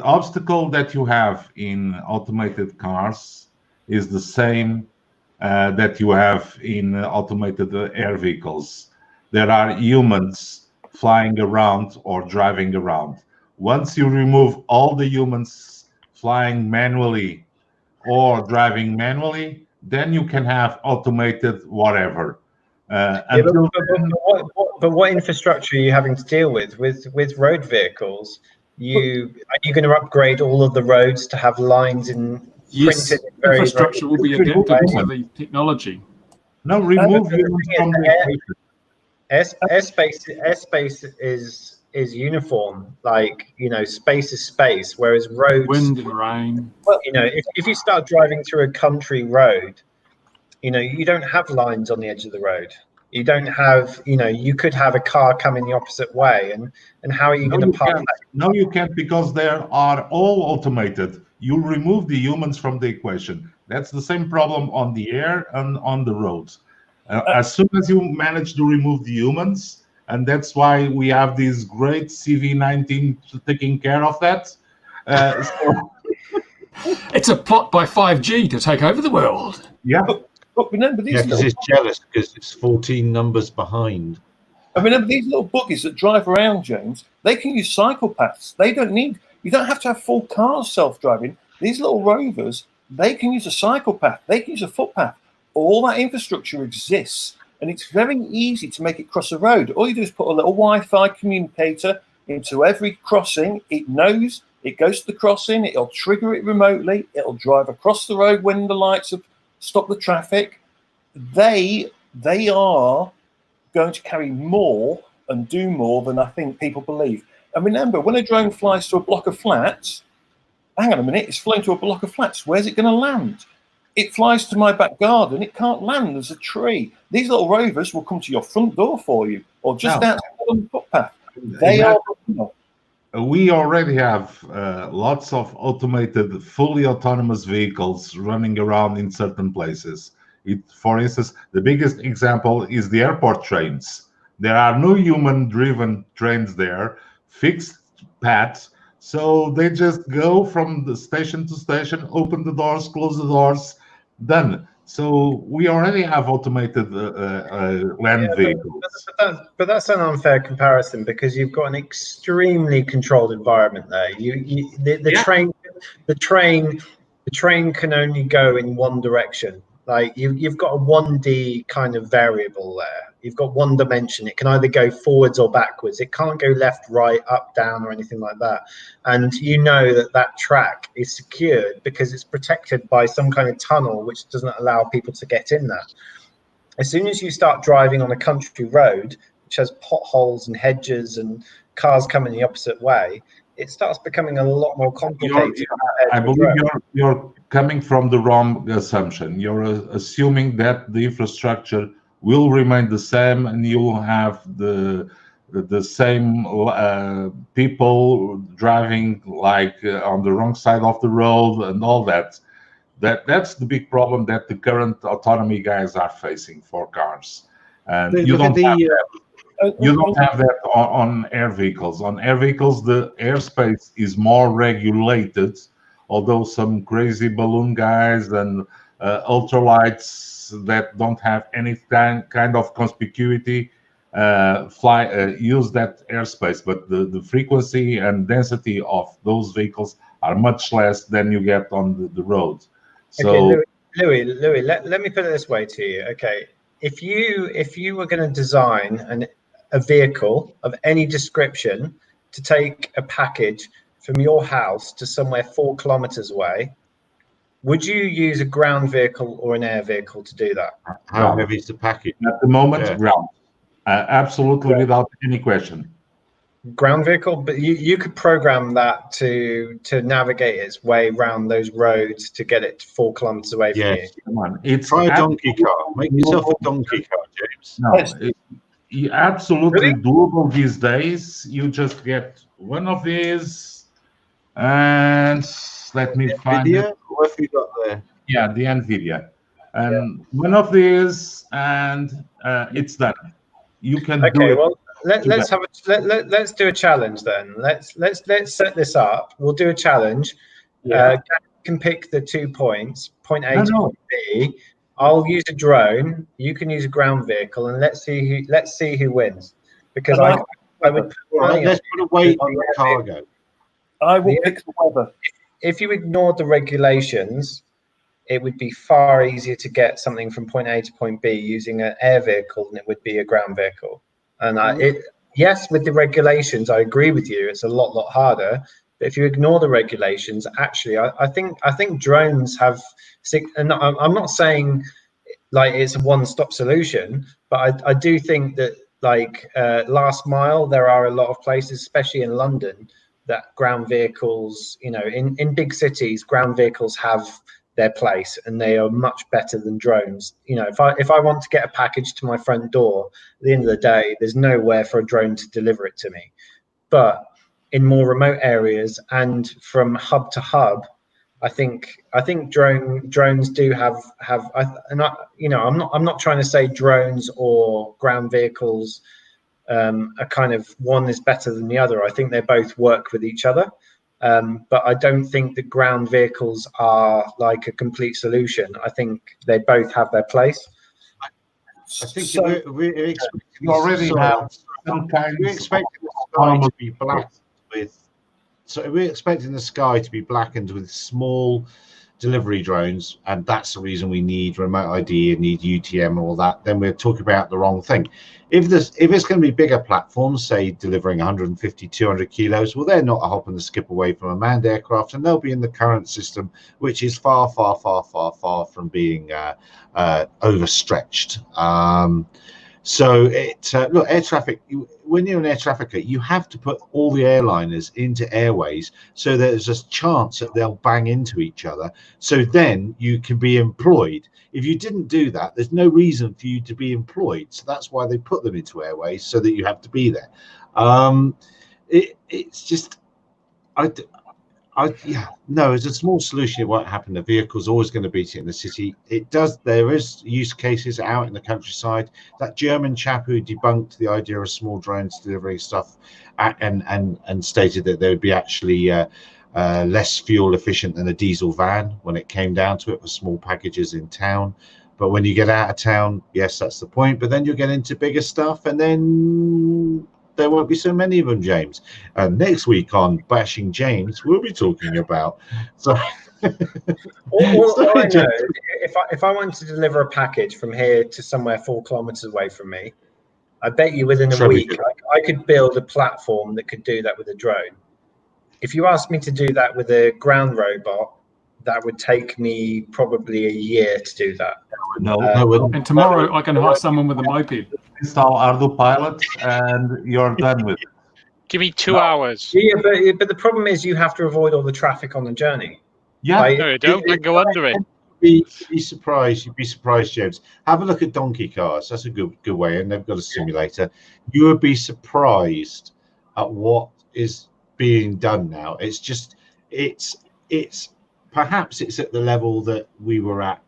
obstacle that you have in automated cars is the same that you have in automated air vehicles. There are humans flying around or driving around. Once you remove all the humans flying manually or driving manually, then you can have automated whatever. But what infrastructure are you having to deal with road vehicles? Are you going to upgrade all of the roads to have lines in? Yes, infrastructure will be adapted to the technology. No, remove humans from the equation. Airspace is uniform, like, you know, space is space, whereas roads, wind and rain. Well, you know, if you start driving through a country road, you know, you don't have lines on the edge of the road. You don't have, you know, you could have a car coming the opposite way, and how are you going to park that? No, you can't, because they are all automated. You remove the humans from the equation. That's the same problem on the air and on the roads. As soon as you manage to remove the humans, and that's why we have this great CV19 taking care of that. It's a plot by 5G to take over the world. Yeah. But remember these because it's jealous because it's 14 numbers behind. I mean, these little buggies that drive around, James, they can use cyclepaths. You don't have to have full cars self-driving. These little rovers, they can use a cyclepath. They can use a footpath. All that infrastructure exists, and it's very easy to make it cross a road. All you do is put a little Wi-Fi communicator into every crossing. It knows, it goes to the crossing, it'll trigger it remotely, it'll drive across the road when the lights have stop the traffic. They are going to carry more and do more than I think people believe. And remember, when a drone flies to a block of flats, hang on a minute, it's flying to a block of flats. Where's it going to land? It flies to my back garden. It can't land. There's a tree. These little rovers will come to your front door for you, or just outside on the footpath. They are. We already have lots of automated, fully autonomous vehicles running around in certain places. For instance, the biggest example is the airport trains. There are no human-driven trains there, fixed paths. So they just go from the station to station, open the doors, close the doors, done. So we already have automated land vehicles. But that's an unfair comparison because you've got an extremely controlled environment there. The train can only go in one direction. Like you've got a 1D kind of variable there. You've got one dimension. It can either go forwards or backwards. It can't go left, right, up, down, or anything like that. And you know that track is secured because it's protected by some kind of tunnel which doesn't allow people to get in there. As soon as you start driving on a country road, which has potholes and hedges and cars coming the opposite way, it starts becoming a lot more complicated. I believe you're coming from the wrong assumption. You're assuming that the infrastructure will remain the same and you'll have the same people driving like on the wrong side of the road and all that. That's the big problem that the current autonomy guys are facing for cars. And you don't have that on air vehicles. On air vehicles, the airspace is more regulated, although some crazy balloon guys and ultralights that don't have any kind of conspicuity use that airspace. But the frequency and density of those vehicles are much less than you get on the road. So, okay, Louis, let me put it this way to you. Okay, if you were going to design a vehicle of any description to take a package from your house to somewhere 4 kilometers away, would you use a ground vehicle or an air vehicle to do that? How heavy is the package? At the moment, ground. Absolutely, without any question. Ground vehicle, but you could program that to navigate its way around those roads to get it 4 kilometers away from you. Come on. Try a donkey car. Make yourself a donkey car, James. No, it's absolutely doable these days. You just get one of these, and let me find it. What have you got there? Yeah, the NVIDIA, and one of these, and it's done. You can do it. Well, let's do a challenge then. Let's set this up. We'll do a challenge. Gary can pick the 2 points, point A to point B. I'll use a drone. You can use a ground vehicle, and let's see who wins. Because I would. Let's put a weight on the cargo. I will pick the weather. If you ignored the regulations, it would be far easier to get something from point A to point B using an air vehicle than it would be a ground vehicle. And yes, with the regulations, I agree with you. It's a lot harder. But if you ignore the regulations, actually, I think drones have. And I'm not saying like it's a one-stop solution, but I do think that like last mile, there are a lot of places, especially in London, that ground vehicles, in big cities, ground vehicles have their place and they are much better than drones. If I want to get a package to my front door, at the end of the day, there's nowhere for a drone to deliver it to me. But in more remote areas and from hub to hub, I think drones do have I'm not trying to say drones or ground vehicles are kind of one is better than the other. I think they both work with each other. But I don't think that ground vehicles are like a complete solution. I think they both have their place. I think we're you already have some kind. We're expecting the sky to be black with. So we're expecting the sky to be blackened with small delivery drones, and that's the reason we need remote ID and need UTM and all that, then we're talking about the wrong thing. If it's going to be bigger platforms, say delivering 150, 200 kilos, well, they're not a hop and a skip away from a manned aircraft, and they'll be in the current system, which is far, far, far, far, far from being overstretched. So look, air traffic, when you're an air trafficker, you have to put all the airliners into airways so there's a chance that they'll bang into each other. So then you can be employed. If you didn't do that, there's no reason for you to be employed. So that's why they put them into airways, so that you have to be there. It's just, no, as a small solution, it won't happen. The vehicle's always going to beat it in the city. It does. There is use cases out in the countryside. That German chap who debunked the idea of small drones delivering stuff, and stated that they would be actually less fuel efficient than a diesel van when it came down to it for small packages in town. But when you get out of town, yes, that's the point. But then you'll get into bigger stuff, and then there won't be so many of them, James. And next week on Bashing James, we'll be talking about. So, all I know, if I wanted to deliver a package from here to somewhere 4 kilometers away from me, I bet you within a week I could build a platform that could do that with a drone. If you asked me to do that with a ground robot, that would take me probably a year to do that. And tomorrow I can hire someone with a moped. Install Arduino Pilot and you're done with it. Give me 2 hours. Yeah, but the problem is you have to avoid all the traffic on the journey. Yeah, no, you don't. I go under it. You'd be surprised, James. Have a look at donkey cars. That's a good way, and they've got a simulator. You would be surprised at what is being done now. It's just, it's perhaps it's at the level that we were at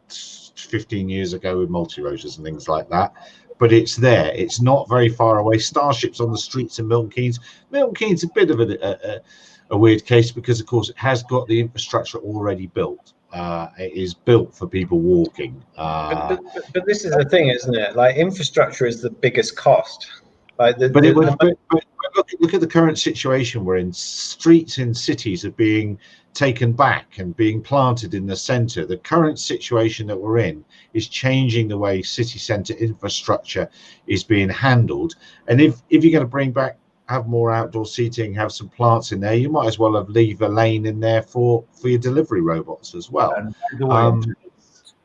15 years ago with multi-rotors and things like that, but it's there. It's not very far away. Starships on the streets of Milton Keynes. Milton Keynes is a bit of a weird case because, of course, it has got the infrastructure already built. It is built for people walking. But this is the thing, isn't it? Like, infrastructure is the biggest cost. Like but look at the current situation we're in. Streets in cities are being taken back and being planted in the center. The current situation that we're in is changing the way city center infrastructure is being handled. And if you're going to have more outdoor seating, have some plants in there, you might as well leave a lane in there for your delivery robots as well. And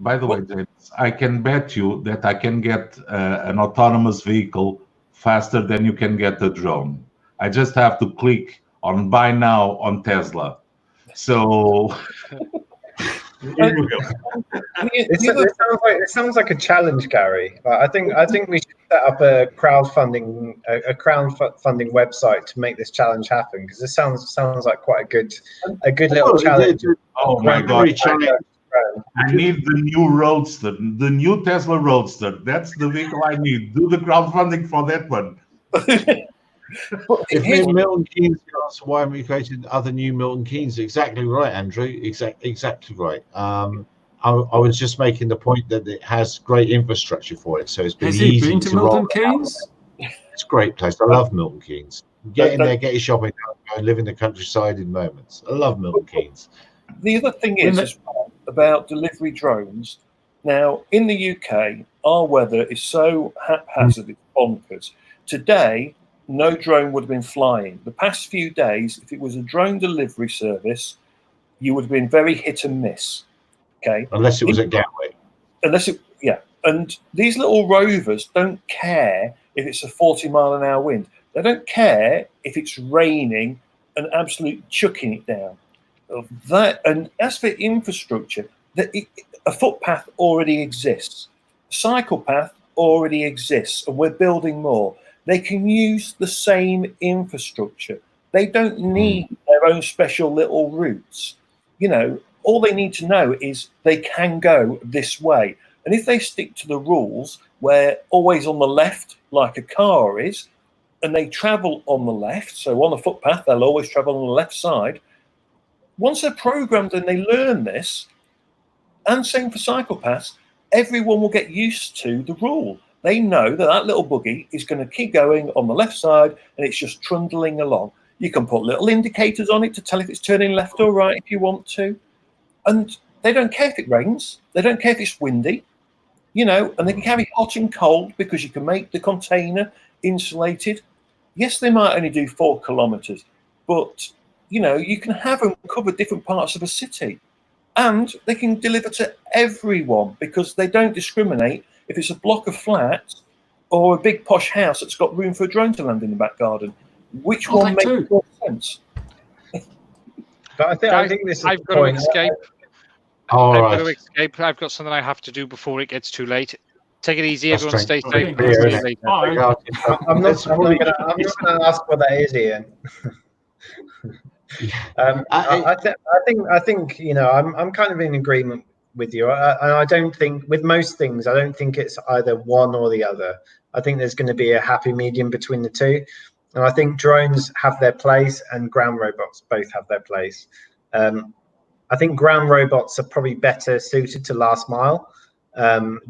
by the way, James, I can bet you that I can get an autonomous vehicle faster than you can get a drone. I just have to click on buy now on Tesla. So here you go. It sounds like a challenge, Gary. I think we should set up a crowdfunding website to make this challenge happen, because this sounds like quite a good little challenge. Oh my God! I need the new Roadster, the new Tesla Roadster. That's the vehicle I need. Do the crowdfunding for that one. If we're Milton Keynes, why haven't we created other new Milton Keynes? Exactly right, Andrew. Exactly right. I was just making the point that it has great infrastructure for it, so it's been easy been to Milton Keynes? It's a great place. I love Milton Keynes. Get in there, get your shopping done, and live in the countryside in moments. I love Milton Keynes. The other thing is about delivery drones. Now, in the UK, our weather is so haphazard, it's bonkers. Today, no drone would have been flying. The past few days, if it was a drone delivery service, you would have been very hit and miss. Okay, unless it was at Gatwick. And these little rovers don't care if it's a 40-mile-an-hour wind. They don't care if it's raining and absolutely chucking it down. And as for infrastructure, a footpath already exists. A cycle path already exists, and we're building more. They can use the same infrastructure. They don't need their own special little routes. You know, all they need to know is they can go this way. And if they stick to the rules, where always on the left, like a car is, and they travel on the left, so on a footpath, they'll always travel on the left side. Once they're programmed and they learn this, and same for cycle paths, everyone will get used to the rule. They know that little buggy is going to keep going on the left side, and it's just trundling along. You can put little indicators on it to tell if it's turning left or right if you want to. And they don't care if it rains. They don't care if it's windy, you know, and they can carry hot and cold because you can make the container insulated. Yes, they might only do 4 kilometers, but, you know, you can have them cover different parts of a city, and they can deliver to everyone because they don't discriminate if it's a block of flats or a big posh house that's got room for a drone to land in the back garden. Which one makes more sense? But I think this is I've got to escape. All I've right. got to escape. I've got something I have to do before it gets too late. Take it easy, That's everyone. Stay strange. safe. Yeah, See you yeah. later. Bye. I'm not going to ask what that is, Ian. I think you know I'm kind of in agreement with you. I don't think with most things I don't think it's either one or the other. I think there's going to be a happy medium between the two, and I think drones have their place and ground robots both have their place. I think ground robots are probably better suited to last mile.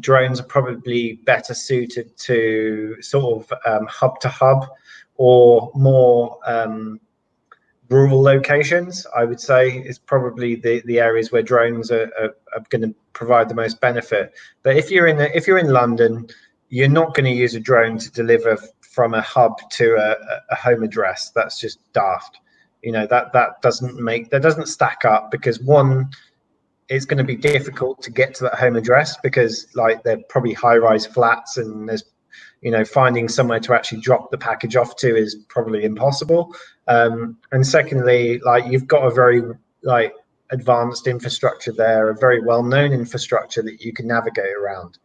Drones are probably better suited to sort of hub to hub or more rural locations. I would say is probably the areas where drones are going to provide the most benefit. But if you're in London, you're not going to use a drone to deliver from a hub to a home address. That's just daft. You know, that doesn't stack up, because one, it's going to be difficult to get to that home address because like they're probably high-rise flats, and there's, you know, finding somewhere to actually drop the package off to is probably impossible. And secondly, like you've got a very like advanced infrastructure there, a very well-known infrastructure that you can navigate around.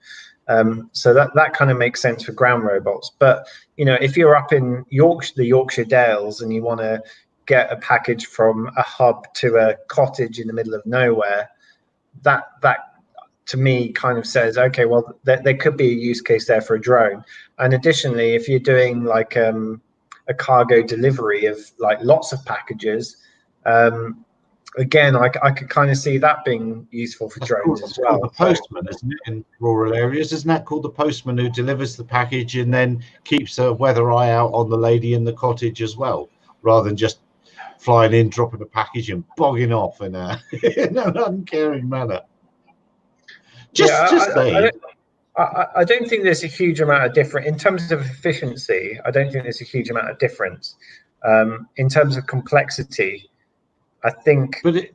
So that kind of makes sense for ground robots. But you know, if you're up in the Yorkshire Dales and you want to get a package from a hub to a cottage in the middle of nowhere, that to me kind of says, okay, well, there could be a use case there for a drone. And additionally, if you're doing like a cargo delivery of like lots of packages, again, I could kind of see that being useful for drones as well. The postman, isn't it, in rural areas? Isn't that called the postman, who delivers the package and then keeps a weather eye out on the lady in the cottage as well, rather than just flying in, dropping a package and bogging off in an uncaring manner? I don't think there's a huge amount of difference in terms of efficiency. I don't think there's a huge amount of difference in terms of complexity. I think the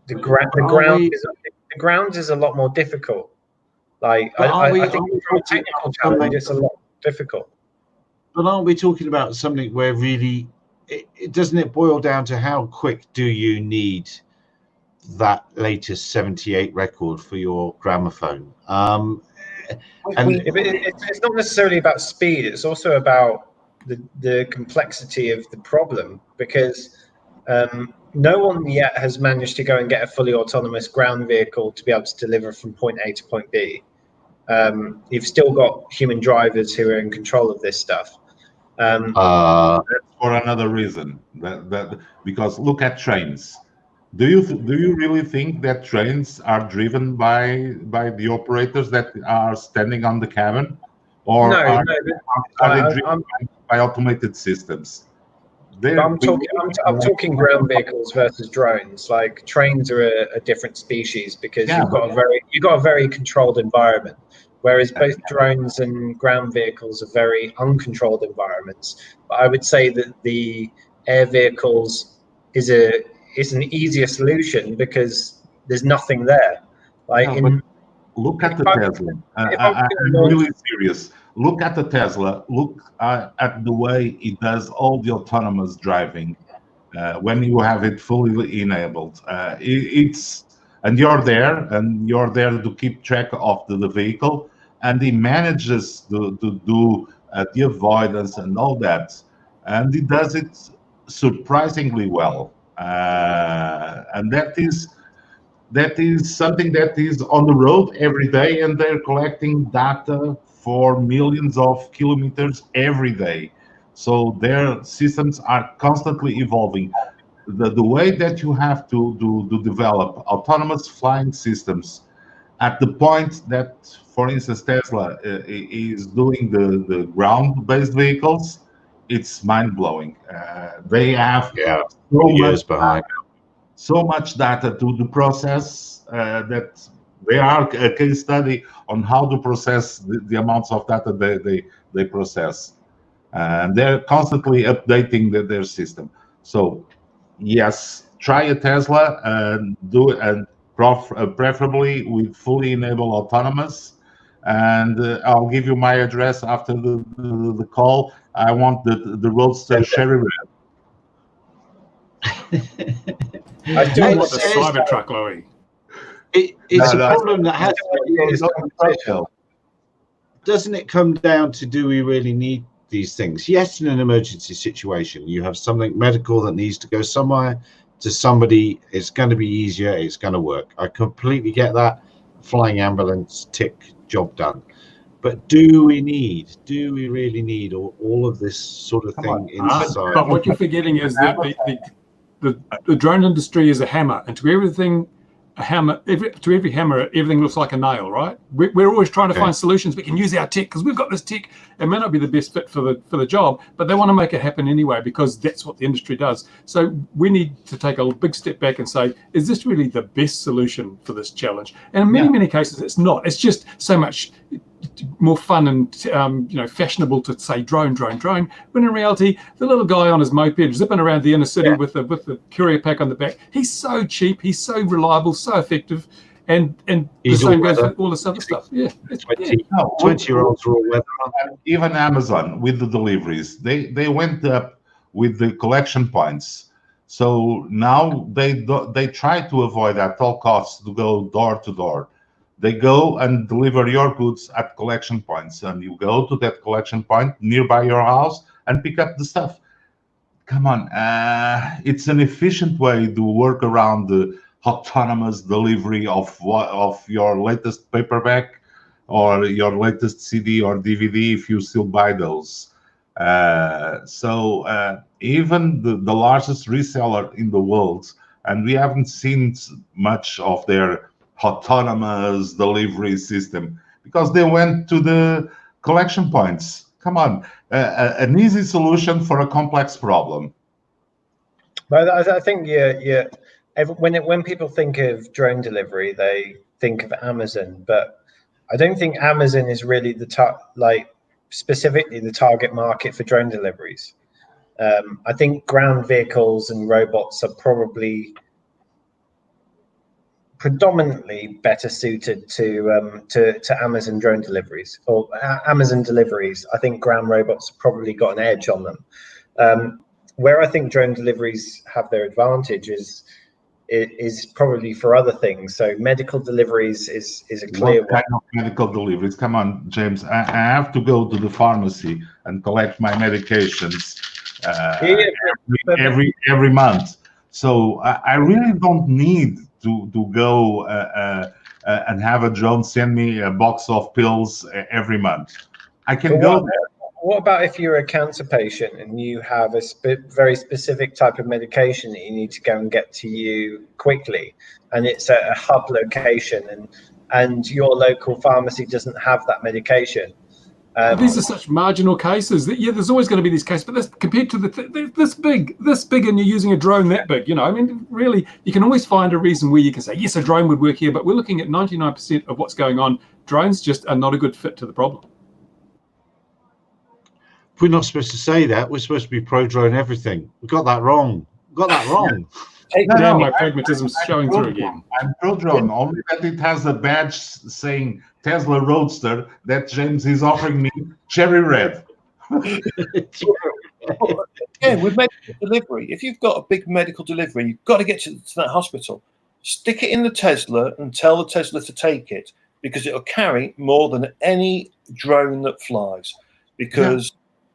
ground is a lot more difficult. Like I think from a technical challenge, it's a lot difficult. But aren't we talking about something where really, it doesn't it boil down to how quick do you need that latest 78 record for your gramophone? And it's not necessarily about speed. It's also about the complexity of the problem, because no one yet has managed to go and get a fully autonomous ground vehicle to be able to deliver from point A to point B. You've still got human drivers who are in control of this stuff. That's for another reason. Because look at trains. Do you really think that trains are driven by the operators that are standing on the cabin, or are they driven by automated systems? I'm talking ground vehicles versus drones. Like trains are a different species because you've got a very controlled environment, whereas both drones and ground vehicles are very uncontrolled environments. But I would say that the air vehicles is an easier solution because there's nothing there. Look at the Tesla. I'm really serious. Look at the Tesla. Look at the way it does all the autonomous driving when you have it fully enabled. And you're there to keep track of the vehicle, and he manages to do the avoidance and all that, and he does it surprisingly well. And that is something that is on the road every day, and they're collecting data for millions of kilometers every day. So their systems are constantly evolving. The way that you have to develop autonomous flying systems at the point that, for instance, Tesla is doing the ground-based vehicles, it's mind-blowing. They have so much data to the process that They are a case study on how to process the amounts of data they process. And they're constantly updating their system. So yes, try a Tesla and do it, and preferably with fully enabled autonomous. And I'll give you my address after the call. I want the Roadster Cherry Red. I do want the Cybertruck, Louis. It's a problem that has. Doesn't it come down to, do we really need these things? Yes, in an emergency situation, you have something medical that needs to go somewhere to somebody. It's going to be easier. It's going to work. I completely get that. Flying ambulance, tick, job done. But do we really need all of this sort of thing inside? But what you're forgetting is that the drone industry is a hammer, and to everything, every hammer, everything looks like a nail, right? We're always trying to find solutions. We can use our tech because we've got this tech. It may not be the best fit for the job, but they want to make it happen anyway because that's what the industry does. So we need to take a big step back and say, is this really the best solution for this challenge? And in many cases, it's not. It's just so much more fun and fashionable to say drone, when in reality, the little guy on his moped zipping around the inner city with the courier pack on the back, he's so cheap, he's so reliable, so effective, and the same goes with all this other stuff. 20-year-olds are all weather. Even Amazon with the deliveries, they went up with the collection points. So now they try to avoid at all costs to go door to door. They go and deliver your goods at collection points, and you go to that collection point nearby your house and pick up the stuff. Come on, it's an efficient way to work around the autonomous delivery of your latest paperback or your latest CD or DVD if you still buy those. So even the largest reseller in the world, and we haven't seen much of their autonomous delivery system because they went to the collection points. Come on, an easy solution for a complex problem. But I think when people think of drone delivery, they think of Amazon, but I don't think Amazon is really specifically the target market for drone deliveries. I think ground vehicles and robots are probably predominantly better suited to Amazon drone deliveries or Amazon deliveries. I think ground robots have probably got an edge on them. Where I think drone deliveries have their advantage is probably for other things. So medical deliveries is a clear one. What kind of medical deliveries? Come on, James. I have to go to the pharmacy and collect my medications every month. So I really don't need to go and have a drone send me a box of pills every month. I can go. What about if you're a cancer patient and you have a very specific type of medication that you need to go and get to you quickly, and it's at a hub location, and your local pharmacy doesn't have that medication? These are such marginal cases that there's always going to be these cases, but compared to this big, and you're using a drone that big, I mean, really, you can always find a reason where you can say, yes, a drone would work here, but we're looking at 99% of what's going on. Drones just are not a good fit to the problem. We're not supposed to say that. We're supposed to be pro-drone everything. We got that wrong. Now my pragmatism's showing through again. I'm pro-drone, only that it has a badge saying Tesla Roadster that James is offering me cherry red. Yeah, with medical delivery, if you've got a big medical delivery, you've got to get to that hospital. Stick it in the Tesla and tell the Tesla to take it, because it'll carry more than any drone that flies. Because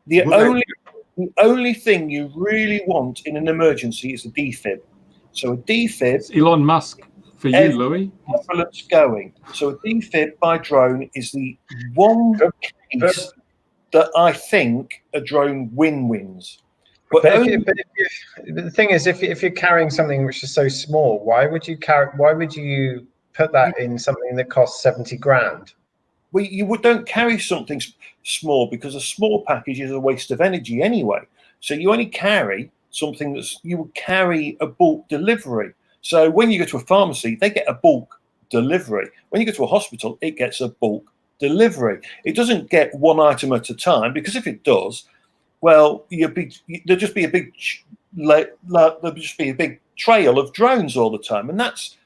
the only thing you really want in an emergency is a defib. So a defib. It's Elon Musk for you, Louis. Ambulance going. So a defib by drone is the one case that I think a drone wins. But the thing is, if you're carrying something which is so small, why would you put that in something that costs 70 grand? Well, you don't carry something small because a small package is a waste of energy anyway. So you only carry something you would carry a bulk delivery. So when you go to a pharmacy, they get a bulk delivery. When you go to a hospital, it gets a bulk delivery. It doesn't get one item at a time, because if it does, well, there'll just be a big trail of drones all the time, and that's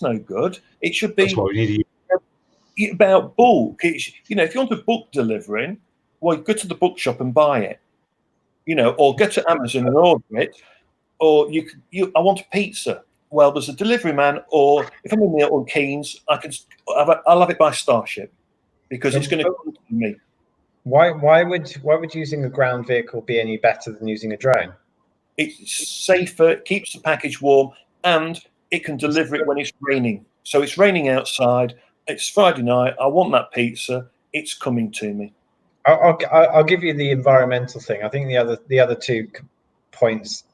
no good. It should be about bulk. If you want a book delivering, well, go to the bookshop and buy it, or go to Amazon and order it, or I want a pizza. Well, there's a delivery man, or if I'm in Milton Keynes, I'll have it by Starship, because it's going to come to me. Why would using a ground vehicle be any better than using a drone? It's safer, it keeps the package warm, and it can deliver it when it's raining. So it's raining outside. It's Friday night. I want that pizza. It's coming to me. I'll give you the environmental thing. I think the other 2 points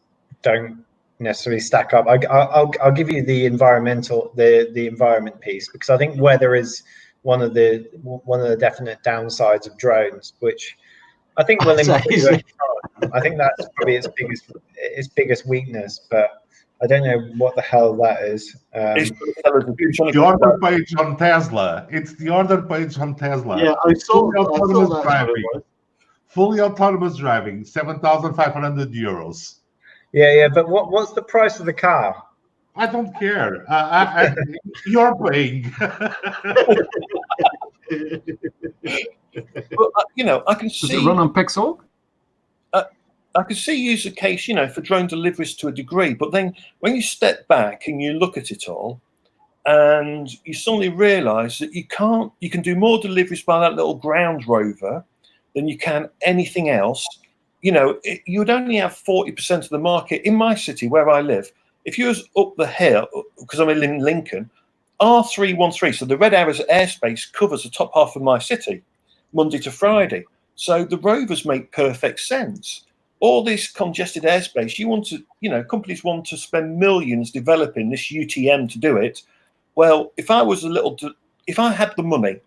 don't necessarily stack up. I'll give you the environmental, the environment piece, because I think where there is one of the definite downsides of drones, which I think will improve. I think that's probably its biggest weakness, but I don't know what the hell that is. It's the order page on Tesla. It's the order page on Tesla. Yeah, I saw that. Fully autonomous driving, 7,500 euros. Yeah, but what's the price of the car? I don't care. You're paying. Well, I can see. Does it run on Pexor? I can see use a case, for drone deliveries to a degree, but then when you step back and you look at it all, and you suddenly realise that you can do more deliveries by that little ground rover than you can anything else. You would only have 40% of the market in my city where I live. If you was up the hill, because I'm in Lincoln, R313, so the Red Arrows airspace covers the top half of my city, Monday to Friday. So the rovers make perfect sense. All this congested airspace, companies want to spend millions developing this UTM to do it. Well, if I had the money,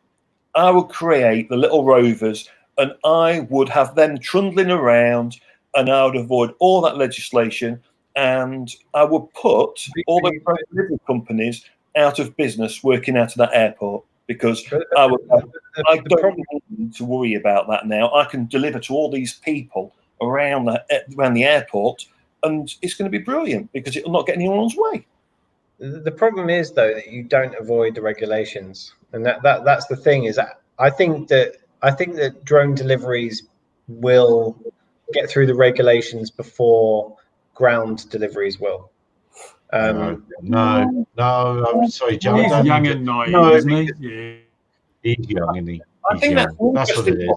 I would create the little rovers, and I would have them trundling around, and I would avoid all that legislation, and I would put all the delivery companies out of business working out of that airport, because I don't need to worry about that now. I can deliver to all these people around the airport, and it's going to be brilliant because it will not get in anyone's way. The problem is, though, that you don't avoid the regulations, and that's the thing. Is that I think that drone deliveries will get through the regulations before ground deliveries will. No, I'm sorry, Joe. He's young and naive, isn't he? Yeah. He's young, isn't he? I think that's what it is.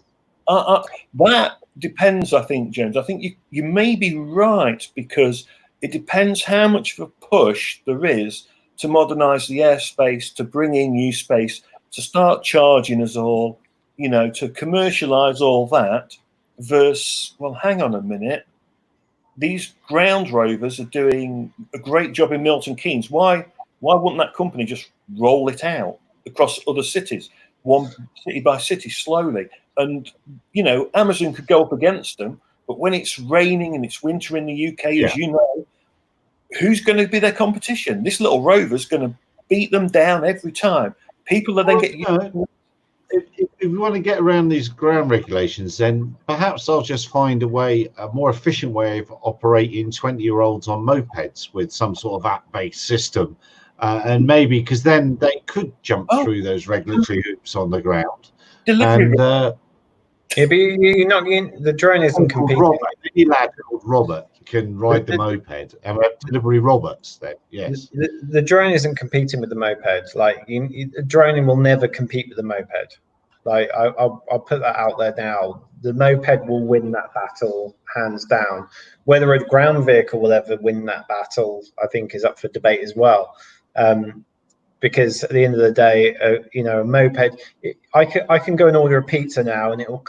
That depends, I think, James. I think you may be right, because it depends how much of a push there is to modernise the airspace, to bring in new space, to start charging us all, to commercialise all that, versus, well, hang on a minute, these ground rovers are doing a great job in Milton Keynes. Why wouldn't that company just roll it out across other cities, one city by city, slowly? And, Amazon could go up against them, but when it's raining and it's winter in the UK, as you know, who's going to be their competition? This little rover's going to beat them down every time. People are then getting... If we want to get around these ground regulations, then perhaps I'll just find a more efficient way of operating 20-year-olds on mopeds with some sort of app-based system. And maybe, because then they could jump through those regulatory hoops on the ground. Delivery. The drone isn't competing. Any lad called Robert can ride the moped, and we have delivery robots then. Yes. The drone isn't competing with the moped. Droning will never compete with the moped. I'll put that out there now. The moped will win that battle hands down. Whether a ground vehicle will ever win that battle, I think, is up for debate as well. Because at the end of the day, a moped, I can go and order a pizza now, and it will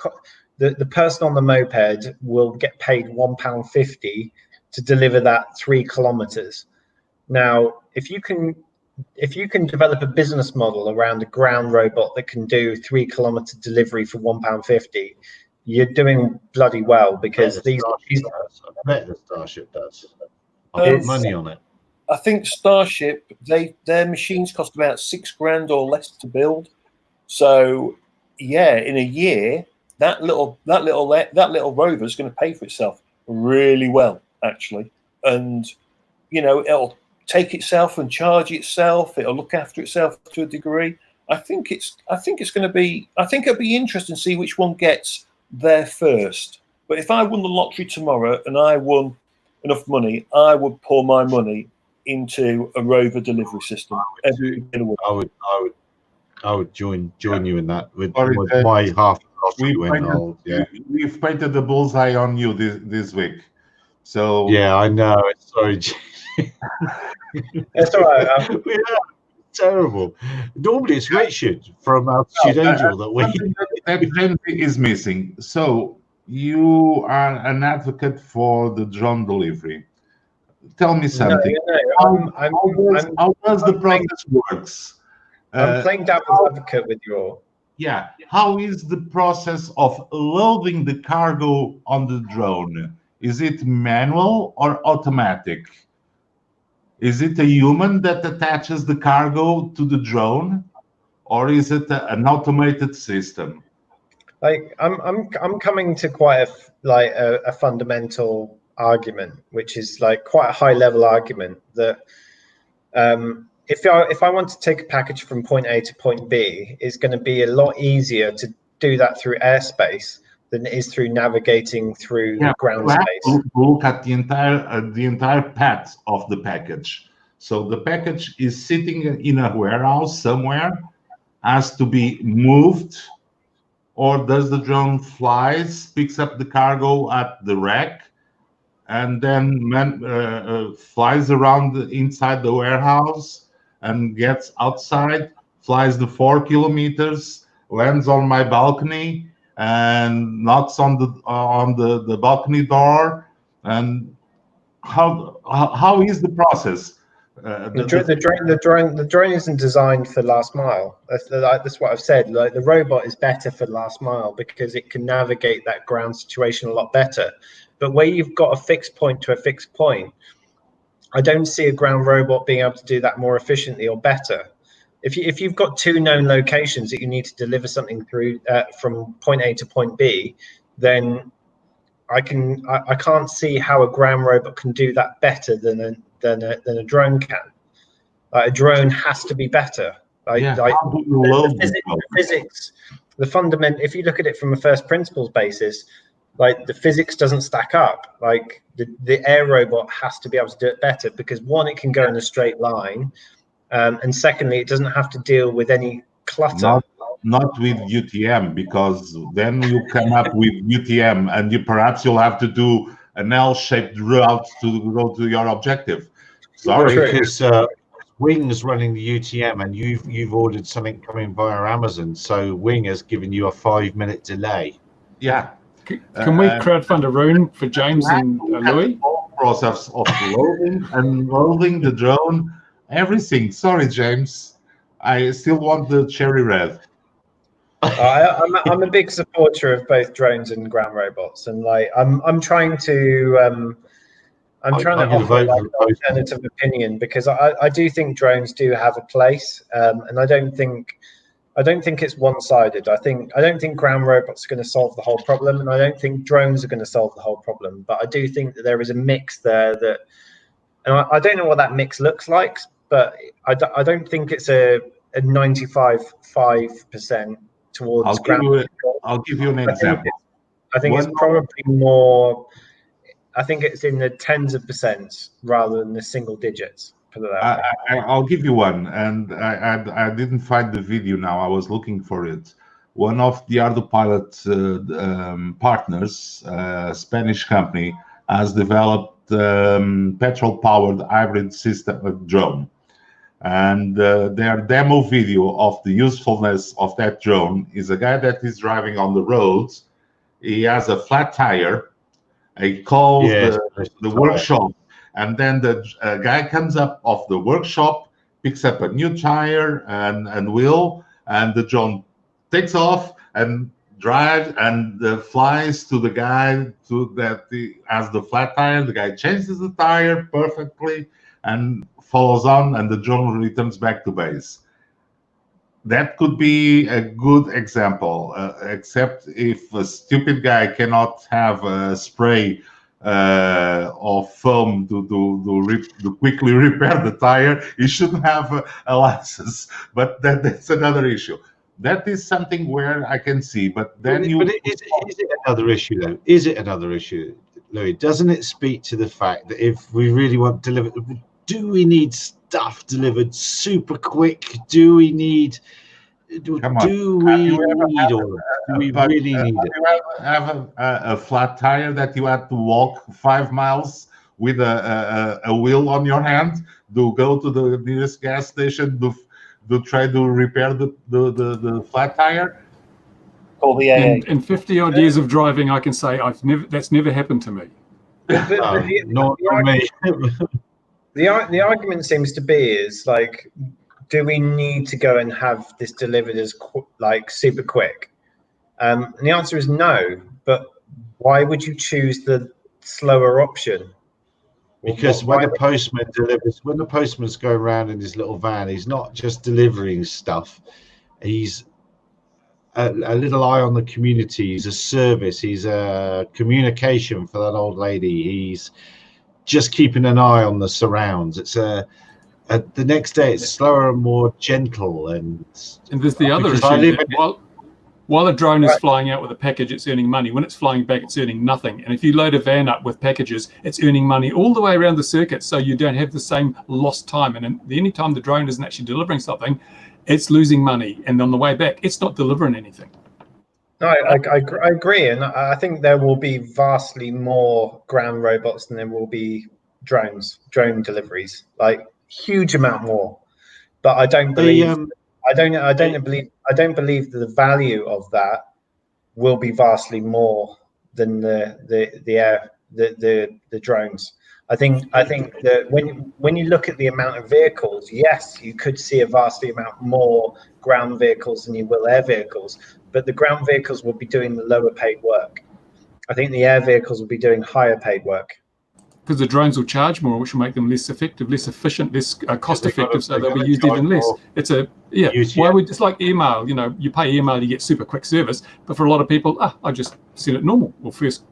the person on the moped will get paid £1.50 to deliver that 3 kilometers. Now, if you can develop a business model around a ground robot that can do 3 kilometer delivery for £1.50, you're doing bloody well, because I bet the Starship does. I put money on it. I think Starship, their machines cost about $6,000 or less to build. So yeah, in a year, that little rover is going to pay for itself really well, actually. And it'll take itself and charge itself. It'll look after itself to a degree. I think it'll be interesting to see which one gets there first. But if I won the lottery tomorrow and I won enough money, I would pour my money into a rover delivery system. I would join you in that with my half. We've painted the bullseye on you this week. So yeah, I know. Sorry. That's all right. Terrible. Normally it's Richard from Altitude Angel that is missing. So you are an advocate for the drone delivery. Tell me something. How does the process works? I'm playing devil's advocate with you all. Yeah. How is the process of loading the cargo on the drone? Is it manual or automatic? Is it a human that attaches the cargo to the drone, or is it an automated system? Like I'm coming to quite a fundamental argument, which is like quite a high level argument that if I want to take a package from point A to point B, it's going to be a lot easier to do that through airspace than it is through navigating through ground space. Look at the entire path of the package. So the package is sitting in a warehouse somewhere, has to be moved, or does the drone flies, picks up the cargo at the rack, and then flies around inside the warehouse and gets outside, flies the 4 kilometers, lands on my balcony, and knocks on the balcony door. And how is the process? The drone isn't designed for last mile. That's what I've said. Like the robot is better for last mile because it can navigate that ground situation a lot better. But where you've got a fixed point to a fixed point, I don't see a ground robot being able to do that more efficiently or better. If you've got 2 known locations that you need to deliver something through from point A to point B, then I can't see how a ground robot can do that better than a drone can. Like a drone has to be better. The physics, the fundament. If you look at it from a first principles basis, like the physics doesn't stack up. Like the air robot has to be able to do it better because one, it can go in a straight line. And secondly, it doesn't have to deal with any clutter. Not with UTM, because then you come up with UTM, and perhaps you'll have to do an L-shaped route to go to your objective. Sorry, because Wing's running the UTM, and you've ordered something coming via Amazon, so Wing has given you a 5-minute delay. Yeah. Can we crowdfund a room for James and Louis? The whole process of loading and loading the drone. Everything. Sorry, James. I still want the cherry red. I'm a big supporter of both drones and ground robots, and like I'm trying to offer like an alternative opinion because I do think drones do have a place, and I don't think it's one-sided. I don't think ground robots are going to solve the whole problem, and I don't think drones are going to solve the whole problem. But I do think that there is a mix there that, and I don't know what that mix looks like. But I don't think it's a 95.5% towards ground. I'll give you an example. I think it's probably more. I think it's in the tens of percents rather than the single digits. I'll give you one, and I didn't find the video now. I was looking for it. One of the Ardupilot partners, Spanish company, has developed petrol-powered hybrid system drone. And their demo video of the usefulness of that drone is a guy that is driving on the roads. He has a flat tire. He calls the workshop, and then the guy comes up of the workshop, picks up a new tire and wheel, and the drone takes off and drives and flies to the guy has the flat tire. The guy changes the tire perfectly and follows on, and the drone returns back to base. That could be a good example, except if a stupid guy cannot have a spray of foam to quickly repair the tire, he shouldn't have a license. But that's another issue. That is something where I can see. But then is it another issue though? Is it another issue, Louis? Doesn't it speak to the fact that if we really want delivered, do we need stuff delivered super quick? Do we need? Do we really need it? Have a flat tire that you have to walk 5 miles with a wheel on your hand to go to the nearest gas station to try to repair the flat tire? In 50 odd years of driving, I can say that's never happened to me. Not for me. The argument seems to be is like, do we need to go and have this delivered as super quick? And the answer is no. But why would you choose the slower option? Because when the postman delivers, when the postman's going around in his little van, he's not just delivering stuff. He's a little eye on the community. He's a service. He's a communication for that old lady. He's just keeping an eye on the surrounds. It's the next day it's slower and more gentle. And there's the other issue that while a drone is flying out with a package, it's earning money. When it's flying back, it's earning nothing. And if you load a van up with packages, it's earning money all the way around the circuit. So you don't have the same lost time. And any time the drone isn't actually delivering something, it's losing money. And on the way back, it's not delivering anything. No, I agree. And I think there will be vastly more ground robots than there will be drone deliveries, like huge amount more. But I don't believe I don't believe that the value of that will be vastly more than the drones. I think that when you look at the amount of vehicles, yes, you could see a vastly amount more ground vehicles than you will air vehicles, but the ground vehicles will be doing the lower paid work. I think the air vehicles will be doing higher paid work. Because the drones will charge more, which will make them less effective, less efficient, less cost effective, so they'll be used even less. It's why would it's like email, you pay email, you get super quick service, but for a lot of people, I just send it normal. Well, first,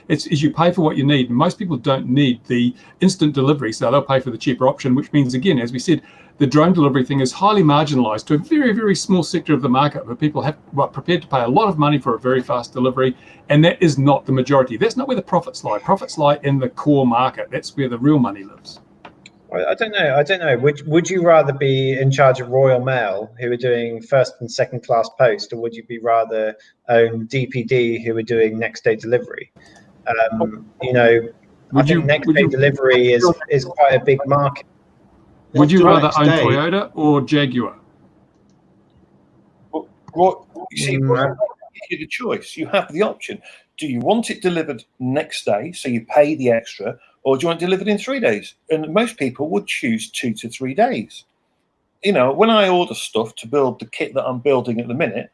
it's you pay for what you need. Most people don't need the instant delivery, so they'll pay for the cheaper option, which means, again, as we said, the drone delivery thing is highly marginalized to a very, very small sector of the market where people are prepared to pay a lot of money for a very fast delivery, and that is not the majority. That's not where the profits lie. Profits lie in the core market. That's where the real money lives. I don't know. Would you rather be in charge of Royal Mail, who are doing first and second class post, or would you be rather own DPD, who are doing next day delivery? I think next day delivery is quite a big market. Would you rather own Toyota or Jaguar? You see, you have the choice. You have the option. Do you want it delivered next day, so you pay the extra, or do you want it delivered in 3 days? And most people would choose 2 to 3 days. When I order stuff to build the kit that I'm building at the minute,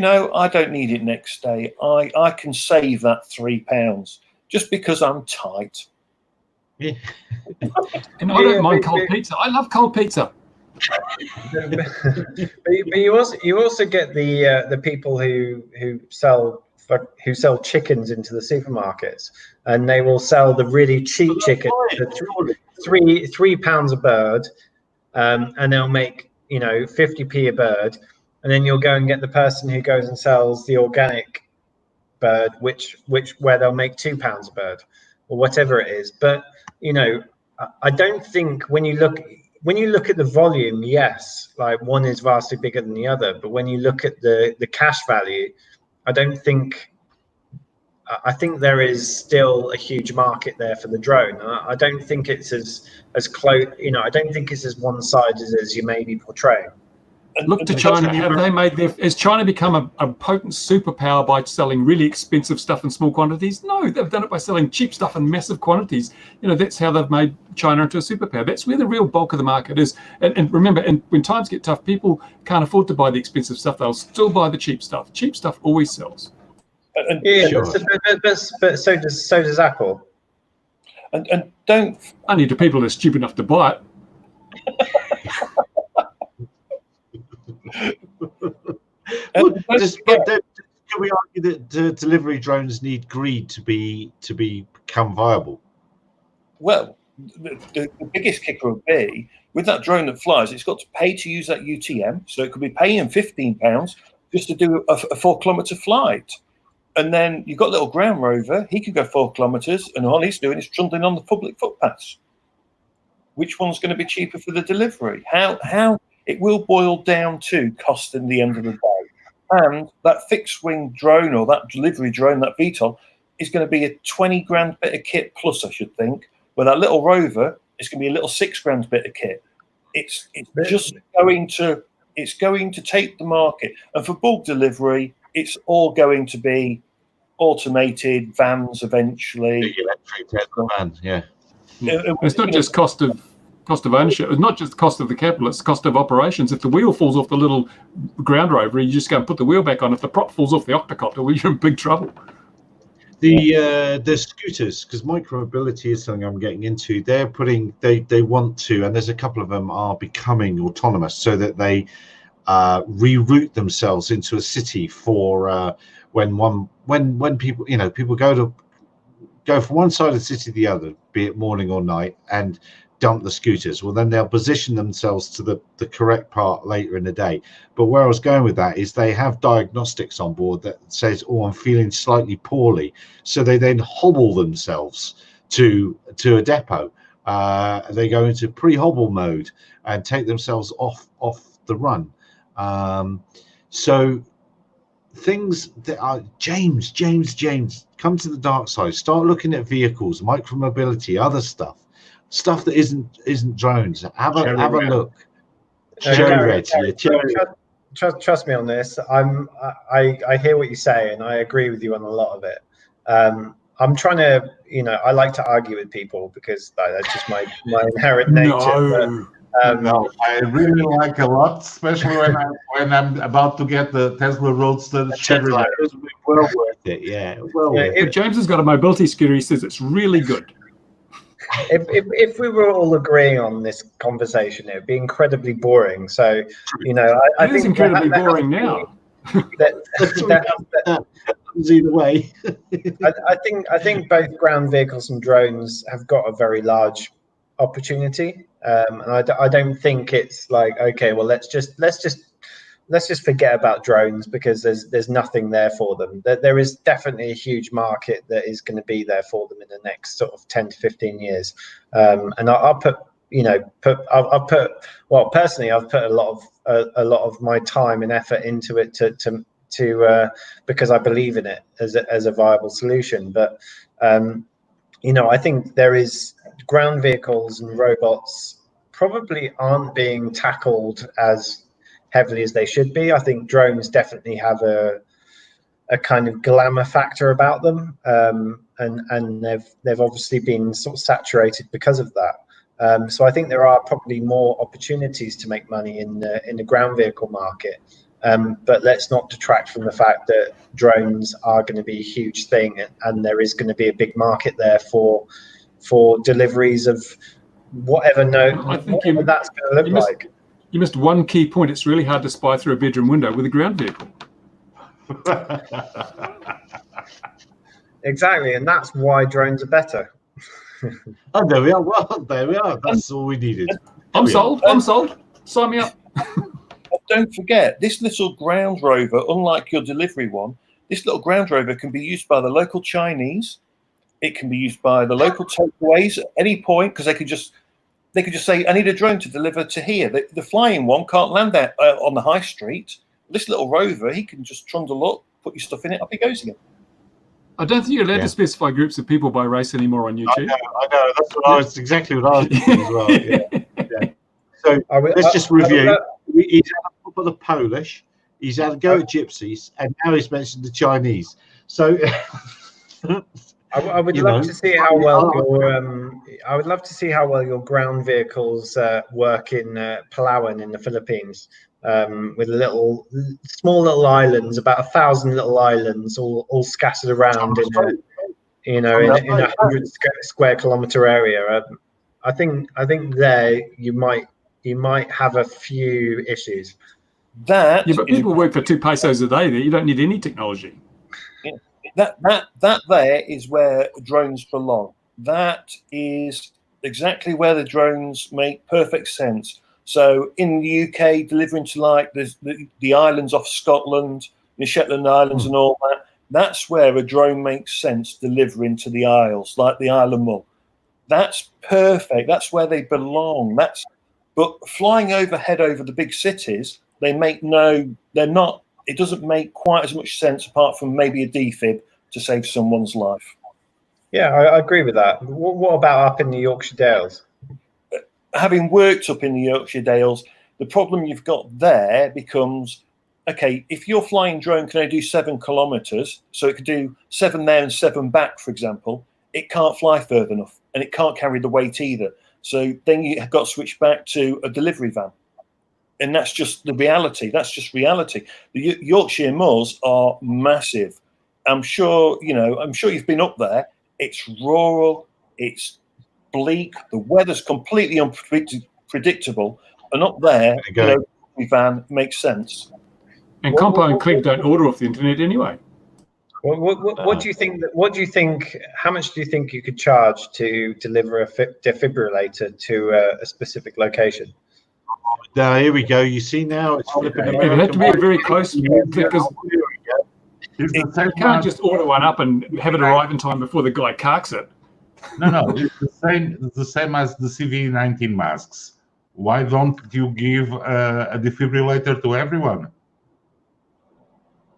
I don't need it next day. I can save that £3 just because I'm tight. Yeah. And I don't mind cold pizza. I love cold pizza. but you also get the people who sell chickens into the supermarkets, and they will sell the really cheap chicken for £3 a bird, and they'll make 50p a bird, and then you'll go and get the person who goes and sells the organic bird, where they'll make £2 a bird or whatever it is. But I don't think when you look at the volume, yes, like one is vastly bigger than the other. But when you look at the cash value, I think there is still a huge market there for the drone. I don't think it's as close. I don't think it's as one-sided as you may be portraying. Look to China. Has China become a potent superpower by selling really expensive stuff in small quantities? No, they've done it by selling cheap stuff in massive quantities. That's how they've made China into a superpower. That's where the real bulk of the market is. And remember, when times get tough, people can't afford to buy the expensive stuff. They'll still buy the cheap stuff. Cheap stuff always sells. Yeah, sure. But so does Apple. And don't. Only to people that are stupid enough to buy it. Can we argue that the delivery drones need greed to become viable? Well, the biggest kicker would be with that drone that flies, it's got to pay to use that UTM, so it could be paying £15 just to do a 4-kilometre flight. And then you've got a little ground rover, he can go 4 kilometres, and all he's doing is trundling on the public footpaths. Which one's going to be cheaper for the delivery? How it will boil down to cost in the end of the day. And that fixed wing drone or that delivery drone, that VTOL, is going to be a 20 grand bit of kit plus, I should think. Where that little rover is going to be a little 6 grand bit of kit. It's just going to take the market. And for bulk delivery, it's all going to be automated vans eventually. The electric van, yeah. It's not just cost of ownership. It's not just the cost of the capital. It's the cost of operations. If the wheel falls off the little ground rover, you just go and put the wheel back on. If the prop falls off the octocopter, well, you're in big trouble. The scooters, because micromobility is something I'm getting into. They're putting they want to, and there's a couple of them are becoming autonomous, so that they reroute themselves into a city for when people people go from one side of the city to the other, be it morning or night, and dump the scooters. Well, then they'll position themselves to the correct part later in the day. But where I was going with that is they have diagnostics on board that says, oh, I'm feeling slightly poorly. So they then hobble themselves to a depot. They go into pre-hobble mode and take themselves off the run. So things that are James, come to the dark side. Start looking at vehicles, micromobility, other stuff that isn't drones. Have a look. Trust me on this. I hear what you say, and I agree with you on a lot of it. I'm trying to, I like to argue with people because that's just my inherent nature. No, I really like a lot, especially when I'm about to get the Tesla Roadster. Well worth it, yeah. But James has got a mobility scooter. He says it's really good. If we were all agreeing on this conversation, it would be incredibly boring. So, I think it's incredibly boring now. Either way. I think both ground vehicles and drones have got a very large opportunity, and I don't think it's like, okay, well let's just forget about drones because there's nothing there for them. There is definitely a huge market that is going to be there for them in the next sort of 10 to 15 years. And I'll put personally, I've put a lot of my time and effort into it to because I believe in it as a viable solution. But I think there is ground vehicles and robots probably aren't being tackled as heavily as they should be. I think drones definitely have a kind of glamour factor about them, and they've obviously been sort of saturated because of that. So I think there are probably more opportunities to make money in the ground vehicle market. But let's not detract from the fact that drones are going to be a huge thing, and there is going to be a big market there for deliveries of whatever that's going to look like. You missed one key point. It's really hard to spy through a bedroom window with a ground vehicle. Exactly, and that's why drones are better. Oh, there we are. Well, there we are. That's all we needed. I'm sold. Sign me up. Don't forget, this little ground rover, unlike your delivery one, this little ground rover can be used by the local Chinese. It can be used by the local takeaways at any point, because they could just say, I need a drone to deliver to here. The flying one can't land there on the high street. This little rover, he can just trundle up, put your stuff in it, up he goes again. I don't think you're allowed to specify groups of people by race anymore on YouTube. I know. That's exactly what I was thinking as well. Yeah. So let's just review. He's had a couple of Polish, he's had a go at gypsies, and now he's mentioned the Chinese. So I would love to see how well your ground vehicles work in Palawan in the Philippines, with small little islands, about 1,000 little islands, all scattered around you know, in a 100 square kilometer area. I think there you might have a few issues. But people work for 2 pesos a day there. You don't need any technology. That there is where drones belong. That is exactly where the drones make perfect sense. So in the UK, delivering to like the islands off Scotland, the Shetland Islands and all that, that's where a drone makes sense, delivering to the Isles, like the Isle of Mull. That's perfect. That's where they belong. But flying overhead over the big cities, they're not, it doesn't make quite as much sense apart from maybe a defib to save someone's life. Yeah, I agree with that. What about up in the Yorkshire Dales? Having worked up in the Yorkshire Dales, the problem you've got there becomes, okay, if your flying drone can only do 7 kilometers, so it could do 7 there and 7 back, for example, it can't fly further enough and it can't carry the weight either. So then you've got to switch back to a delivery van. And that's just the reality. That's just reality. The Yorkshire moors are massive. I'm sure you've been up there. It's rural. It's bleak. The weather's completely unpredictable. And up there, van makes sense. And Compo and Click don't order off the internet anyway. What do you think? What do you think? How much do you think you could charge to deliver a defibrillator to a specific location? Now here we go. You see now it's flipping. It would have to be a very close because you can't just order one up and have it arrive in time before the guy carks it. No, it's the same as the CV-19 masks. Why don't you give a defibrillator to everyone?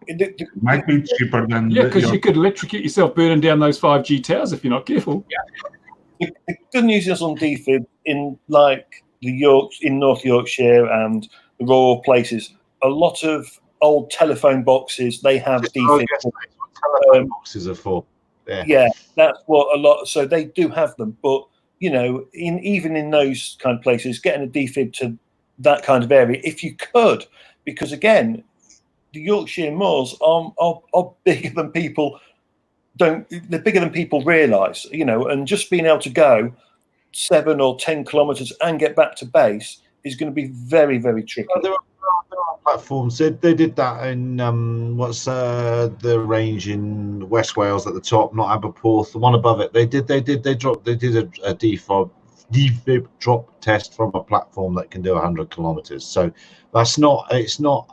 It might be cheaper than because you could electrocute yourself burning down those 5G towers if you're not careful. Yeah. The good news is on defib in like in North Yorkshire and the rural places, a lot of old telephone boxes they have defib. Telephone boxes are for. Yeah, that's what a lot. So they do have them, but you know, even in those kind of places, getting a defib to that kind of area, if you could, because again, the Yorkshire moors are bigger than people they're bigger than people realise, you know, and just being able to go 7 or 10 kilometres and get back to base is going to be very, very tricky. There are platforms. They did that in what's the range in West Wales at the top, not Aberporth, the one above it. They did a defib drop test from a platform that can do 100 kilometres. So that's not. It's not.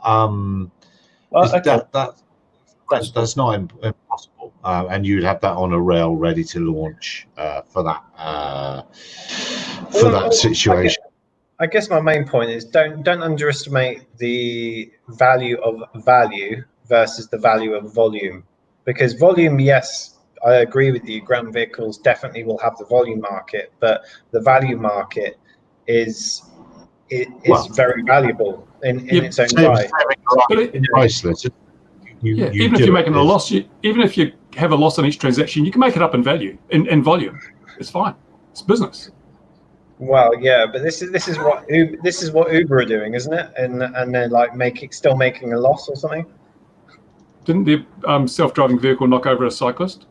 That's not impossible, and you'd have that on a rail ready to launch for that situation. I guess my main point is don't underestimate the value of value versus the value of volume, because volume, yes, I agree with you. Ground vehicles definitely will have the volume market, but the value market is very valuable in its own right. Priceless. Even if you're making a loss, even if you have a loss on each transaction, you can make it up in value, in volume. It's fine. It's business. Well, yeah, but this is what Uber are doing, isn't it? And they're like still making a loss or something. Didn't the self-driving vehicle knock over a cyclist?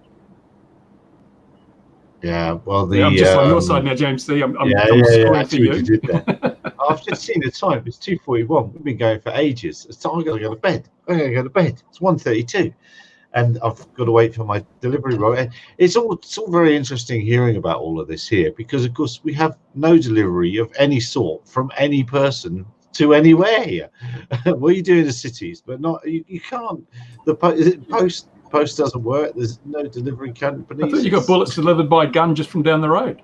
Yeah, well, I'm just on your side now, James. I'm scoring for you. Did that. I've just seen the time. It's 2:41. We've been going for ages. It's time I got to go to bed. It's 1:32, and I've got to wait for my delivery roll. And it's all very interesting hearing about all of this here, because of course we have no delivery of any sort from any person to anywhere here. What you do in the cities, but not you can't. The post doesn't work. There's no delivery companies. I thought you got bullets delivered by gun just from down the road.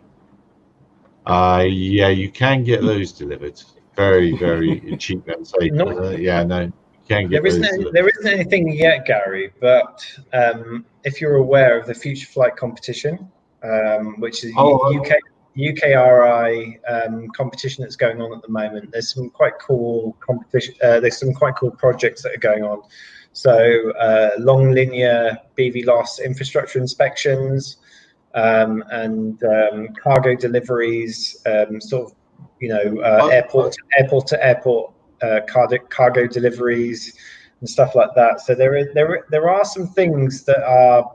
Yeah, you can get those delivered very, very cheap and safe. You can get those delivered. There isn't anything yet, Gary, but if you're aware of the Future Flight competition, which is UKRI competition that's going on at the moment, there's some quite cool competition. There's some quite cool projects that are going on. So long linear BVLOS infrastructure inspections, and cargo deliveries, airport to airport cargo deliveries and stuff like that. So there are some things that are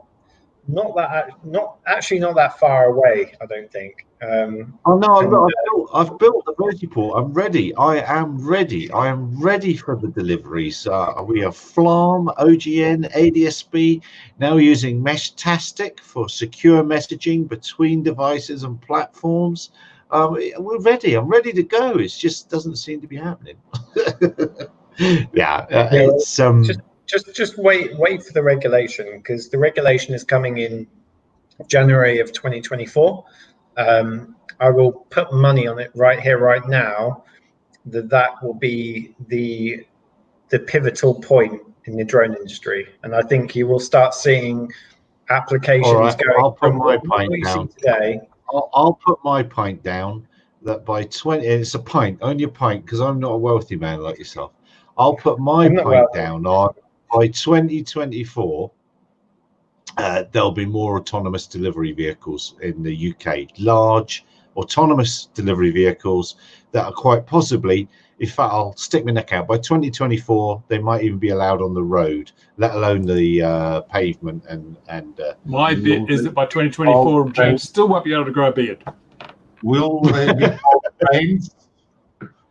not that far away, I don't think. Oh no, I've built the vertiport. I'm ready. I am ready for the deliveries. We have Flarm, OGN, ADSB, now using Meshtastic for secure messaging between devices and platforms. We're ready. I'm ready to go. It just doesn't seem to be happening. It's just wait for the regulation, because the regulation is coming in January of 2024. I will put money on it right here, right now, that will be the pivotal point in the drone industry, and I think you will start seeing applications going. I'll put my pint down today. I'll put my pint down that by 20. It's a pint, only a pint, because I'm not a wealthy man like yourself. I'll put my pint down on by 2024. There'll be more autonomous delivery vehicles in the UK, large autonomous delivery vehicles that are quite possibly, in fact, I'll stick my neck out, by 2024 they might even be allowed on the road, let alone the pavement. And my bit is that by 2024 James still won't be able to grow a beard. Will they be called trains?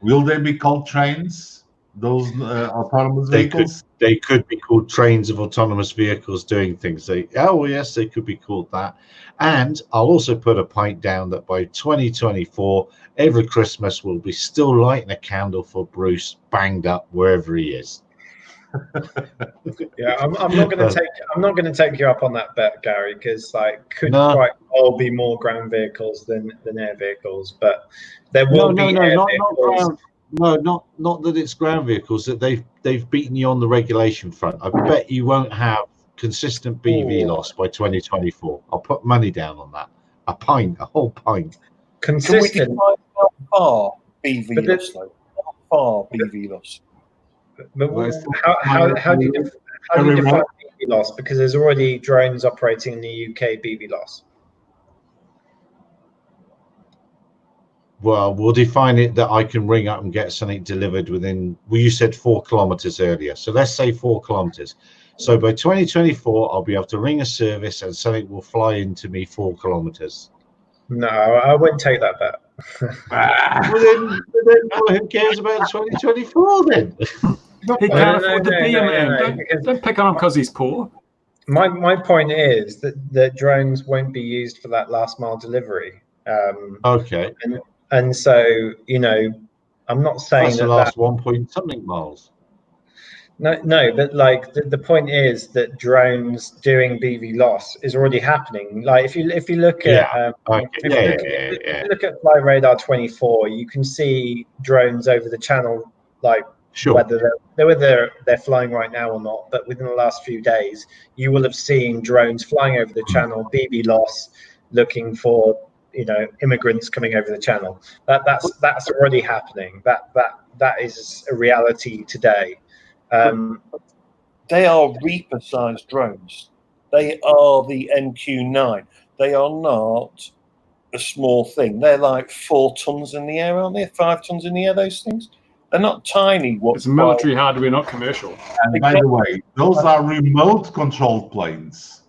Will they be called trains, those autonomous vehicles? They could be called trains of autonomous vehicles doing things. Yes, they could be called that. And I'll also put a pint down that by 2024, every Christmas we'll be still lighting a candle for Bruce, banged up wherever he is. Yeah, I'm not going to take you up on that bet, Gary, because quite all be more ground vehicles than air vehicles, but there will be air vehicles. Not that it's ground vehicles, that they've beaten you on the regulation front. I bet you won't have consistent BV loss by 2024. I'll put money down on that. A whole pint. Consistent. Can we define how far BV loss, though? How far BV loss? But how do you define BV loss? Because there's already drones operating in the UK BV loss. Well, we'll define it that I can ring up and get something delivered within, well, you said 4 kilometers earlier. So let's say 4 kilometers. So by 2024, I'll be able to ring a service and something will fly into me 4 kilometers. No, I wouldn't take that bet. Well, then who cares about 2024 then? He can't afford to be a man. Don't pick on him because he's poor. My point is that drones won't be used for that last mile delivery. Okay. And so, I'm not saying that's the last 1 point something miles. No, but the point is that drones doing BV loss is already happening. Like if you look at look at Fly Radar 24, you can see drones over the channel, whether they're flying right now or not. But within the last few days, you will have seen drones flying over the channel, BV loss, looking for immigrants coming over the channel. That's already happening. That is a reality today. They are Reaper-sized drones. They are the MQ-9. They are not a small thing. They're like 4 tons in the air, aren't they? 5 tons in the air, those things? They're not tiny. It's military hardware, not commercial. And by the way, those are remote-controlled planes.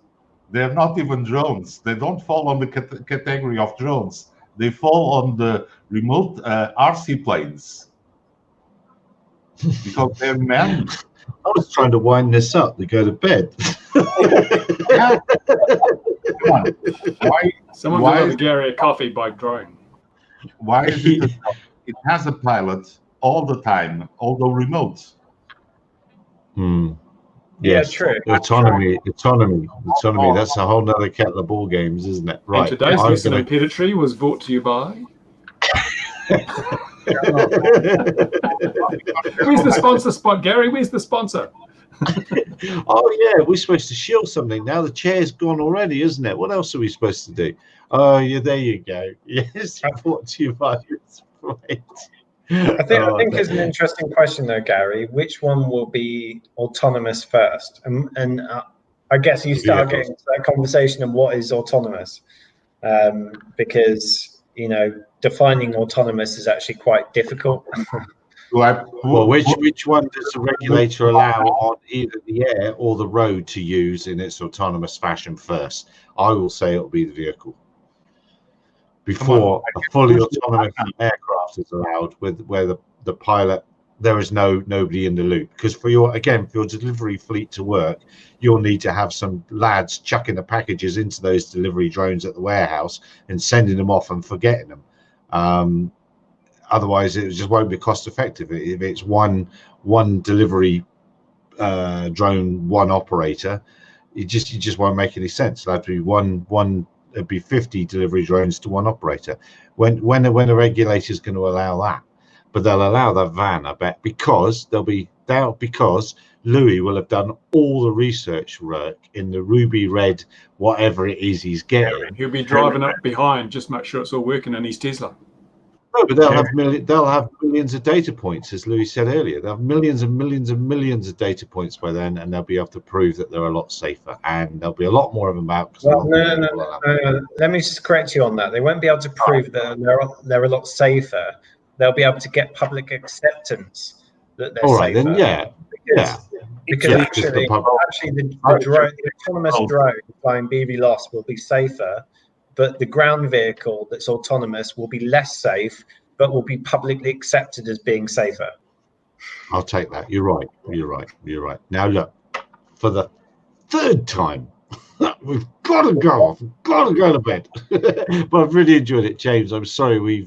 They're not even drones. They don't fall on the category of drones. They fall on the remote RC planes. Because they're manned. I was trying to wind this up to go to bed. Yeah. Come on. Someone deliver Gary a coffee by drone. Why is it? It has a pilot all the time, although remote. Yes, true. Autonomy. That's a whole nother kettle of ball games, isn't it? Right. And today's lesson in pedantry was brought to you by. Where's the sponsor spot, Gary? Where's the sponsor? Oh yeah, we're supposed to shield something now. The chair's gone already, isn't it? What else are we supposed to do? Oh yeah, there you go. Yes, brought to you by. Right. I think it's an interesting question though, Gary. Which one will be autonomous first? And I guess you start getting to that conversation of what is autonomous, because defining autonomous is actually quite difficult. Well, which one does the regulator allow on either the air or the road to use in its autonomous fashion first? I will say it'll be the vehicle before a fully autonomous aircraft is allowed, where the pilot, there is nobody in the loop. Because for your delivery fleet to work, you'll need to have some lads chucking the packages into those delivery drones at the warehouse and sending them off and forgetting them. Otherwise, it just won't be cost effective. If it's one delivery drone, one operator, it just won't make any sense. It'll have to be one. It'd be 50 delivery drones to one operator. When a regulator is going to allow that? But they'll allow that van, I bet, because because Louis will have done all the research work in the ruby red, whatever it is he's getting. He'll be driving up behind, just make sure it's all working in his Tesla. No, but they'll have millions of data points, as Louis said earlier. They'll have millions and millions and millions of data points by then, and they'll be able to prove that they're a lot safer, and there'll be a lot more of them out. Well, no. Let me just correct you on that. They won't be able to prove that they're a lot safer. They'll be able to get public acceptance that they're all right, safer. Then Because actually, the autonomous drone flying BVLOS will be safer, but the ground vehicle that's autonomous will be less safe, but will be publicly accepted as being safer. I'll take that. You're right. Now look, for the third time, we've got to go off. We've got to go to bed. But I've really enjoyed it, James. I'm sorry we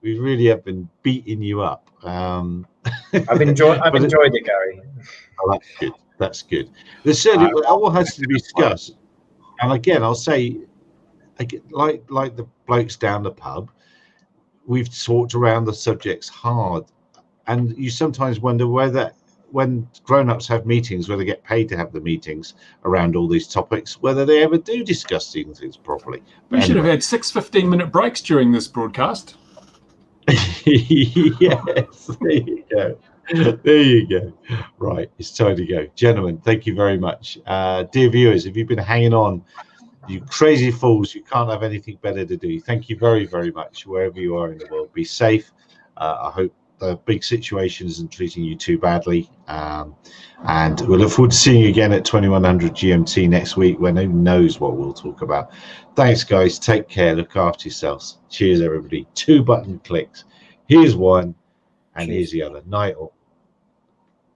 really have been beating you up. I've enjoyed it, Gary. Oh, that's good. There's certainly all has to be discussed. And again, I'll say, like the blokes down the pub, we've talked around the subjects hard, and you sometimes wonder whether, when grown-ups have meetings where they get paid to have the meetings around all these topics, whether they ever do discuss these things properly. We should have had 6 15-minute breaks during this broadcast. Yes, there you go. Right, it's time to go. Gentlemen, thank you very much. Dear viewers, if you've been hanging on, you crazy fools, you can't have anything better to do. Thank you very, very much, wherever you are in the world. Be safe. I hope the big situation isn't treating you too badly. And we'll look forward to seeing you again at 2100 GMT next week, when who knows what we'll talk about. Thanks, guys. Take care. Look after yourselves. Cheers, everybody. 2 button clicks. Here's one, and here's the other. Night all.